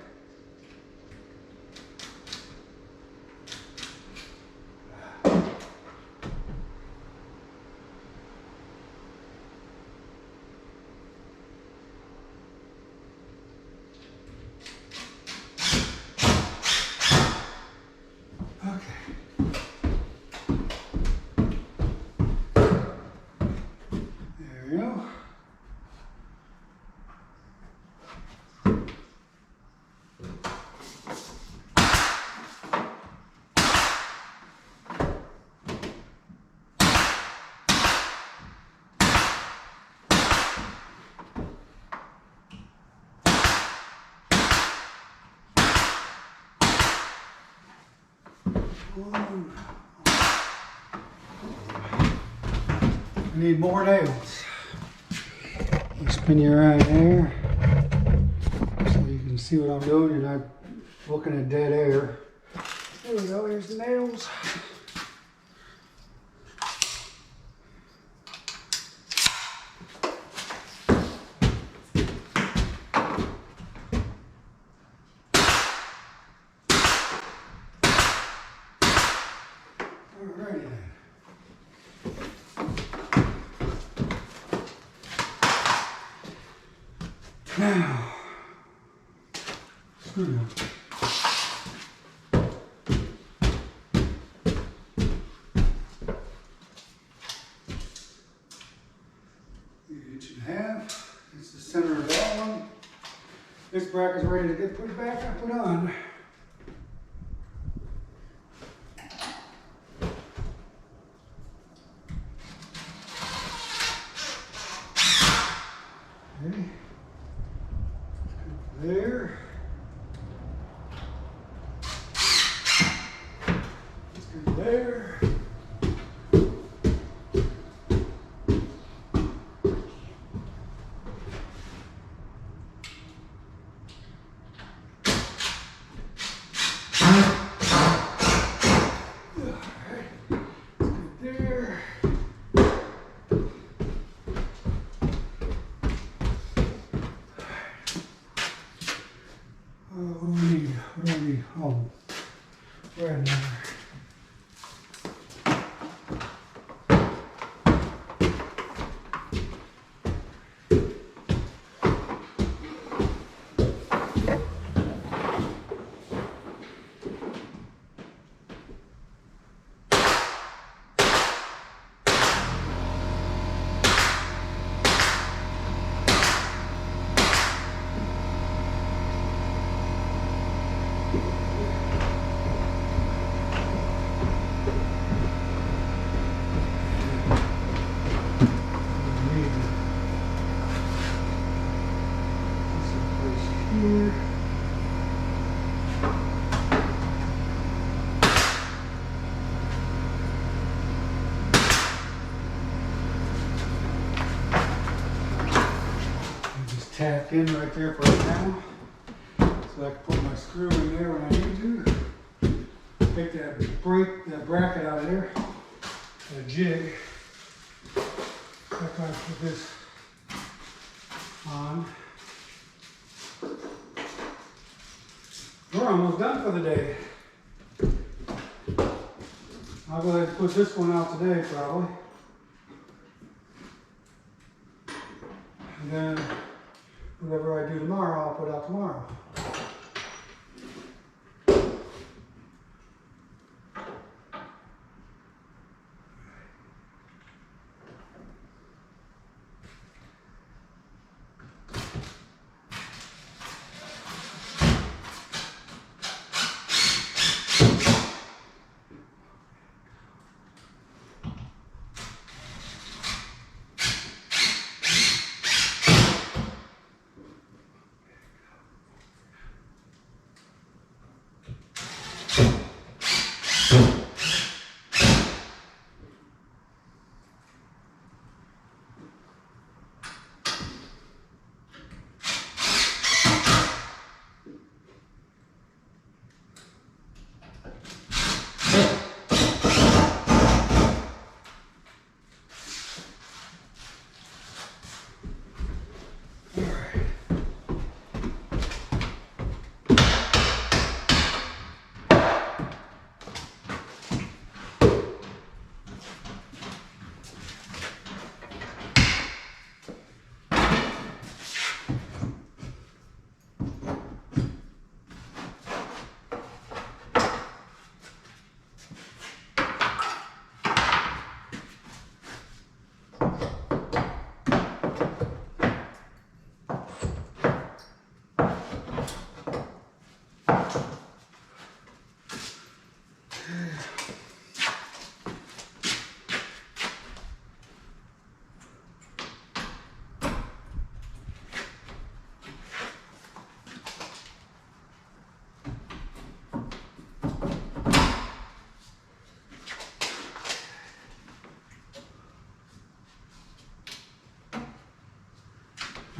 I need more nails. You spin you around there so you can see what I'm doing. You're not looking at dead air. There we go, here's the nails. Alrighty then. Now, screw them. Inch and a half. It's the center of that one. This bracket's ready to get put back and put on. Okay. There. Let's go there. tacked in right there for right now. So I can put my screw in there when I need to. Take that bracket out of there. That jig. I try to put this on. We're almost done for the day. I'll go ahead and put this one out today probably. And then whatever I do tomorrow, I'll put out tomorrow.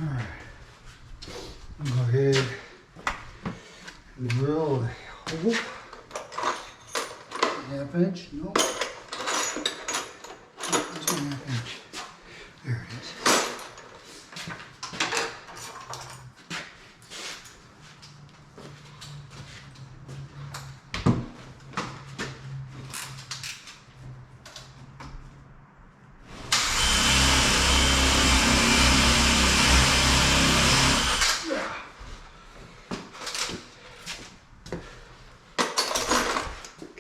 Alright, I'm going to go ahead and drill a hole. Half inch, nope. 2.5 inch. There it is.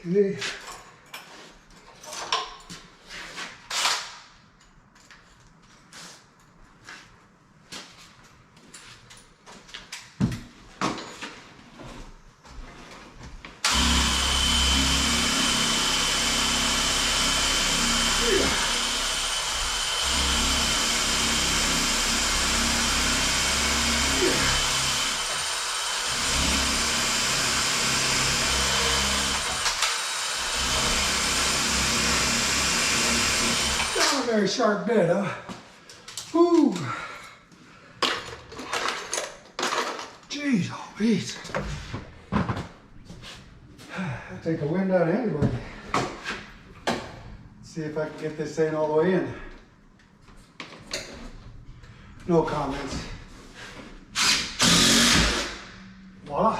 Okay. Very sharp bit, huh? Ooh. Jeez, oh beats. I'll take the wind out of anybody. See if I can get this thing all the way in. No comments. Voila.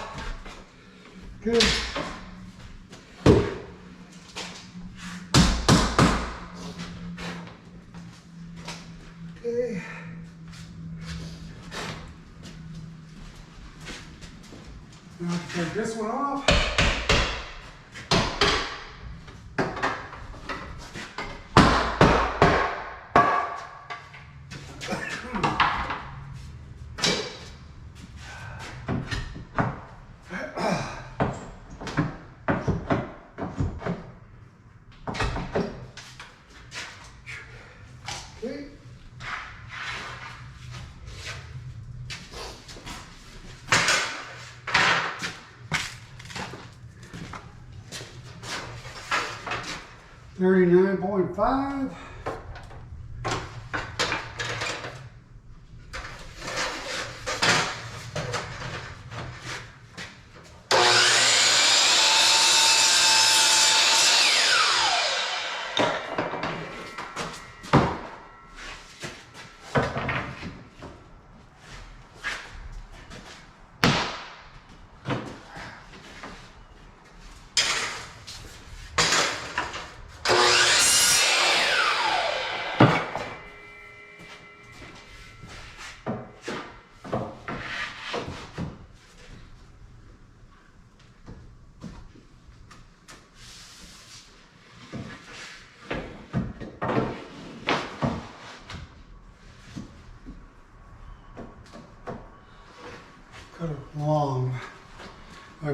Good. Okay. Now I can take this one off. Okay. $39.5.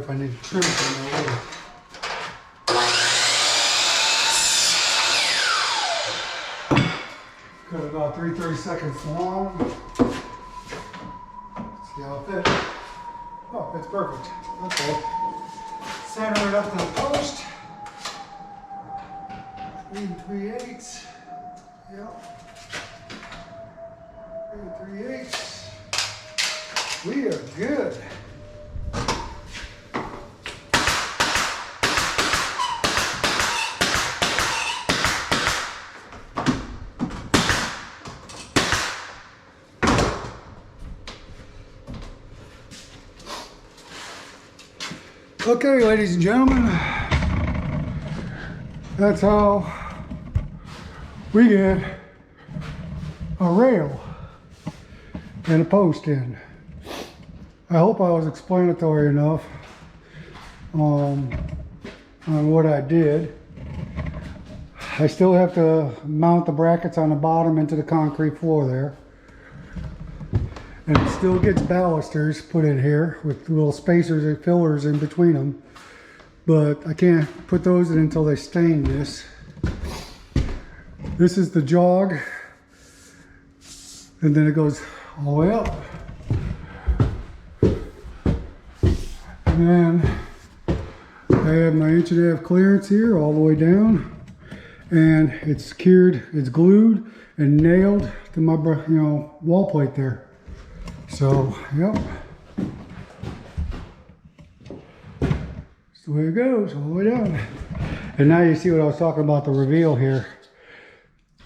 if I need to trim something later. Got about 3/32 long. Let's see how it fits. Oh, it's perfect. Okay. Center it up to the post. 3 3/8. Yep. 3 3/8. We are good. Okay, ladies and gentlemen, that's how we get a rail and a post in. I hope I was explanatory enough on what I did. I still have to mount the brackets on the bottom into the concrete floor there. And it still gets balusters put in here with little spacers and fillers in between them. But I can't put those in until they stain this. This is the jog. And then it goes all the way up. And then I have my 1.5 inch clearance here all the way down. And it's secured, it's glued and nailed to my wall plate there. So, yep. That's the way it goes, all the way down. And now you see what I was talking about, the reveal here.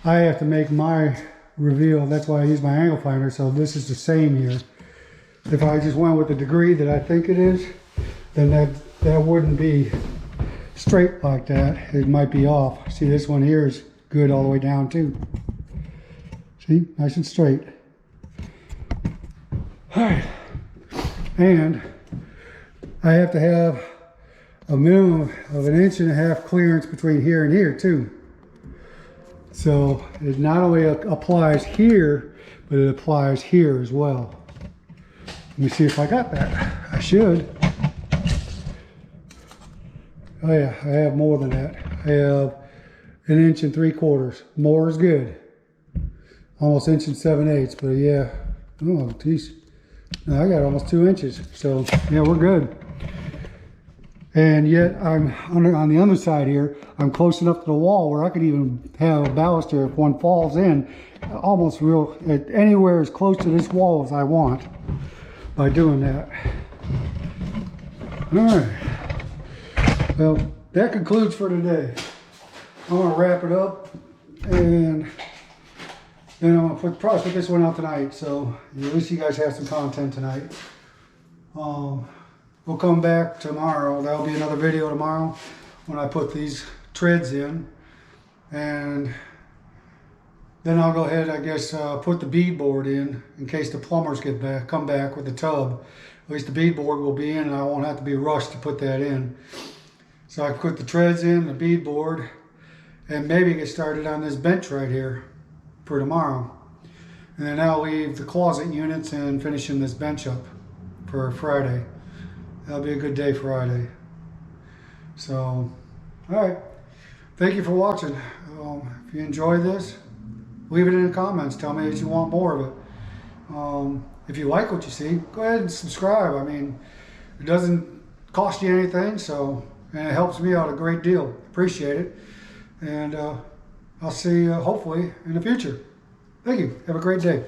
I have to make my reveal, that's why I use my angle finder, so this is the same here. If I just went with the degree that I think it is, then that wouldn't be straight like that. It might be off. See, this one here is good all the way down too. See, nice and straight. Alright, and I have to have a minimum of 1.5 inches clearance between here and here too. So it not only applies here, but it applies here as well. Let me see if I got that. I should. Oh yeah, I have more than that. I have 1 3/4 inches. More is good. Almost 1 7/8, but yeah. Oh, geez. No, I got almost 2 inches, so yeah, we're good. And yet I'm on the other side here, I'm close enough to the wall where I could even have a baluster if one falls in, almost anywhere as close to this wall as I want by doing that. All right. Well, that concludes for today. I'm gonna wrap it up, and then I'm gonna probably put this one out tonight, so at least you guys have some content tonight. We'll come back tomorrow. That'll be another video tomorrow when I put these treads in, and then I'll go ahead, I guess, put the beadboard in case the plumbers come back with the tub. At least the beadboard will be in, and I won't have to be rushed to put that in. So I put the treads in, the beadboard, and maybe get started on this bench right here for tomorrow. And then I'll leave the closet units and finishing this bench up for Friday. That'll be a good day Friday. So, all right. Thank you for watching. If you enjoy this, leave it in the comments. Tell me that you want more of it. If you like what you see, go ahead and subscribe. I mean, it doesn't cost you anything, and it helps me out a great deal. Appreciate it. And I'll see you hopefully in the future. Thank you. Have a great day.